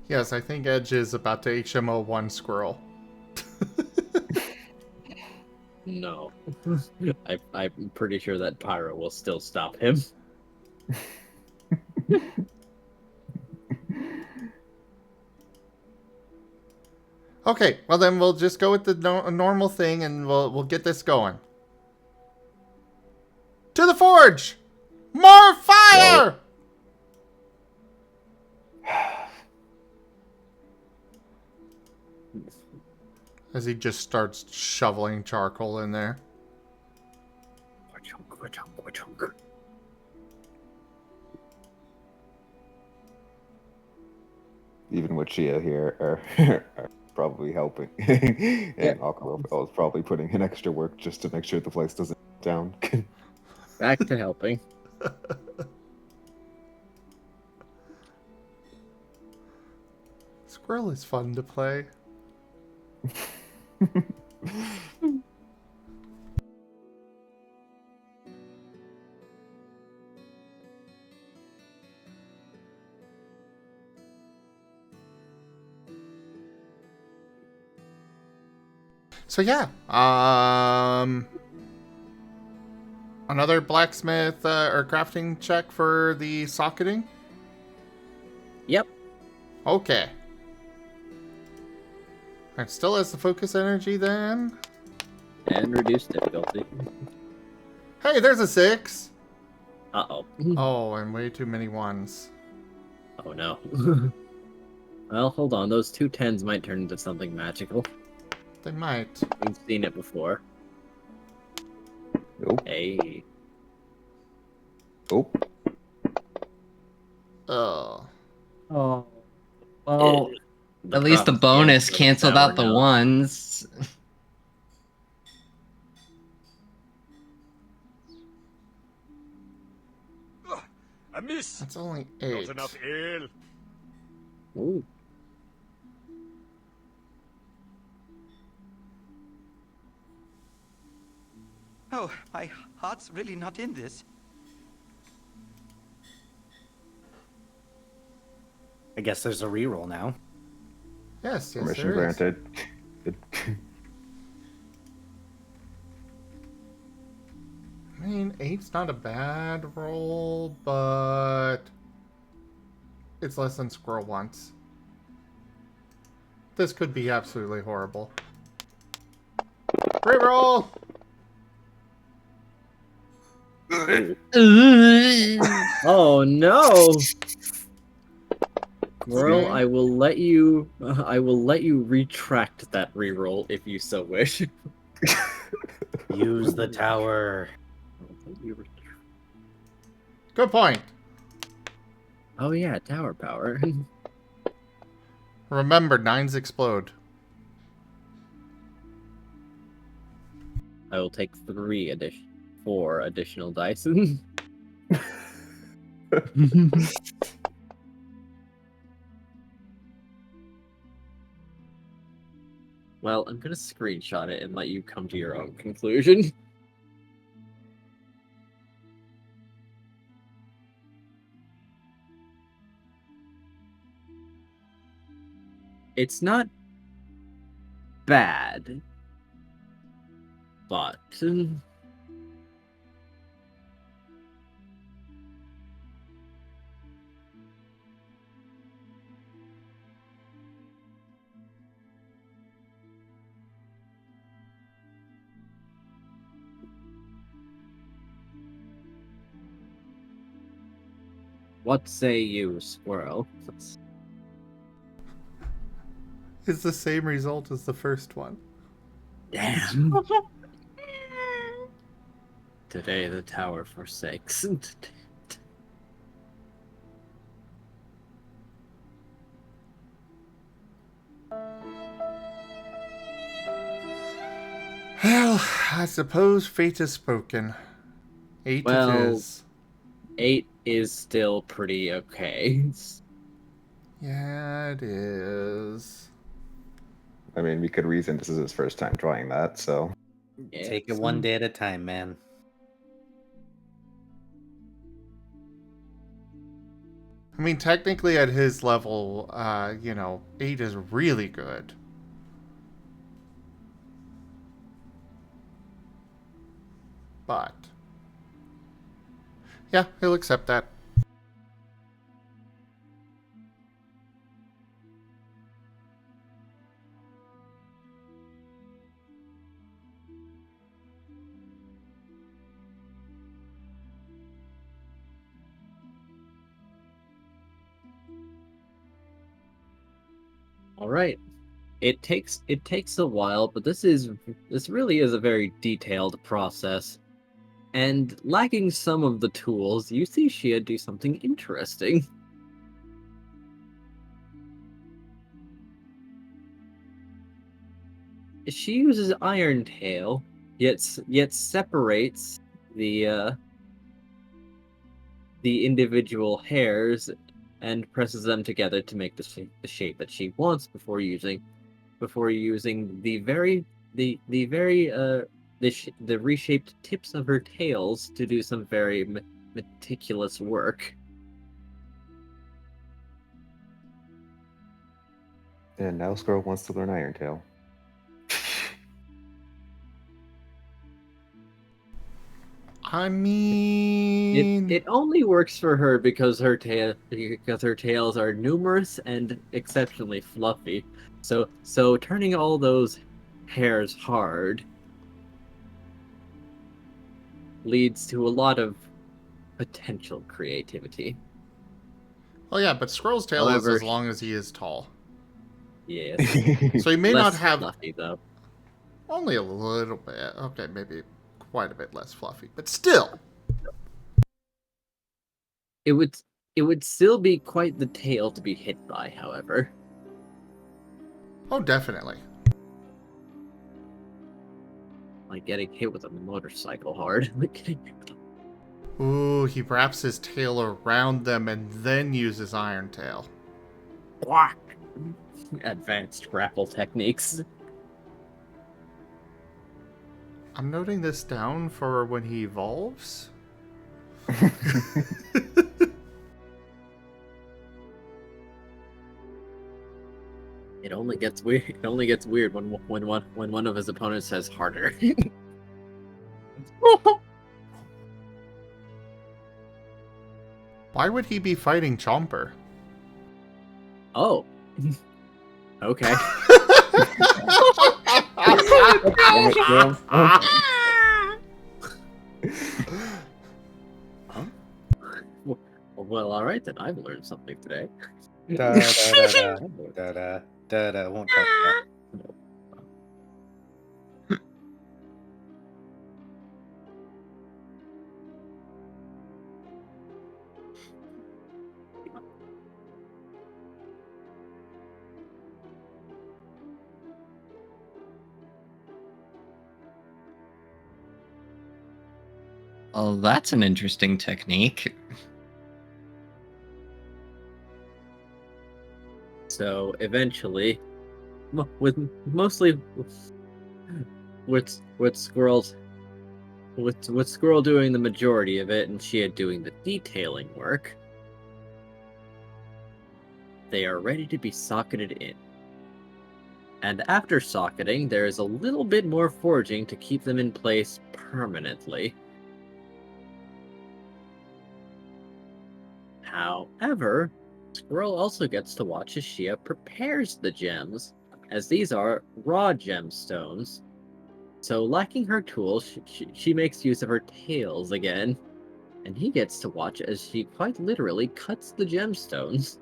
Yes, I think Edge is about to HMO one Squirrel. No. I'm pretty sure that Pyro will still stop him. Okay, well then we'll just go with the normal thing and we'll get this going. To the forge! More fire! As he just starts shoveling charcoal in there. Even with Chia here are probably helping. And Aquarelle is probably putting in extra work just to make sure the place doesn't down. Back to helping. Squirrel is fun to play. So yeah, another blacksmith or crafting check for the socketing. Yep. Okay. It still has the focus energy then. And reduce difficulty. Hey, there's a 6. Uh-oh. Oh, and way too many ones. Oh no. Well, hold on. Those 2 10s might turn into something magical. They might. We've seen it before. Nope. Hey. Nope. Oh. Oh. Well, The at least the prophecy bonus ends with canceled power out the now. ones. A miss. That's only 8. Not enough ale. Ooh. Oh, my heart's really not in this. I guess there's a reroll now. Yes, yes, Permission there is. granted. I mean, 8's not a bad roll, but it's less than Squirrel wants. This could be absolutely horrible. Reroll! Oh no! Squirrel, Okay. I will let you retract that reroll if you so wish. Use the tower. Good point. Oh yeah, tower power. Remember, 9s explode. I will take 4 additional dice. Well, I'm gonna screenshot it and let you come to your own conclusion. It's not bad, but What say you, Squirrel? It's the same result as the first one. Damn. Today the tower forsakes. Well, I suppose fate has spoken. 8 Well, it is. 8 is still pretty okay. Yeah, it is. I mean, we could reason this is his first time trying that, so. Take it one day at a time, man. I mean, technically at his level, 8 is really good. But, yeah, he'll accept that. All right. It takes a while, but this really is a very detailed process. And lacking some of the tools, you see Shia do something interesting. She uses Iron Tail, yet separates the individual hairs and presses them together to make the shape that she wants before using the reshaped tips of her tails to do some very meticulous work. And now Squirrel wants to learn Iron Tail. I mean, It only works for her because her tails are numerous and exceptionally fluffy. So turning all those hairs hard leads to a lot of potential creativity. well, yeah, but Squirrel's tail However, is as long as he is tall. Yes. So he may not Less have fluffy though. only a little bit. Okay, maybe quite a bit less fluffy, but still. It would still be quite the tail to be hit by, however. Oh, definitely. Like getting hit with a motorcycle hard. Ooh, he wraps his tail around them and then uses Iron Tail. Whack! Advanced grapple techniques. I'm noting this down for when he evolves. It only gets weird. It only gets weird when one of his opponents says harder. Why would he be fighting Chomper? Oh. Okay. Huh? Well, all right then. I've learned something today. Da da da da da da da. Won't touch that. Well, that's an interesting technique. So eventually, with Squirrel doing the majority of it and Shia doing the detailing work, they are ready to be socketed in. And after socketing, there is a little bit more forging to keep them in place permanently. However, Squirrel also gets to watch as Shia prepares the gems, as these are raw gemstones. So, lacking her tools, she makes use of her tails again. And he gets to watch as she quite literally cuts the gemstones.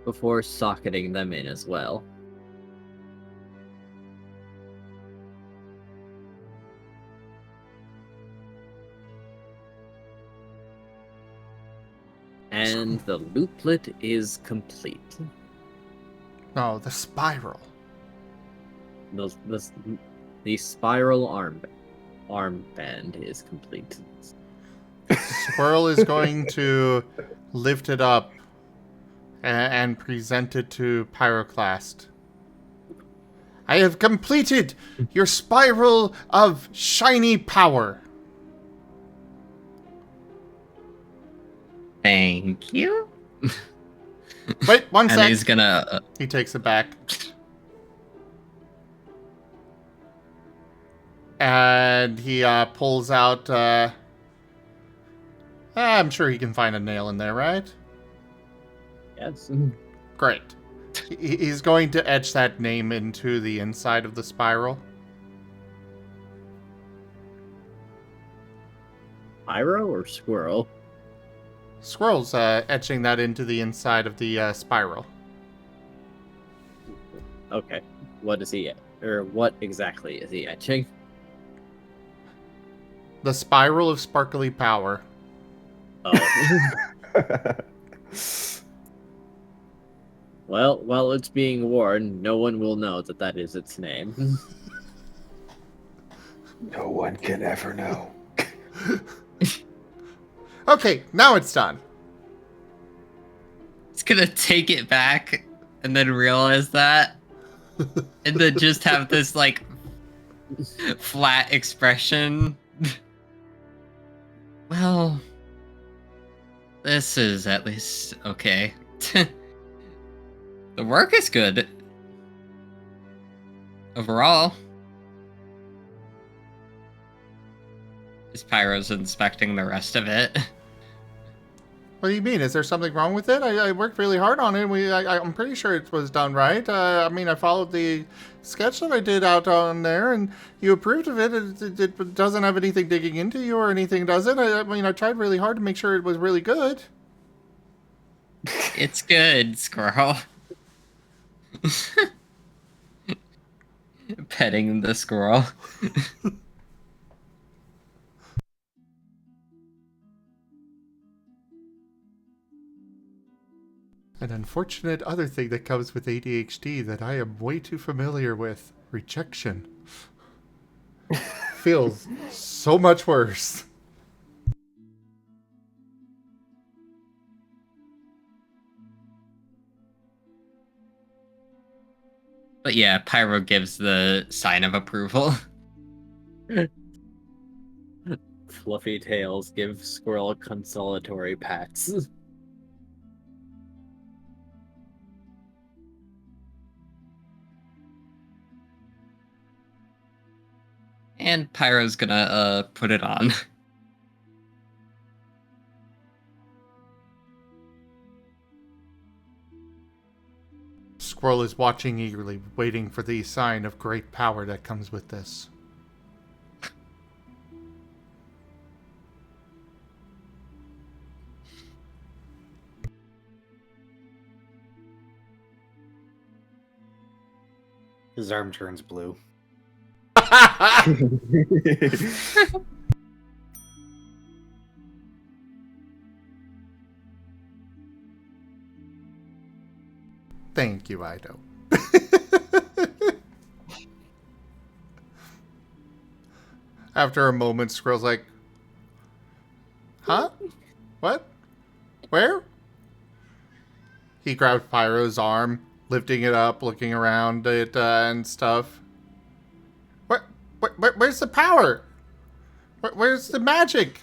Before socketing them in as well. And the looplet is complete. No, the spiral. The spiral armband is complete. Squirrel is going to lift it up and present it to Pyroclast. I have completed your spiral of shiny power. Thank you. Wait, one And sec. he's gonna. He takes it back. And he pulls out... I'm sure he can find a nail in there, right? Yes. Great. He's going to etch that name into the inside of the spiral. Pyro or Squirrel? Squirrel's etching that into the inside of the spiral. Okay. What is he... Or what exactly is he etching? The spiral of sparkly power. Oh. Well, while it's being worn, no one will know that that is its name. No one can ever know. Okay, now it's done. It's gonna take it back and then realize that. And then just have this, like, flat expression. Well, this is at least okay. The work is good. Overall. Is Pyro's inspecting the rest of it? What do you mean? Is there something wrong with it? I worked really hard on it. I'm pretty sure it was done right. I mean, I followed the sketch that I did out on there, and you approved of it. It doesn't have anything digging into you or anything, does it? I mean, I tried really hard to make sure it was really good. It's good, Squirrel. Petting the squirrel. An unfortunate other thing that comes with ADHD that I am way too familiar with. Rejection. Feels so much worse. But yeah, Pyro gives the sign of approval. Fluffy tails give Squirrel consolatory pats. And Pyro's gonna put it on. Squirrel is watching eagerly, waiting for the sign of great power that comes with this. His arm turns blue. Thank you, Ido. After a moment, Squirrel's like, huh? What? Where? He grabs Pyro's arm, lifting it up, looking around it and stuff. Where's the power? Where's the magic?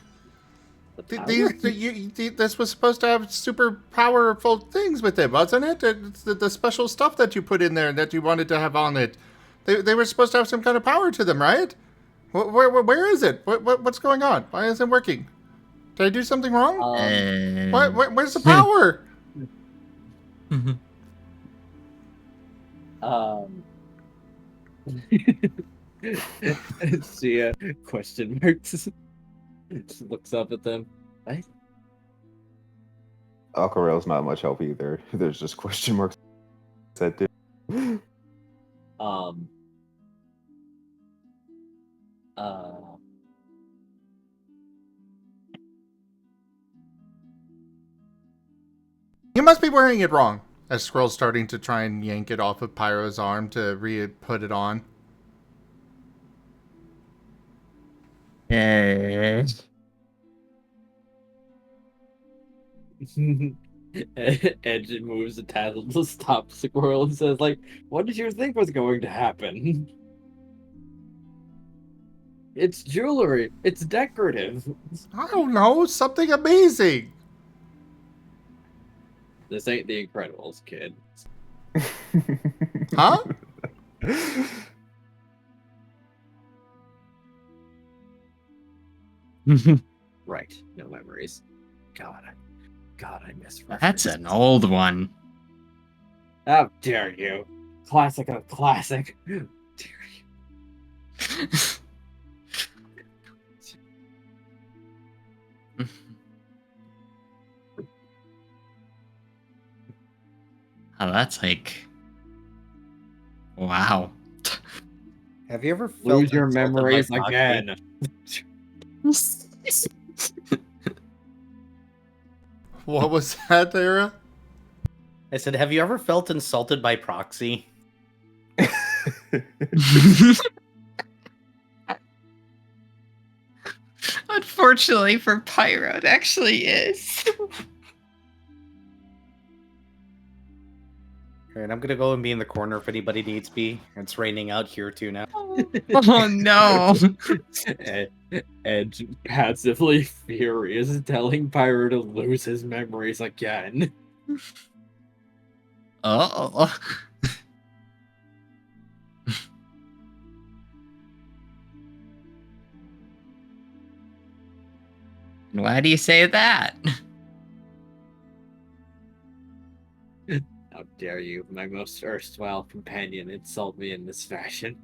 This was supposed to have super powerful things with it, wasn't it? It's the special stuff that you put in there that you wanted to have on it. They were supposed to have some kind of power to them, right? Where is it? What's going on? Why isn't it working? Did I do something wrong? Where's the Hmm. power? She question marks. She looks up at them. What? Aquarelle's not much help either. There's just question marks that do. Um. You must be wearing it wrong. As Squirrel's starting to try and yank it off of Pyro's arm to put it on. Edge moves a tassel to stop Squirrel and says, like, what did you think was going to happen? It's jewelry. It's decorative. I don't know, something amazing. This ain't the Incredibles, kid. Huh? Right. No memories. God, I miss That's an old one. How dare you? Classic of classic. How dare you? Oh, that's like... Wow. Have you ever felt Lose your insulted by memories proxy? again. What was that, Tara? I said, have you ever felt insulted by proxy? Unfortunately for Pyro, it actually is. Alright, I'm gonna go and be in the corner if anybody needs me. It's raining out here too now. Oh no. Edge passively furious, telling Pyro to lose his memories again. Oh. Why do you say that? How dare you, my most erstwhile companion, insult me in this fashion?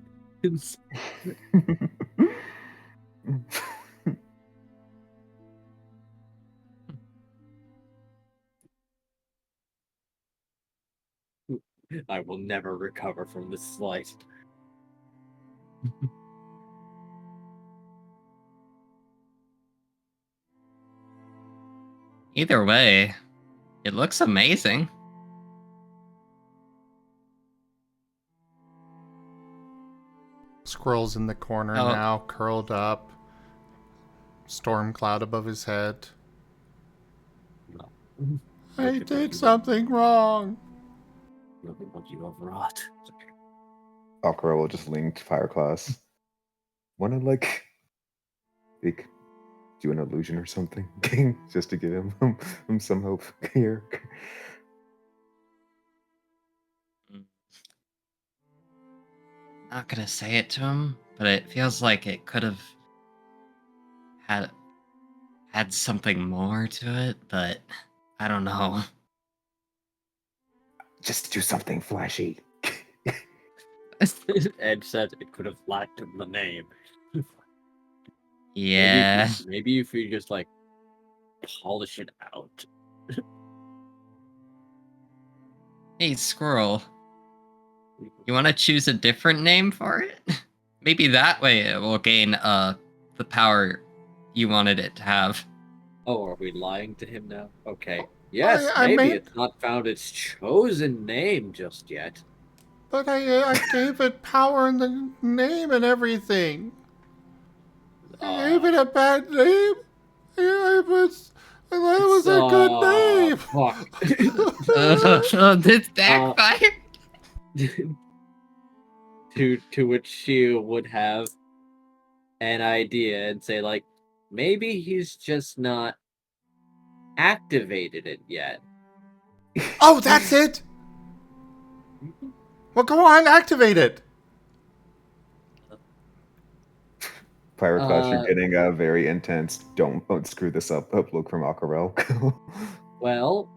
I will never recover from this slight. Either way, it looks amazing. Squirrel's in the corner Oh. now, curled up. Storm cloud above his head. I did something wrong. Look at what you overwrought. Aquarelle will just link to Pyroclast. Wanna like do an illusion or something? Just to give him some hope here. Not gonna say it to him, but it feels like it could have had something more to it, but I don't know. Just do something flashy. Edge said it could have lacked in the name. Yeah. Maybe if you just like polish it out. Hey, Squirrel. You want to choose a different name for it? Maybe that way it will gain the power you wanted it to have. Oh, are we lying to him now? Okay. Yes, I maybe made- it's not found its chosen name just yet. But I gave it power in the name and everything. I gave it a bad name. That was a good name. Fuck. This backfired. to which she would have an idea and say, like, maybe he's just not activated it yet. Oh, that's it. Well, go on, activate it. Pyroclast, you're Uh, getting a very intense. Don't screw this up look from Aquarelle. Well,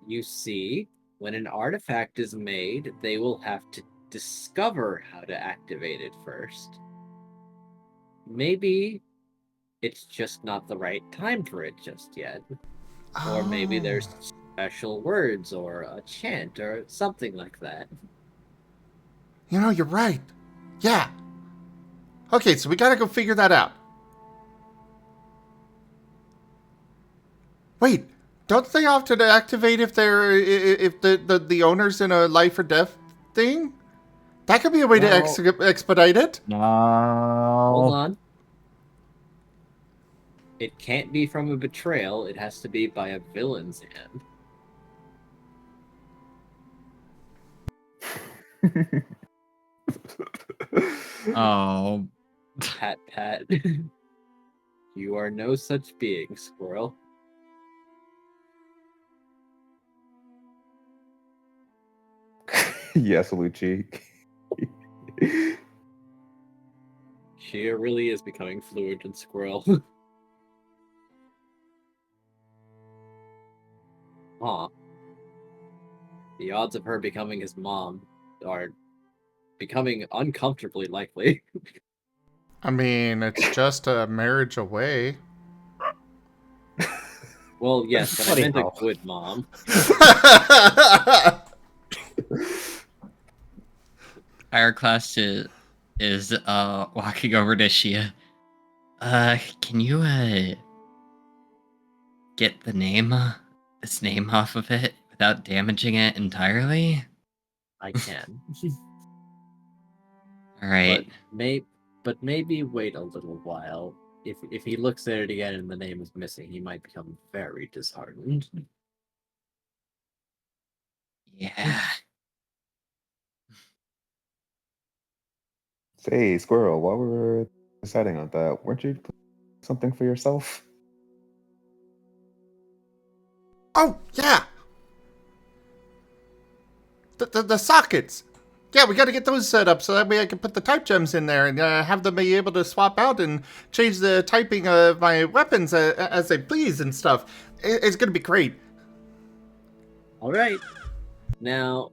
you see, when an artifact is made, they will have to discover how to activate it first. Maybe it's just not the right time for it just yet. Or maybe there's special words or a chant or something like that. You know, you're right. Yeah. Okay, so we gotta go figure that out. Wait, don't they often activate if the owner's in a life or death thing? That could be a way to expedite it. Hold No. on. It can't be from a betrayal. It has to be by a villain's hand. Oh. Pat, pat. You are no such being, Squirrel. Yes, Lucci. She really is becoming fluent in Squirrel. Huh. The odds of her becoming his mom are becoming uncomfortably likely. I mean, it's just a marriage away. Well, yes, but I meant a Anyhow. good mom. Pyroclast is walking over to Shia. Can you get this name off of it without damaging it entirely? I can. All right. But maybe wait a little while. If he looks at it again and the name is missing, he might become very disheartened. Yeah. Say, Squirrel, while we were deciding on that, weren't you doing something for yourself? Oh, yeah! The sockets! Yeah, we gotta get those set up so that way I can put the type gems in there and have them be able to swap out and change the typing of my weapons as they please and stuff. It's gonna be great. Alright. Now,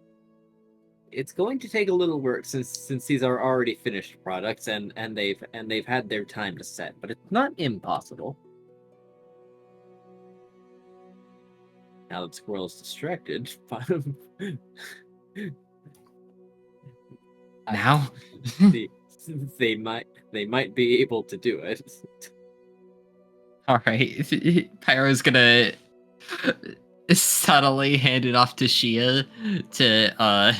it's going to take a little work since these are already finished products and they've had their time to set, but it's not impossible. Now that Squirrel's distracted, Now? they might be able to do it. All right. Pyro's gonna subtly hand it off to Shia to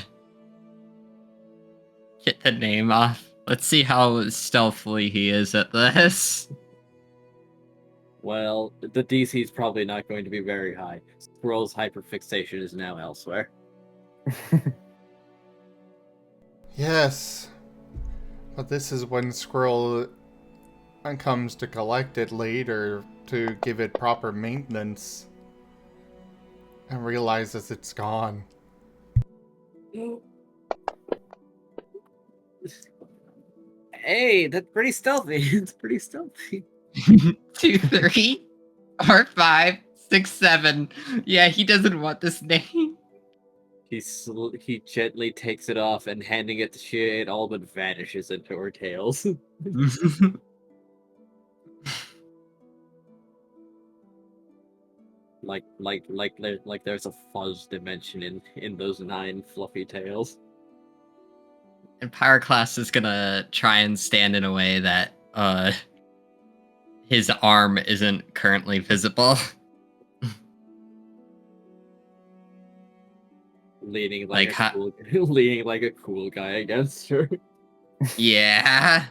get the name off. Let's see how stealthily he is at this. Well, the DC is probably not going to be very high. Squirrel's hyperfixation is now elsewhere. Yes. But this is when Squirrel comes to collect it later to give it proper maintenance and realizes it's gone. Hey, that's pretty stealthy. It's pretty stealthy. 2, 3, or 5, 6, 7. Yeah, he doesn't want this name. He gently takes it off and handing it to Shia, it all but vanishes into her tails. like there's a fuzz dimension in those 9 fluffy tails. And Pyroclast is gonna try and stand in a way that his arm isn't currently visible. Leaning Like leaning like a cool guy against her. Yeah.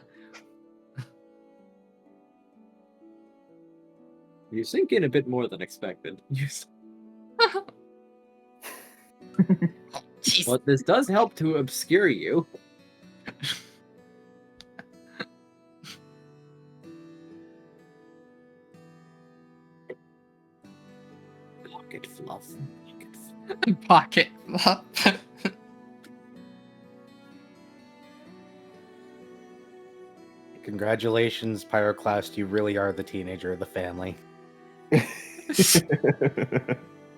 You sink in a bit more than expected. Jeez. But this does help to obscure you. Pocket fluff. Pocket fluff. Congratulations, Pyroclast. You really are the teenager of the family.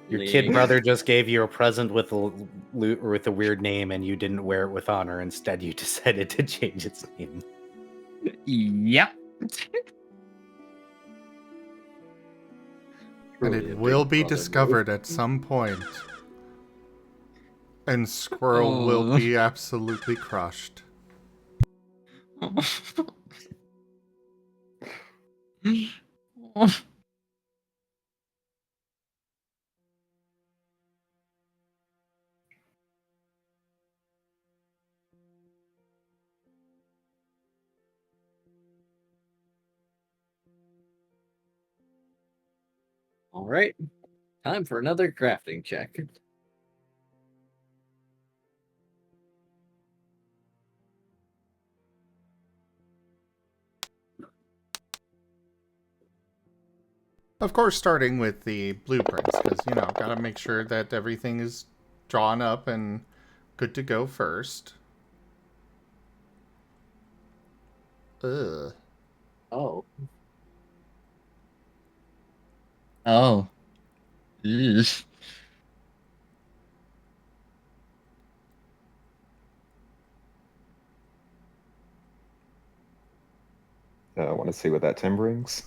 Your kid brother just gave you a present with a weird name, and you didn't wear it with honor. Instead, you decided to change its name. Yep. And it will be discovered at some point. And Squirrel will be absolutely crushed. All right, time for another crafting check. Of course, starting with the blueprints, because, you know, gotta make sure that everything is drawn up and good to go first. Ugh. Oh. Oh. Ugh. I want to see what that 10 brings.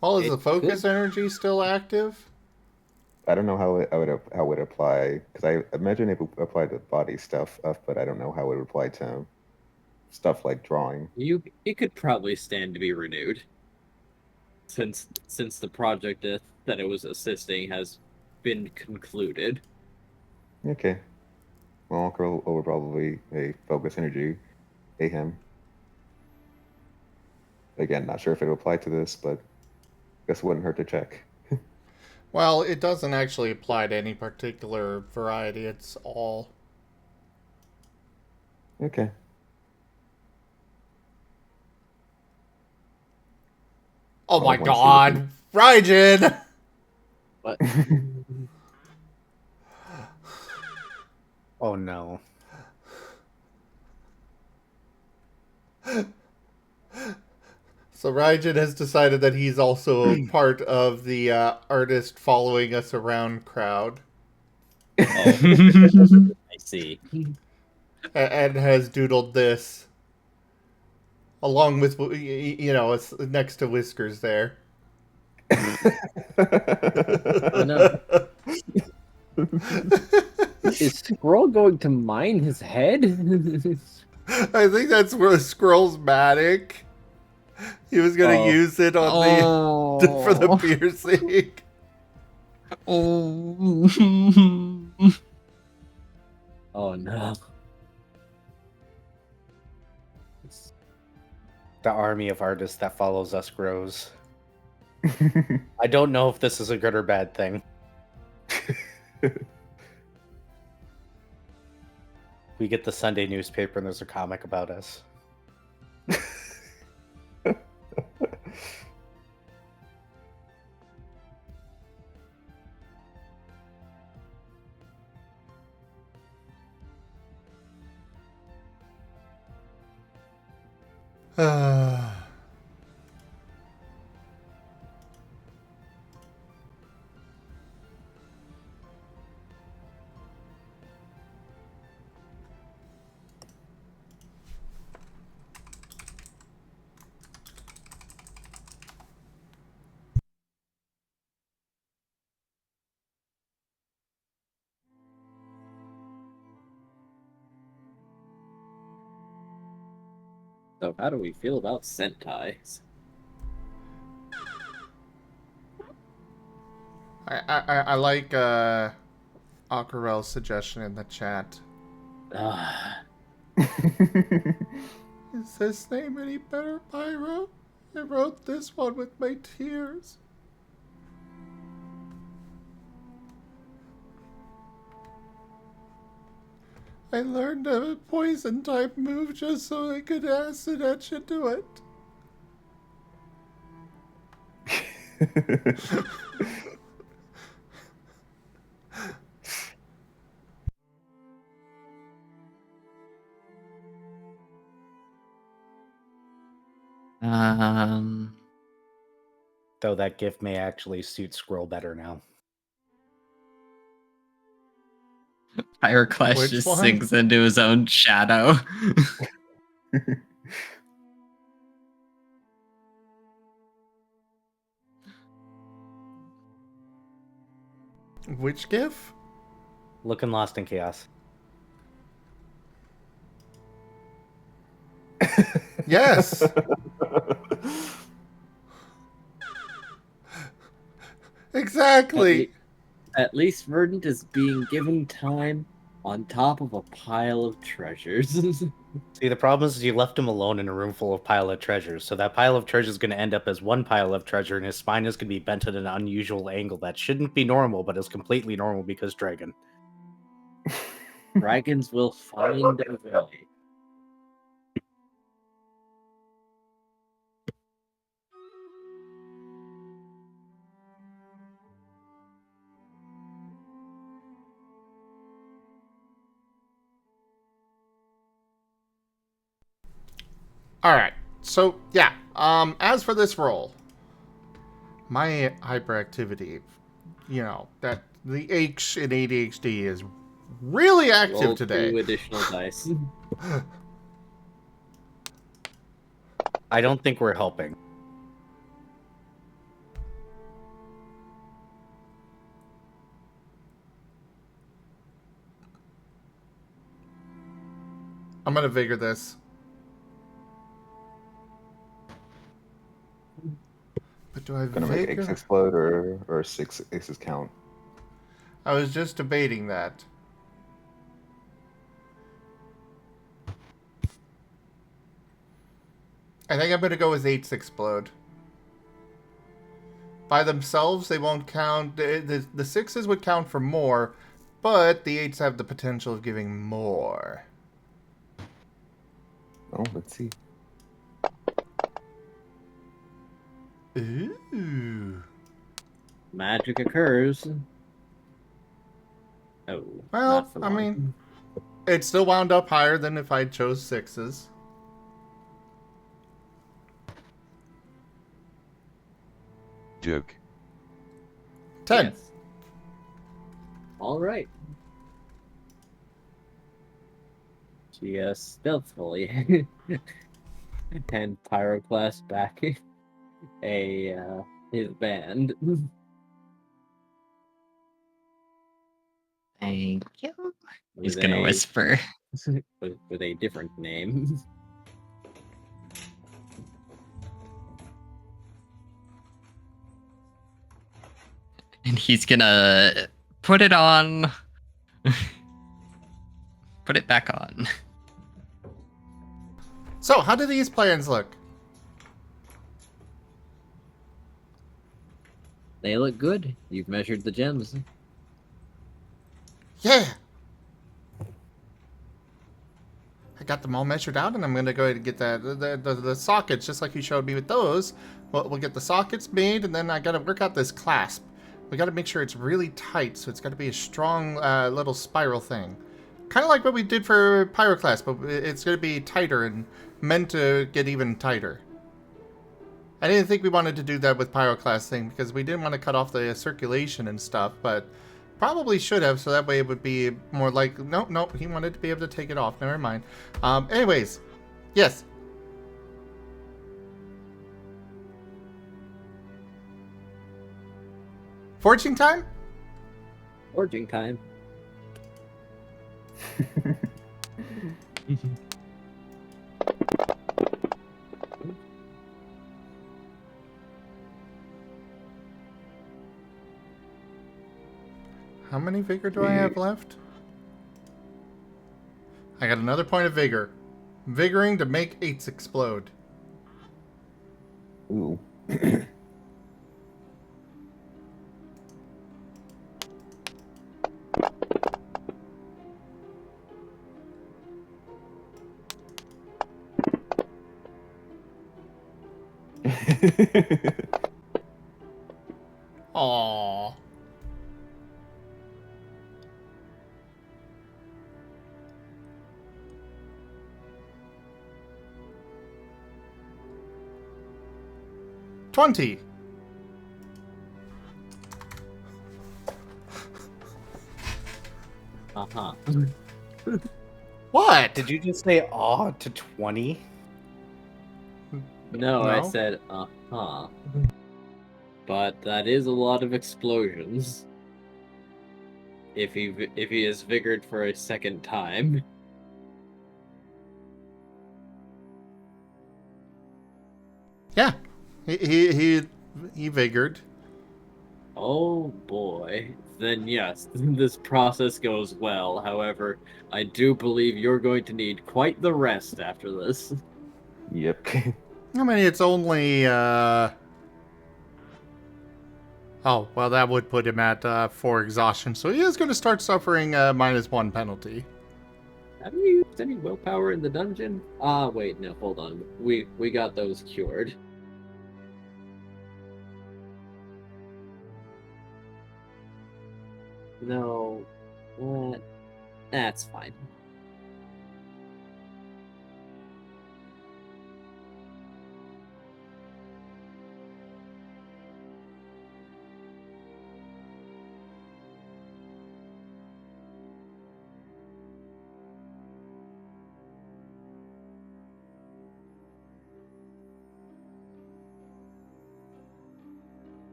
Well, is It the focus could- energy still active? I don't know how it would apply, because I imagine it would apply to body stuff, but I don't know how it would apply to stuff like drawing. It could probably stand to be renewed, since the project that it was assisting has been concluded. Okay. Well, Aquarelle will probably a focus energy him. Again, not sure if it would apply to this, but guess it wouldn't hurt to check. Well, it doesn't actually apply to any particular variety. It's all... Okay. Oh my I wanna see god! Raijin! But Oh no. So Raijin has decided that he's also a part of the artist following us around crowd. I see. And has doodled this. Along with, you know, it's next to Whiskers there. Oh no. Is Squirrel going to mine his head? I think that's where Squirrel's Matic. He was gonna use it on for the piercing. Oh. Oh no. The army of artists that follows us grows. I don't know if this is a good or bad thing. We get the Sunday newspaper and there's a comic about us. So how do we feel about Sentais? I like Aquarelle's suggestion in the chat. Is this name any better, Pyro? I wrote this one with my tears. I learned a poison type move just so I could acid etch into it. Um, Though that gift may actually suit Squirrel better now. Pyroclast Which just one? sinks into his own shadow. Which GIF? Looking lost in chaos. Yes. Exactly. At least Verdant is being given time on top of a pile of treasures. See, the problem is you left him alone in a room full of pile of treasures. So that pile of treasure is going to end up as one pile of treasure, and his spine is going to be bent at an unusual angle that shouldn't be normal, but is completely normal because dragon. Dragons will find a way. All right. So yeah. As for this roll, my hyperactivity, you know, that the H in ADHD is really active Roll today. 2 additional dice. I don't think we're helping. I'm gonna vigor this. But do I Gonna make eggs vigor? explode or six X's count? I was just debating that. I think I'm gonna go with 8s explode. By themselves, they won't count. The 6s would count for more, but the 8s have the potential of giving more. Oh, let's see. Ooh. Magic occurs. Oh, Well, not for I long. mean, it still wound up higher than if I chose 6s. Joke. 10. Yes. All right. She stealthily and Pyroclast back his band. Thank you. He's with gonna whisper. with a different name. And he's gonna put it on. Put it back on. So, how do these plans look? They look good. You've measured the gems. Yeah! I got them all measured out, and I'm going to go ahead and get the sockets, just like you showed me with those. We'll get the sockets made, and then I got to work out this clasp. We got to make sure it's really tight, so it's got to be a strong little spiral thing. Kind of like what we did for Pyroclast, but it's going to be tighter and meant to get even tighter. I didn't think we wanted to do that with Pyroclast thing, because we didn't want to cut off the circulation and stuff, but probably should have, so that way it would be more like... Nope, he wanted to be able to take it off. Never mind. Anyways, yes. Forging time? Forging time. How many vigor do I have left? I got another point of vigor. Vigoring to make 8s explode. Ooh. Aww. 20. Uh-huh. What? Did you just say aw to 20? No, I No. said uh-huh. But that is a lot of explosions. If he is vigored for a second time. Yeah. He vigored. Oh boy. Then yes, this process goes well. However, I do believe you're going to need quite the rest after this. Yep. I mean, it's only, Oh, well, that would put him at 4 exhaustion, so he is going to start suffering a -1 penalty. Have you used any willpower in the dungeon? Ah, wait, no, hold on. We got those cured. No, that's fine.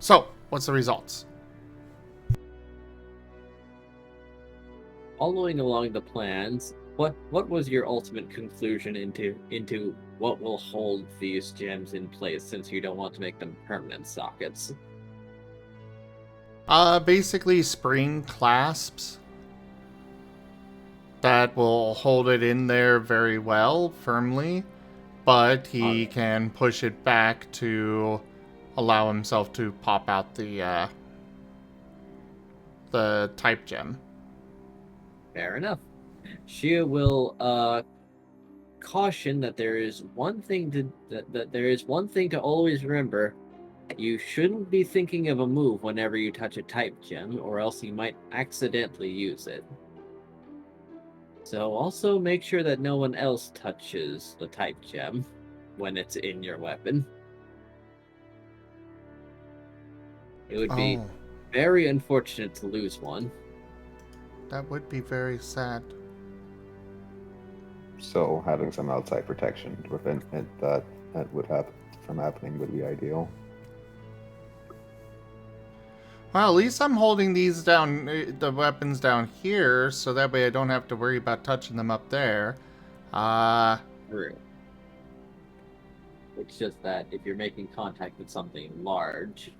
So, what's the results? Following along the plans, what was your ultimate conclusion into what will hold these gems in place, since you don't want to make them permanent sockets? Basically spring clasps that will hold it in there very well, firmly, but he can push it back to allow himself to pop out the type gem. Fair enough. She will caution that there is one thing to always remember. You shouldn't be thinking of a move whenever you touch a type gem, or else you might accidentally use it. So also make sure that no one else touches the type gem when it's in your weapon. It would be very unfortunate to lose one. That would be very sad. So having some outside protection to prevent that would happen from happening would be ideal. Well, at least I'm holding these down, the weapons down here, so that way I don't have to worry about touching them up there. True. It's just that if you're making contact with something large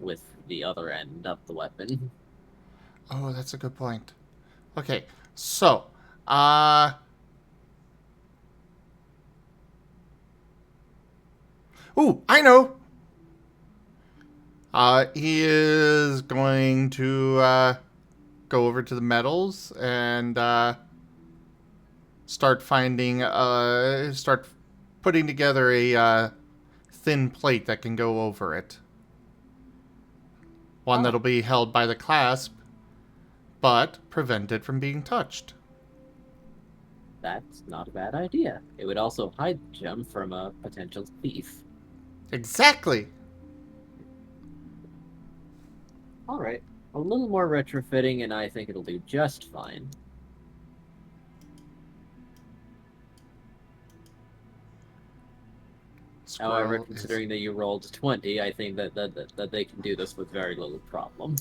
with the other end of the weapon. Oh, that's a good point. Okay, so, ooh, I know! He is going to, go over to the metals and, start putting together a, thin plate that can go over it. One that'll be held by the clasp, but prevented from being touched. That's not a bad idea. It would also hide the gem from a potential thief. Exactly! Alright, a little more retrofitting and I think it'll do just fine. However, considering that you rolled 20, I think that they can do this with very little problem.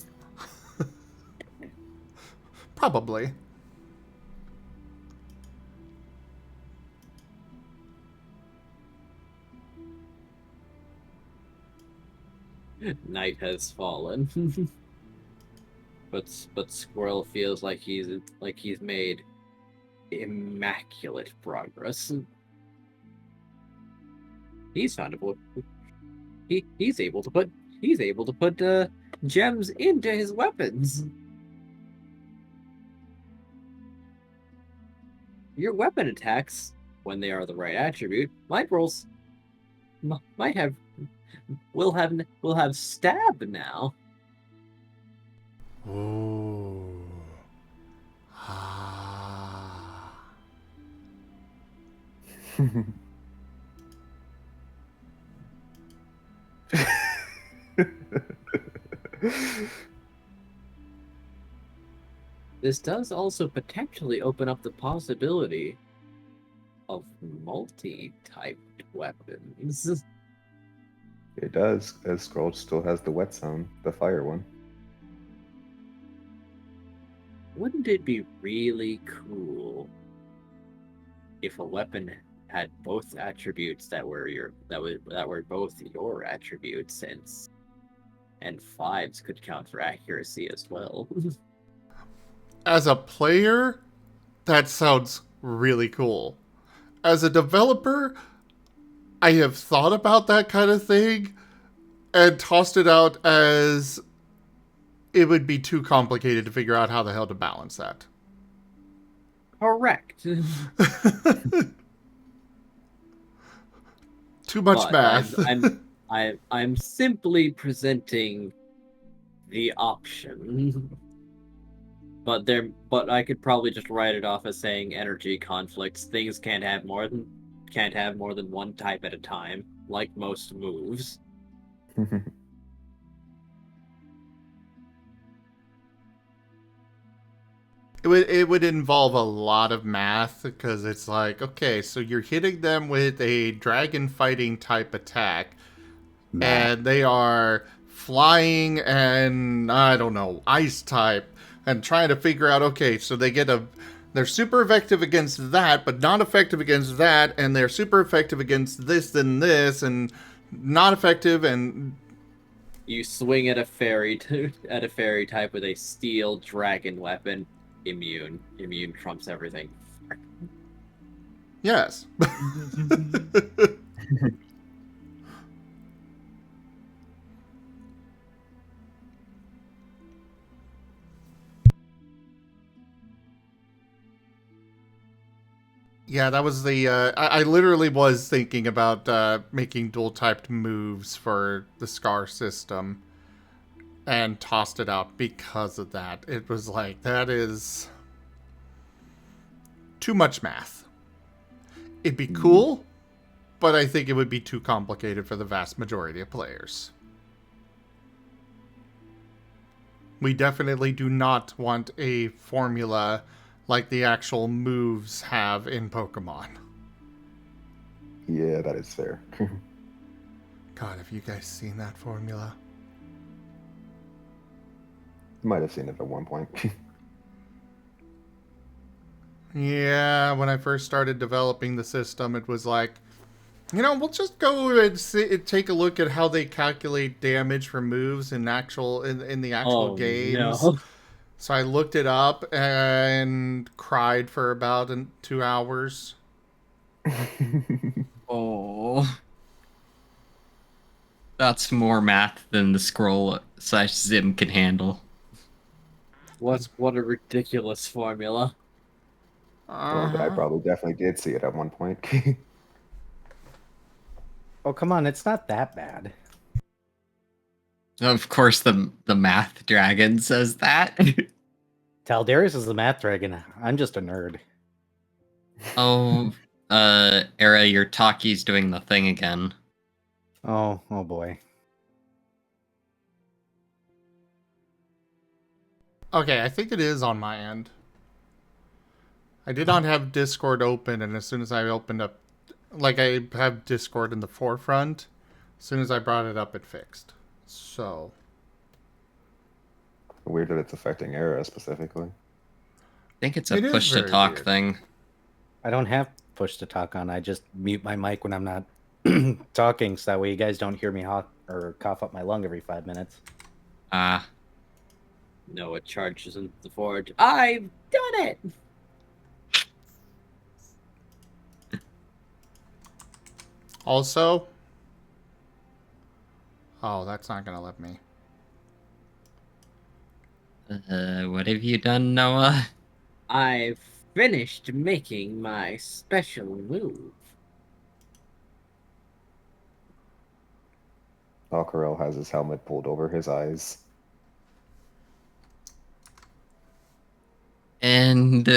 Probably. Night has fallen. but Squirrel feels like he's made immaculate progress. He's found he's able to put gems into his weapons. your weapon attacks, when they are the right attribute, will have stab now. Ooh. Ah. This does also potentially open up the possibility of multi-type weapons. It does, as Scroll still has the wet zone, the fire one. Wouldn't it be really cool if a weapon had both attributes that were both your attributes, and fives could count for accuracy as well? As a player, that sounds really cool. As a developer, I have thought about that kind of thing and tossed it out as it would be too complicated to figure out how the hell to balance that. Correct. Too much But math. I'm simply presenting the option. But I could probably just write it off as saying energy conflicts. Things can't have more than one type at a time, like most moves. It would involve a lot of math because it's like, okay, so you're hitting them with a dragon fighting type attack, and they are flying and, I don't know, ice type, and trying to figure out, okay, so they're super effective against that, but not effective against that, and they're super effective against this and this, and not effective, and You swing at a fairy type with a steel dragon weapon. Immune trumps everything. yes. Yeah, that was the. I literally was thinking about making dual typed moves for the Scar system and tossed it out because of that. It was like, that is too much math. It'd be cool, but I think it would be too complicated for the vast majority of players. We definitely do not want a formula like the actual moves have in Pokemon. Yeah, that is fair. God, have you guys seen that formula? Might have seen it at one point. Yeah, when I first started developing the system, it was like, we'll just go and take a look at how they calculate damage for moves in the actual games. No. So I looked it up and cried for about 2 hours. Oh. That's more math than the Scroll/Zim can handle. What a ridiculous formula. Well, I probably definitely did see it at one point. Oh, come on, it's not that bad. Of course, the math dragon says that. Taldarius is the math dragon. I'm just a nerd. Oh, Era, your talkie's doing the thing again. Oh boy. Okay, I think it is on my end. I did not have Discord open, and as soon as I opened up, like, I have Discord in the forefront, as soon as I brought it up, it fixed. So. Weird that it's affecting Era specifically. I think it's a push-to-talk thing. I don't have push-to-talk on. I just mute my mic when I'm not talking, so that way you guys don't hear me or cough up my lung every 5 minutes. No, it charges into the forge. I've done it! Also. Oh, that's not going to let me. What have you done, Noah? I've finished making my special move. Aquarelle has his helmet pulled over his eyes. And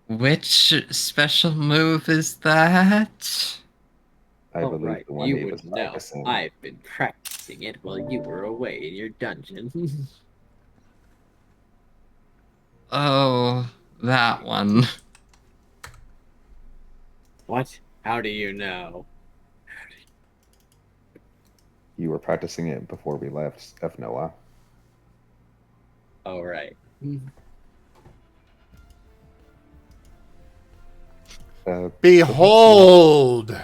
which special move is that? I Oh, believe right, the one you he was would know. practicing. I've been practicing it while you were away in your dungeon. Oh, that one. What? How do you know? You were practicing it before we left F Noah. Oh, right. Behold!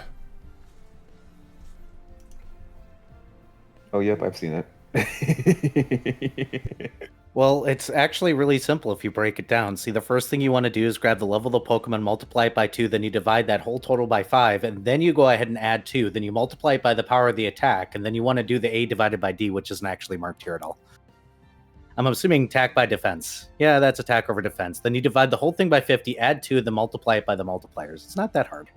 Oh, yep, I've seen it. Well, it's actually really simple if you break it down. See, the first thing you want to do is grab the level of the Pokemon, multiply it by 2, then you divide that whole total by 5, and then you go ahead and add 2. Then you multiply it by the power of the attack, and then you want to do the A divided by D, which isn't actually marked here at all. I'm assuming attack by defense. Yeah, that's attack over defense. Then you divide the whole thing by 50, add 2, then multiply it by the multipliers. It's not that hard.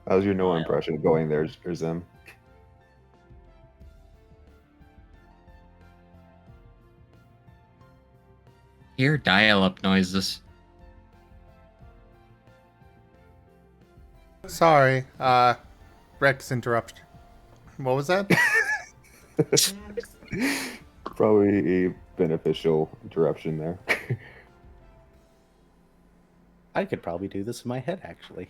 How's your Noah impression going there, Zim? Hear dial-up noises. Sorry, Rex interrupted. What was that? Probably a beneficial interruption there. I could probably do this in my head, actually.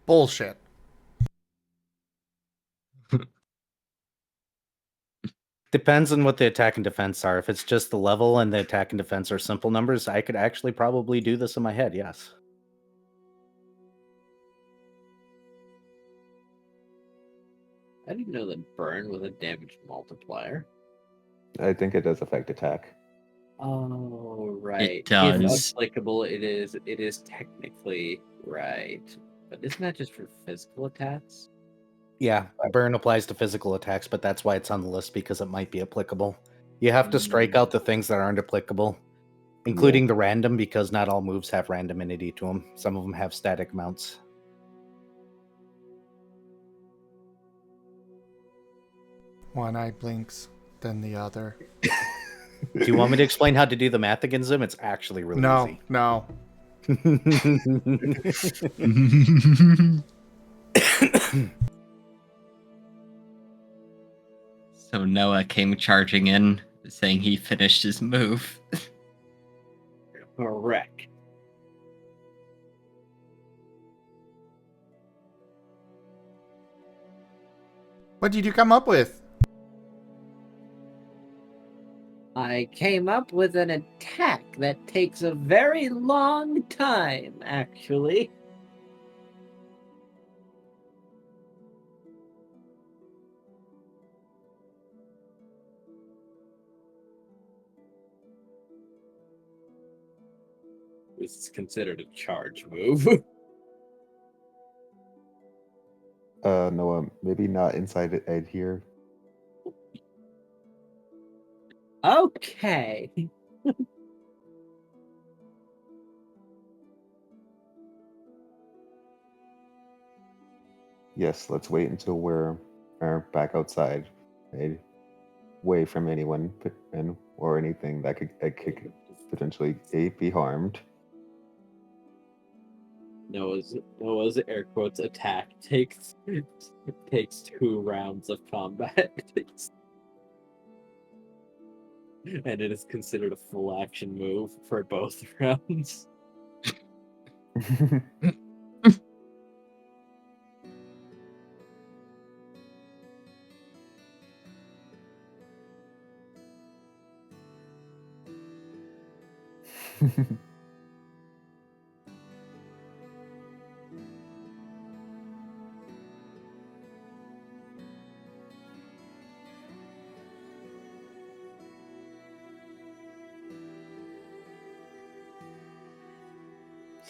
Bullshit. Depends on what the attack and defense are. If it's just the level and the attack and defense are simple numbers, I could actually probably do this in my head, yes. I didn't know that burn was a damage multiplier. I think it does affect attack. Oh, right. It does. If applicable, it is technically right. But isn't that just for physical attacks? Yeah, burn applies to physical attacks, but that's why it's on the list, because it might be applicable. You have to strike out the things that aren't applicable, including the random, because not all moves have randomity to them. Some of them have static amounts. One eye blinks, then the other. Do you want me to explain how to do the math again, Zim? It's actually really easy. No. So Noah came charging in, saying he finished his move. Correct. What did you come up with? I came up with an attack that takes a very long time, actually. This is considered a charge move. Noah, maybe not inside Ed here. Okay. Yes, let's wait until we're back outside, away from anyone or anything that could potentially be harmed. Noah's air quotes attack takes 2 rounds of combat. And it is considered a full action move for both rounds.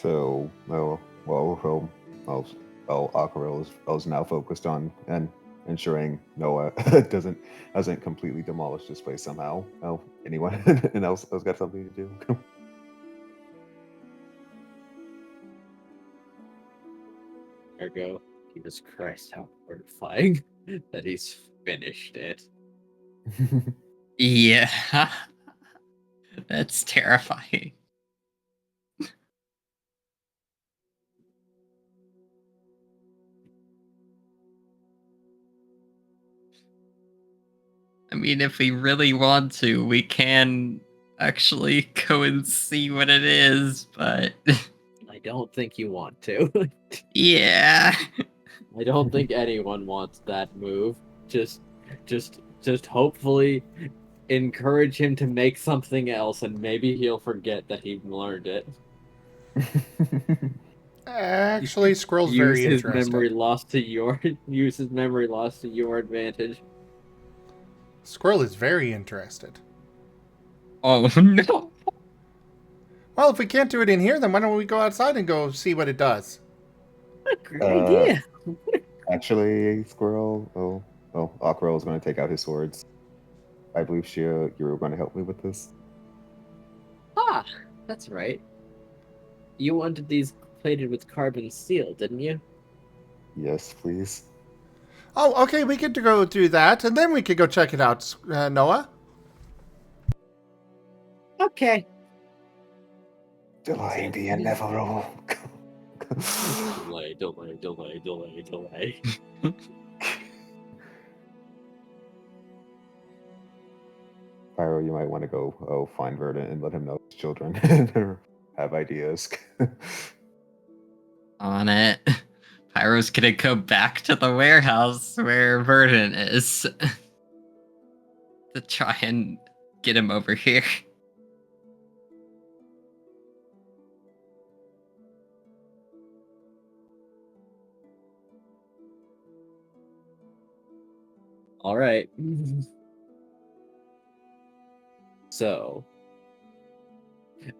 So, Aquarelle is now focused on ensuring Noah doesn't completely demolish this place somehow. Oh, anyone else got something to do? Ergo, Jesus Christ, how horrifying that he's finished it. Yeah. That's terrifying. I mean, if we really want to, we can actually go and see what it is, but I don't think you want to. yeah. I don't think anyone wants that move. Just hopefully encourage him to make something else, and maybe he'll forget that he learned it. Actually, Squirrel's Use very his interested. memory loss to your advantage. Squirrel is very interested. Oh no. Well, if we can't do it in here, then why don't we go outside and go see what it does? Great idea. Actually, Squirrel. Aquarelle is going to take out his swords. I believe you were going to help me with this. Ah, that's right. You wanted these plated with carbon steel, didn't you? Yes, please. Oh, okay, we get to go do that, and then we could go check it out, Noah. Okay. Delay the inevitable. Delay. Pyro, you might want to go find Verdant and let him know his children have ideas. On it. Pyro's gonna go back to the warehouse where Verdant is to try and get him over here. All right. So,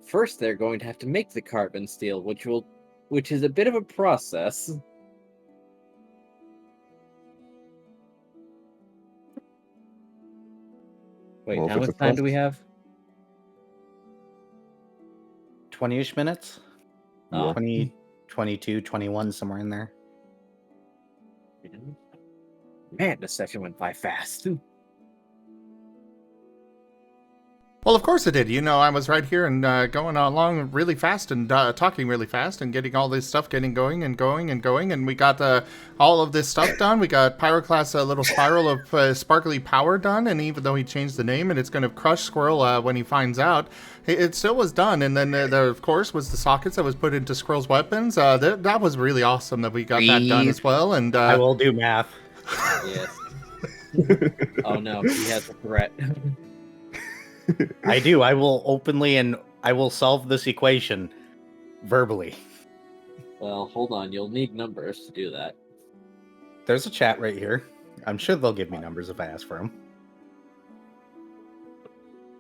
first they're going to have to make the carbon steel, which is a bit of a process. Wait, Well, if how it's much a time do we process- have? 20-ish minutes? Oh. 20, 22, 21, somewhere in there. Man, this session went by fast. Well, of course it did. You know, I was right here and going along really fast and talking really fast and getting all this stuff getting going, and we got all of this stuff done. We got Pyroclast, a little spiral of sparkly power done, and even though he changed the name and it's going to crush Squirrel when he finds out, it still was done. And then there, of course, was the sockets that was put into Squirrel's weapons. That was really awesome that we got that done as well. And I will do math. Yes. Oh no, he has a threat. I do. I will openly and I will solve this equation verbally. Well, hold on. You'll need numbers to do that. There's a chat right here. I'm sure they'll give me numbers if I ask for them.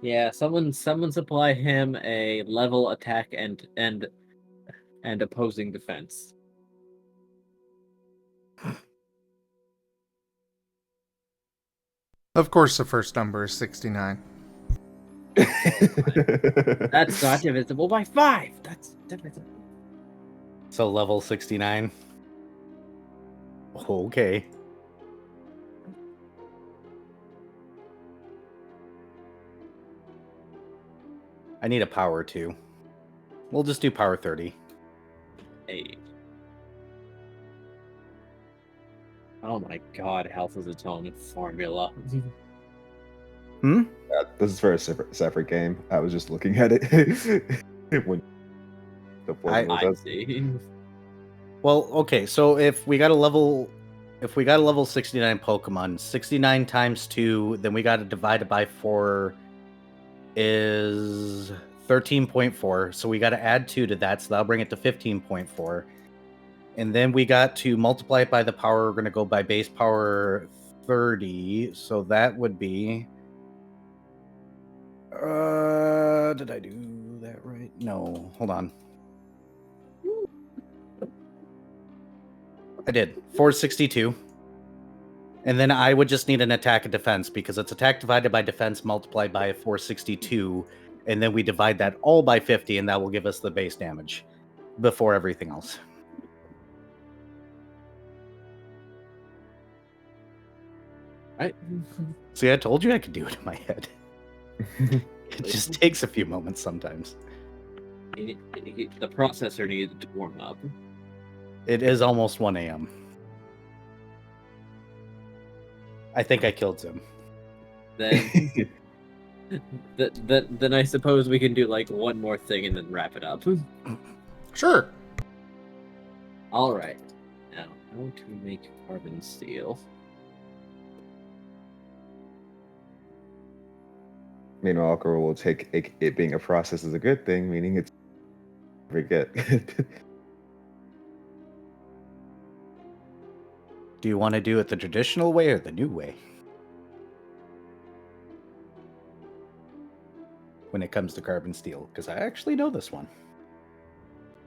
Yeah, someone supply him a level attack and opposing defense. of course, the first number is 69. That's not divisible by 5. That's divisible. So level 69. Okay. I need a power 2. We'll just do power 30. 8. Oh my god, health is its own formula. This is for a separate game. I was just looking at it. When the formula I does. see. Well, okay, so if we got a level 69 Pokemon, 69 times 2, then we got to divide it by 4 is 13.4. So we got to add 2 to that, so that'll bring it to 15.4. And then we got to multiply it by the power. We're going to go by base power 30. So that would be... did I do that right? No, hold on. I did. 462. And then I would just need an attack and defense because it's attack divided by defense multiplied by 462. And then we divide that all by 50, and that will give us the base damage before everything else. Right. See, I told you I could do it in my head. It just takes a few moments sometimes. The processor needed to warm up. It is almost 1 a.m. I think I killed him. Then, then I suppose we can do like one more thing and then wrap it up. Sure. All right. Now, how to make carbon steel? Meanwhile, Aquarelle will take it being a process as a good thing, meaning it's forget. Do you want to do it the traditional way or the new way? When it comes to carbon steel, because I actually know this one.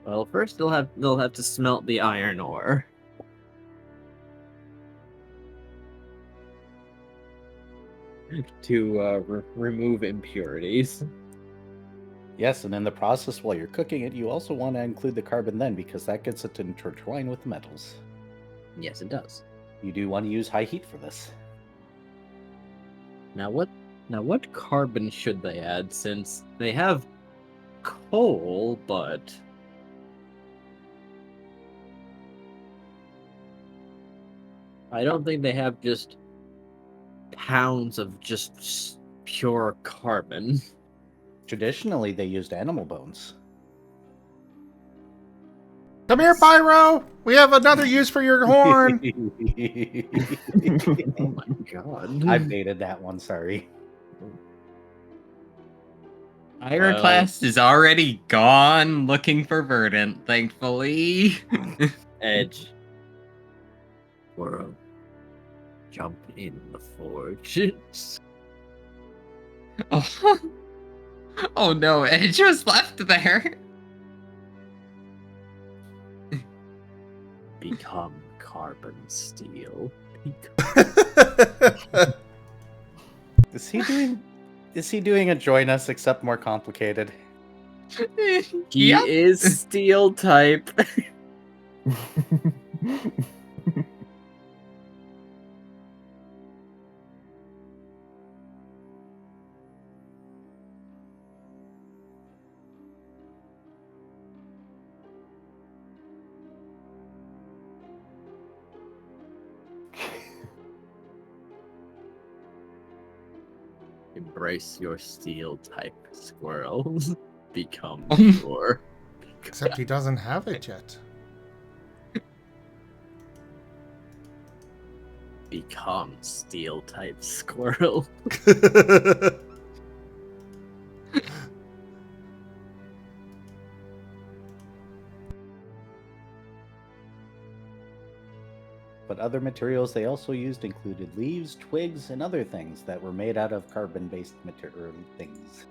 Well, first they'll have to smelt the iron ore. To remove impurities. Yes, and in the process while you're cooking it, you also want to include the carbon then, because that gets it to intertwine with the metals. Yes, it does. You do want to use high heat for this. Now what carbon should they add, since they have coal, but I don't think they have just pounds of just pure carbon. Traditionally, they used animal bones. Come here, Pyro! We have another use for your horn! Oh my god. I baited that one, sorry. Pyroclast is already gone looking for Verdant, thankfully. Edge. Squirrel. Jump in the forge. Oh. Oh no, Edge was left there. Become carbon steel. Is he doing a join us except more complicated? He Yep. is steel type. Embrace your steel type, Squirrel. Become pure. Except he doesn't have it yet. Become steel type, Squirrel. But other materials they also used included leaves, twigs, and other things that were made out of carbon-based material things.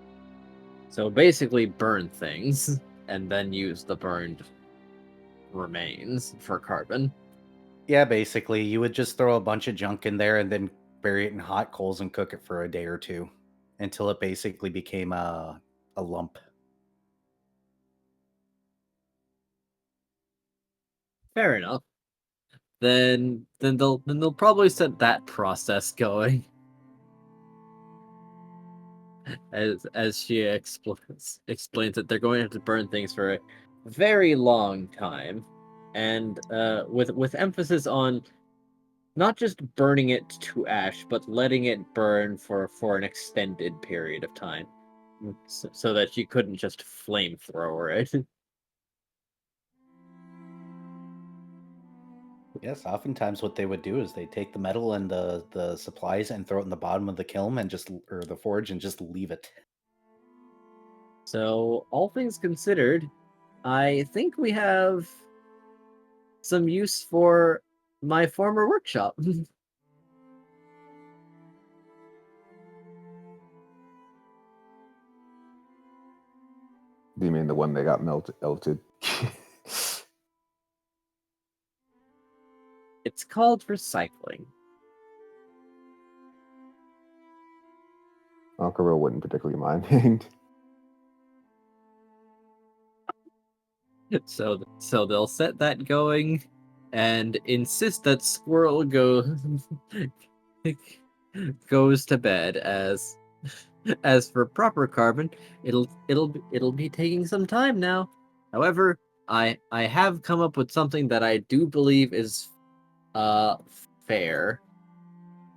So basically burn things, and then use the burned remains for carbon. Yeah, basically, you would just throw a bunch of junk in there and then bury it in hot coals and cook it for a day or two until it basically became a lump. Fair enough. Then they'll probably set that process going. As she explains that they're going to have to burn things for a very long time, and with emphasis on not just burning it to ash, but letting it burn for an extended period of time, so that you couldn't just flamethrower it. Yes, oftentimes what they would do is they take the metal and the supplies and throw it in the bottom of the kiln and or the forge and just leave it. So, all things considered, I think we have some use for my former workshop. Do you mean the one that got melted? It's called recycling. Aquarelle wouldn't particularly mind. So they'll set that going and insist that Squirrel goes to bed. As for proper carbon, it'll be taking some time now. However, I have come up with something that I do believe is fair,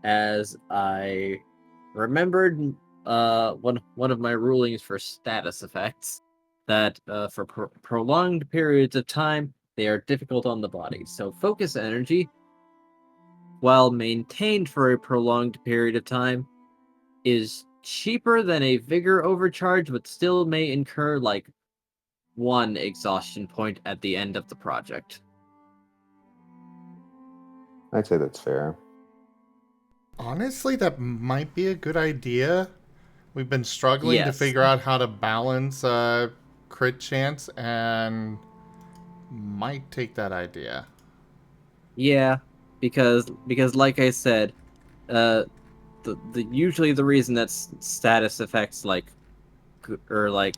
as I remembered one of my rulings for status effects, that for prolonged periods of time they are difficult on the body. So focus energy, while maintained for a prolonged period of time, is cheaper than a vigor overcharge, but still may incur like 1 exhaustion point at the end of the project. I'd say that's fair. Honestly, that might be a good idea. We've been struggling to Yes. figure out how to balance crit chance, and might take that idea. Yeah, because like I said, the usually the reason that status effects like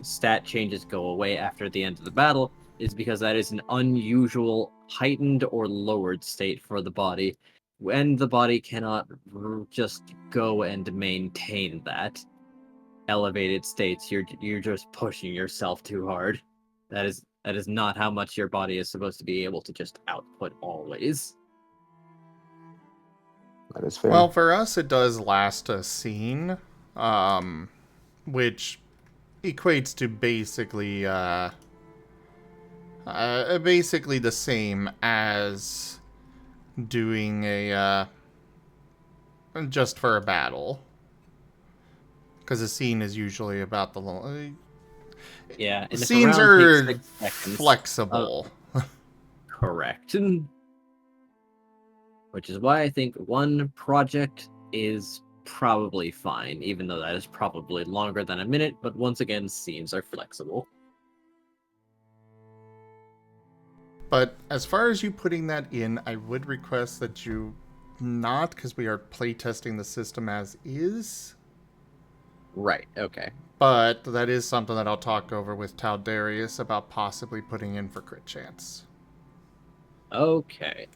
stat changes go away after the end of the battle is because that is an unusual heightened or lowered state for the body, when the body cannot just go and maintain that elevated states. You're just pushing yourself too hard. That is not how much your body is supposed to be able to just output always. That is fair. Well, for us, it does last a scene, which equates to basically the same as doing a just for a battle, because a scene is usually about the Yeah, and if a scenes round are takes 6 seconds, flexible. correct. Which is why I think 1 project is probably fine, even though that is probably longer than a minute, but once again, scenes are flexible. But as far as you putting that in, I would request that you not, because we are playtesting the system as is. Right, okay. But that is something that I'll talk over with Taldarius about possibly putting in for crit chance. Okay.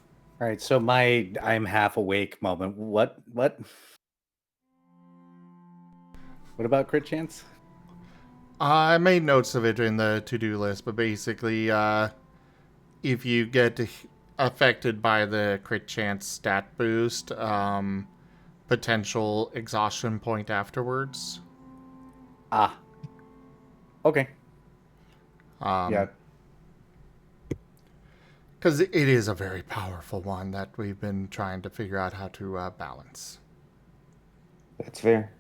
All right, so my I'm half awake moment. What about crit chance? I made notes of it in the to-do list, but basically, if you get affected by the crit chance stat boost, potential exhaustion point afterwards. Ah. Okay. Yeah. Because it is a very powerful one that we've been trying to figure out how to balance. That's fair.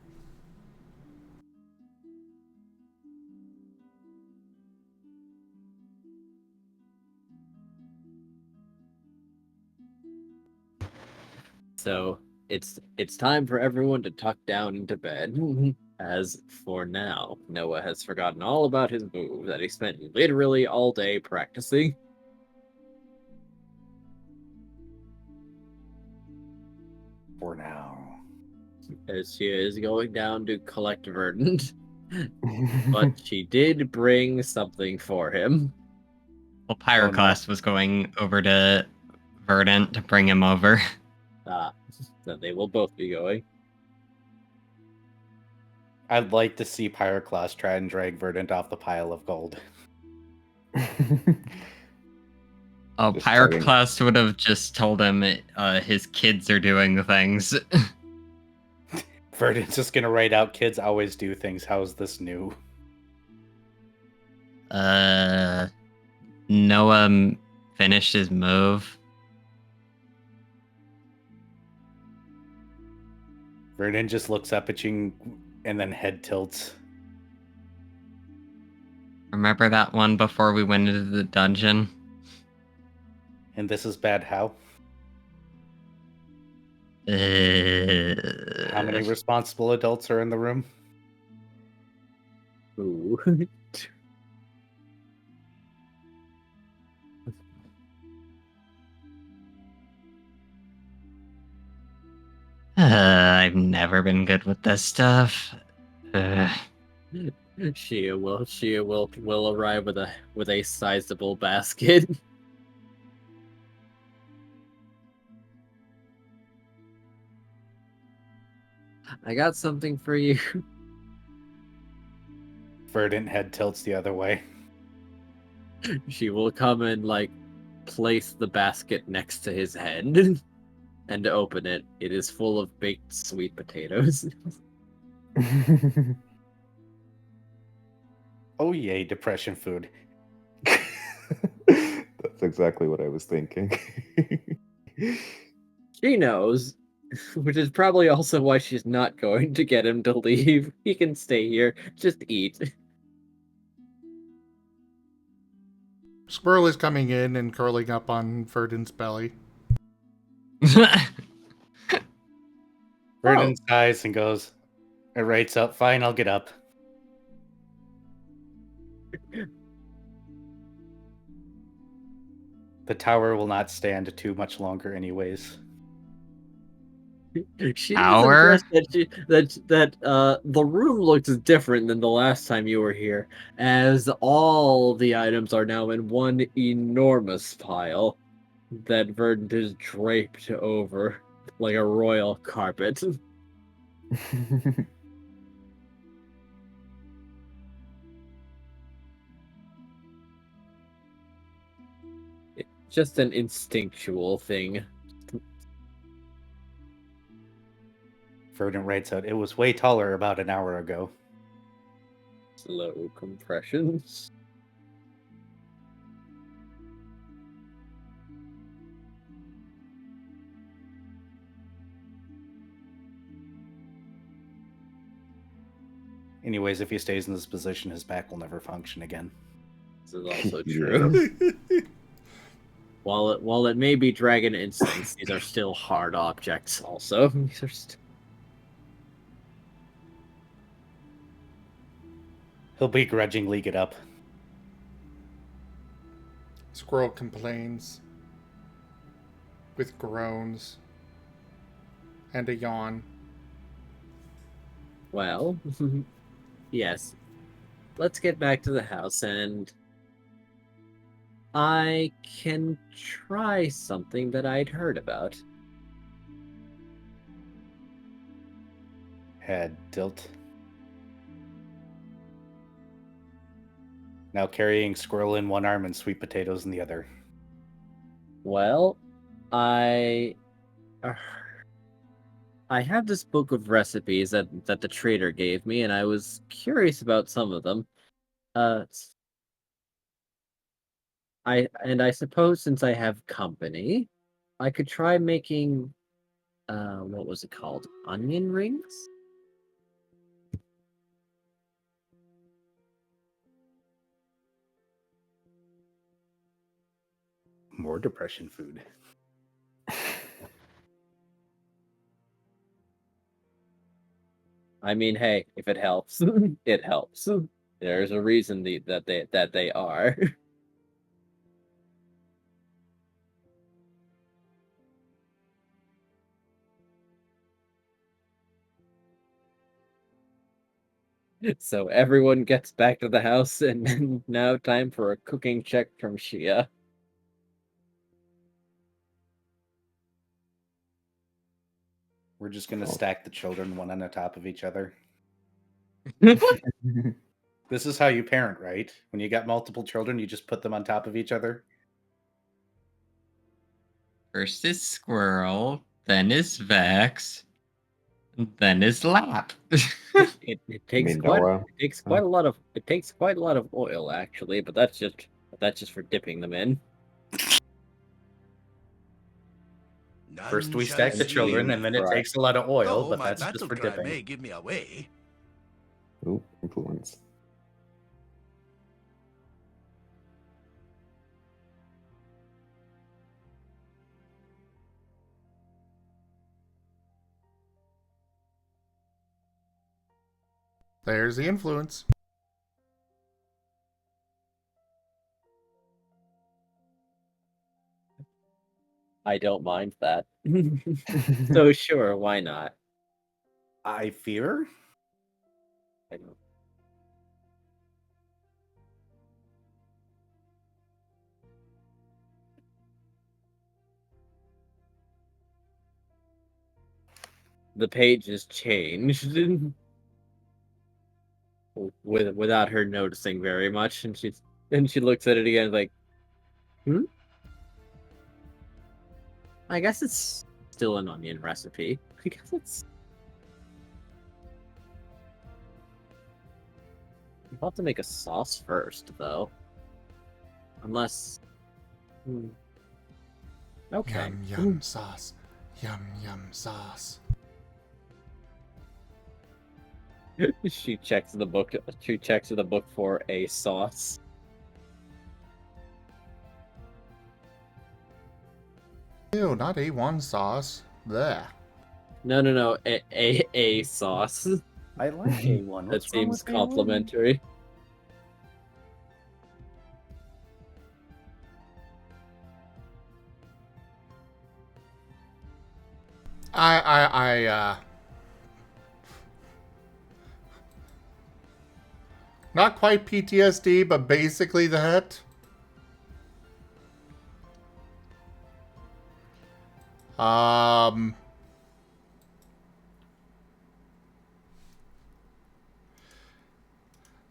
So it's time for everyone to tuck down into bed. As for now, Noah has forgotten all about his move that he spent literally all day practicing. For now. As she is going down to collect Verdant. But she did bring something for him. Well, Pyroclast was going over to Verdant to bring him over. So they will both be going. I'd like to see Pyroclast try and drag Verdant off the pile of gold. Oh, Just Pyroclast would have just told him his kids are doing things. Verdant's just gonna write out, "Kids always do things. How's this new?" Noah finished his move. Verdant just looks up at you and then head tilts. Remember that one before we went into the dungeon? And this is bad how? How many responsible adults are in the room? Ooh. I've never been good with this stuff. Shia will arrive with a sizable basket. I got something for you. Verdant head tilts the other way. She will come and place the basket next to his head and open it. It is full of baked sweet potatoes. Oh yay, depression food. That's exactly what I was thinking. She knows, which is probably also why she's not going to get him to leave. He can stay here, just eat. Squirrel is coming in and curling up on Verdant's belly. Verdant sighs and goes, it writes up, fine, I'll get up. The tower will not stand too much longer anyways. She Hour? was impressed that the room looks different than the last time you were here, as all the items are now in one enormous pile that Verdant is draped over like a royal carpet. It's just an instinctual thing. Verdant writes out, it was way taller about an hour ago. Slow compressions. Anyways, if he stays in this position, his back will never function again. This is also true. While it may be dragon instincts, these are still hard objects. Also, these are He'll begrudgingly get up. Squirrel complains with groans and a yawn. Well, yes. Let's get back to the house, and I can try something that I'd heard about. Head tilt. Now carrying Squirrel in one arm and sweet potatoes in the other. Well, I have this book of recipes that the trader gave me, and I was curious about some of them. I suppose since I have company, I could try making what was it called? Onion rings? More depression food. I mean, hey, if it helps, it helps. There's a reason that they are. So everyone gets back to the house, and now time for a cooking check from Shia. We're just gonna stack the children one on the top of each other. This is how you parent, right? When you got multiple children, you just put them on top of each other. First is Squirrel, then is Vex, then is Lap. It takes quite a lot of oil actually, but that's just for dipping them in. First we stack the children, and then it takes a lot of oil, but that's just for dipping. May give me away. Ooh, influence. There's the influence. I don't mind that. So sure, why not? I fear I don't. The page is changed without her noticing very much, and she looks at it again like, I guess it's still an onion recipe. I guess it's. I'll have to make a sauce first, though. Unless. Okay. Yum, yum, sauce. Yum, yum, sauce. She checks the book. She checks the book for a sauce. Ew, not A1 sauce. Blech. No. A sauce. I like A1. That What's wrong seems with A1? complimentary. Not quite PTSD, but basically that.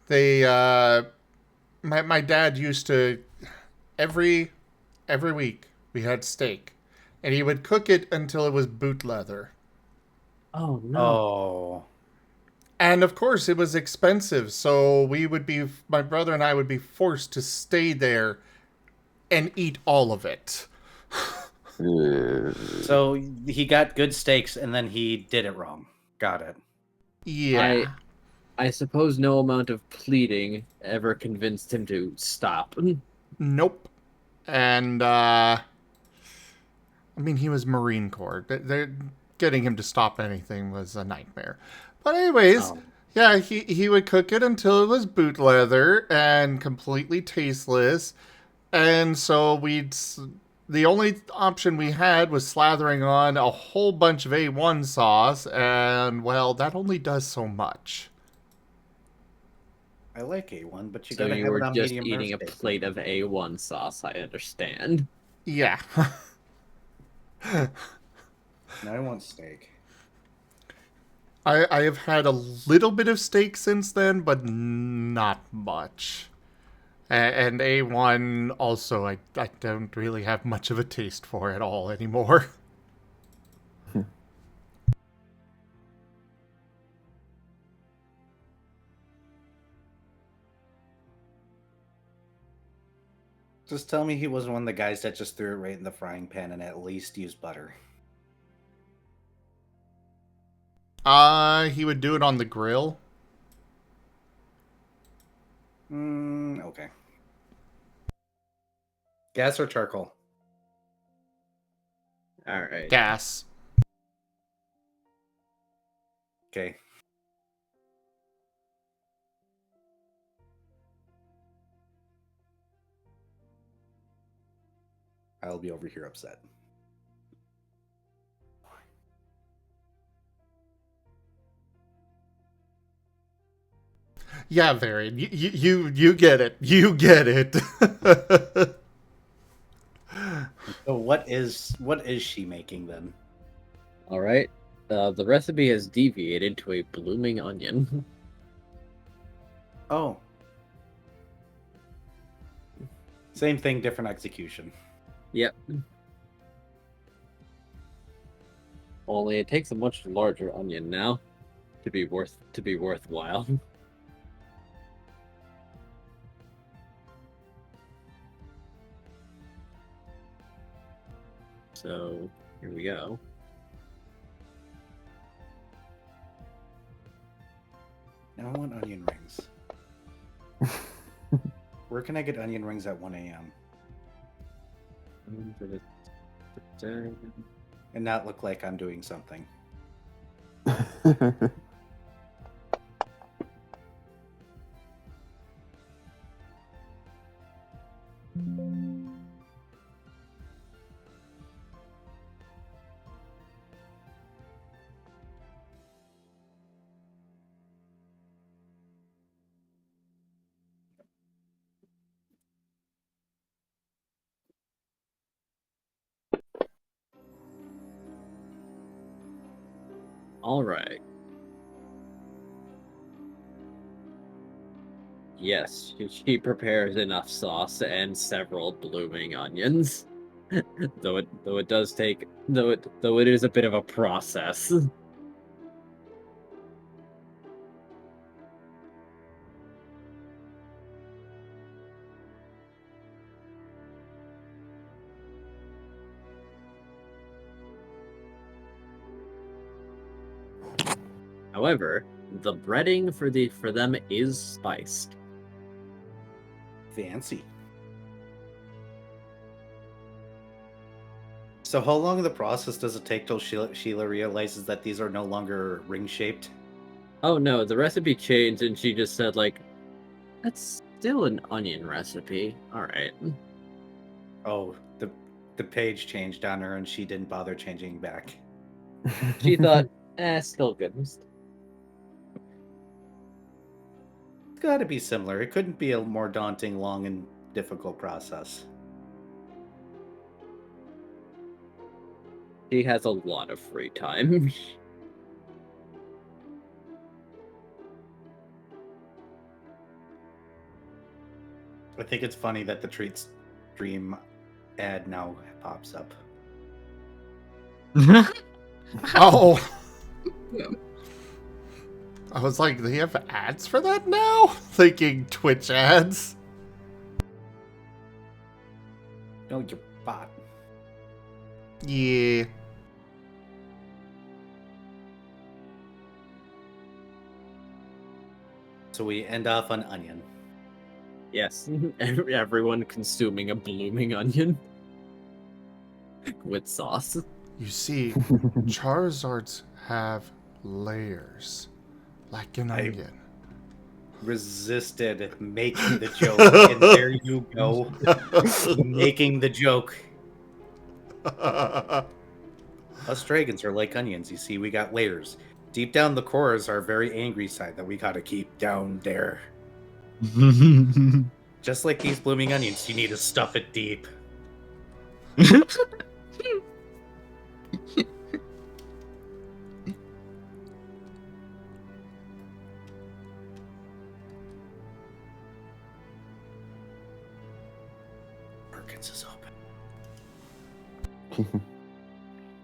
They, my dad used to, every week we had steak, and he would cook it until it was boot leather. Oh no. Oh. And of course, it was expensive, so my brother and I would be forced to stay there and eat all of it. So he got good steaks and then he did it wrong. Got it. Yeah. I suppose no amount of pleading ever convinced him to stop. Nope. And, I mean, he was Marine Corps. Getting him to stop anything was a nightmare. But anyways, yeah, he would cook it until it was boot leather and completely tasteless. And so the only option we had was slathering on a whole bunch of A1 sauce. And, well, that only does so much. I like A1, but you So gotta you have were it on just medium eating a rare steak. plate of A1 sauce, I understand. Yeah. Now I want steak. I have had a little bit of steak since then, but not much. And A1 also, I don't really have much of a taste for at all anymore. Just tell me he wasn't one of the guys that just threw it right in the frying pan and at least used butter. He would do it on the grill. Okay. Gas or charcoal? Alright. Gas. Okay. I'll be over here upset. Yeah, Varian, you get it. You get it. So what is she making then? Alright. The recipe has deviated to a blooming onion. Oh. Same thing, different execution. Yep. Only it takes a much larger onion now to be worthwhile. So here we go. Now I want onion rings. Where can I get onion rings at 1 a.m.? And not look like I'm doing something. All right. Yes, she prepares enough sauce and several blooming onions. though it does take though it is a bit of a process. However, the breading for them is spiced. Fancy. So how long of the process does it take till Sheila realizes that these are no longer ring-shaped? Oh no, the recipe changed and she just said like, that's still an onion recipe. Alright. Oh, the page changed on her and she didn't bother changing back. She thought, still good. It's gotta be similar. It couldn't be a more daunting, long, and difficult process. She has a lot of free time. I think it's funny that the treat stream ad now pops up. Oh. I was like, they have ads for that now? Thinking Twitch ads. No, you're bot. Yeah. So we end off on onion. Yes, everyone consuming a blooming onion with sauce. You see, Charizards have layers, like an onion. Resisted making the joke, and there you go, making the joke. Us dragons are like onions. You see, we got layers. Deep down, the core is our very angry side that we gotta keep down there. Just like these blooming onions, you need to stuff it deep. Perkins is open.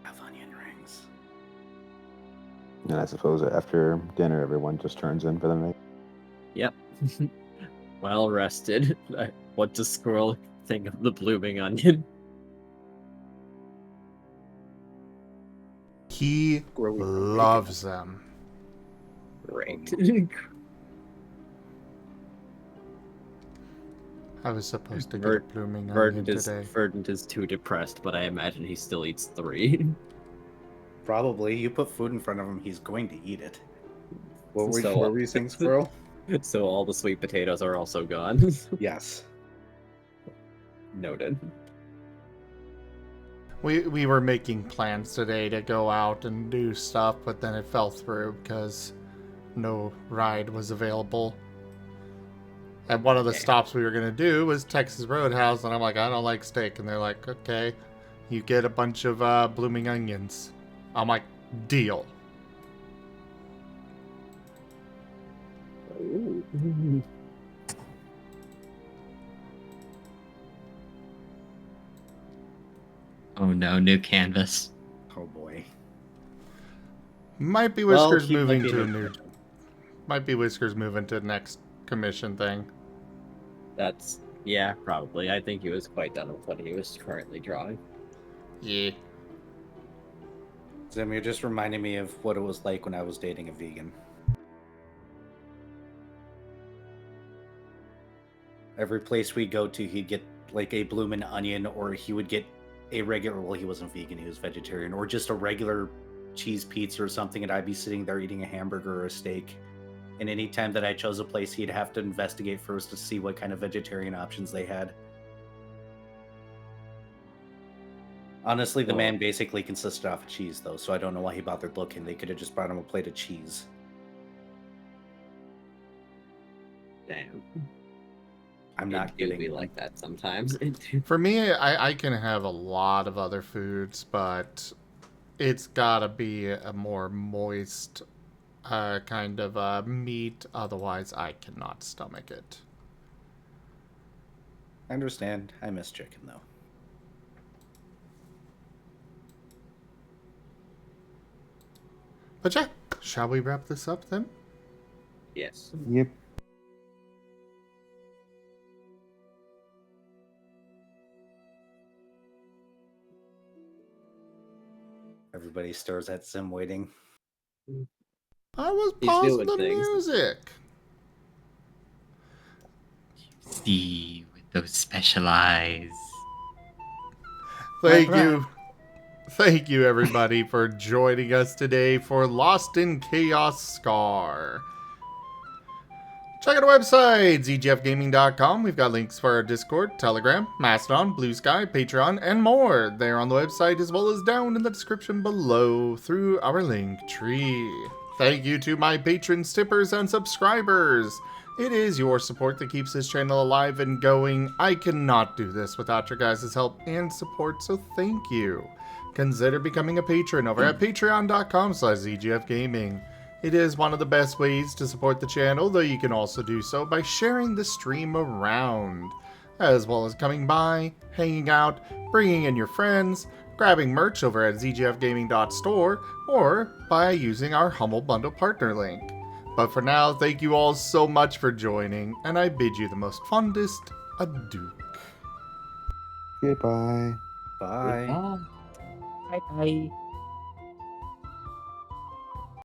Have onion rings. And I suppose after dinner, everyone just turns in for the night. Yep. Well rested. What does Squirrel think of the blooming onion? He loves them. Great. I was supposed to get a blooming onion today. Verdant is too depressed, but I imagine he still eats 3. Probably. You put food in front of him, he's going to eat it. What were you saying, Squirrel? So all the sweet potatoes are also gone. Yes. Noted. We were making plans today to go out and do stuff, but then it fell through because no ride was available. And one of the stops we were going to do was Texas Roadhouse, and I'm like, I don't like steak. And they're like, okay, you get a bunch of blooming onions. I'm like, deal. Ooh. Oh no, new canvas. Oh boy. Might be Whiskers he might moving be to a in new... Might be Whiskers moving to the next commission thing. That's, yeah, probably. I think he was quite done with what he was currently drawing. Yeah. Zim, you're just reminding me of what it was like when I was dating a vegan. Every place we go to, he'd get like a bloomin' onion, or he would get a regular, well, he wasn't vegan, he was vegetarian, or just a regular cheese pizza or something, and I'd be sitting there eating a hamburger or a steak. And any time that I chose a place, he'd have to investigate first to see what kind of vegetarian options they had. Honestly, the man basically consisted off of cheese, though, so I don't know why he bothered looking. They could have just brought him a plate of cheese. Damn. I'm not It do kidding. be like that sometimes. For me, I can have a lot of other foods, but it's gotta be a more moist kind of meat, otherwise I cannot stomach it. I understand. I miss chicken, though. But yeah, shall we wrap this up then? Yes. Yep. Everybody stares at Sim waiting. I was He's pausing doing the things. music. See, with those special eyes. Thank you. Thank you, everybody, for joining us today for Lost in Chaos Scar. Check out our website, zgfgaming.com. We've got links for our Discord, Telegram, Mastodon, Blue Sky, Patreon, and more. They're on the website as well as down in the description below through our link tree. Thank you to my patrons, tippers, and subscribers. It is your support that keeps this channel alive and going. I cannot do this without your guys' help and support, so thank you. Consider becoming a patron over at patreon.com/zgfgaming. It is one of the best ways to support the channel, though you can also do so by sharing the stream around, as well as coming by, hanging out, bringing in your friends, grabbing merch over at zgfgaming.store, or by using our Humble Bundle partner link. But for now, thank you all so much for joining, and I bid you the most fondest adieu. Goodbye. Bye. Bye bye.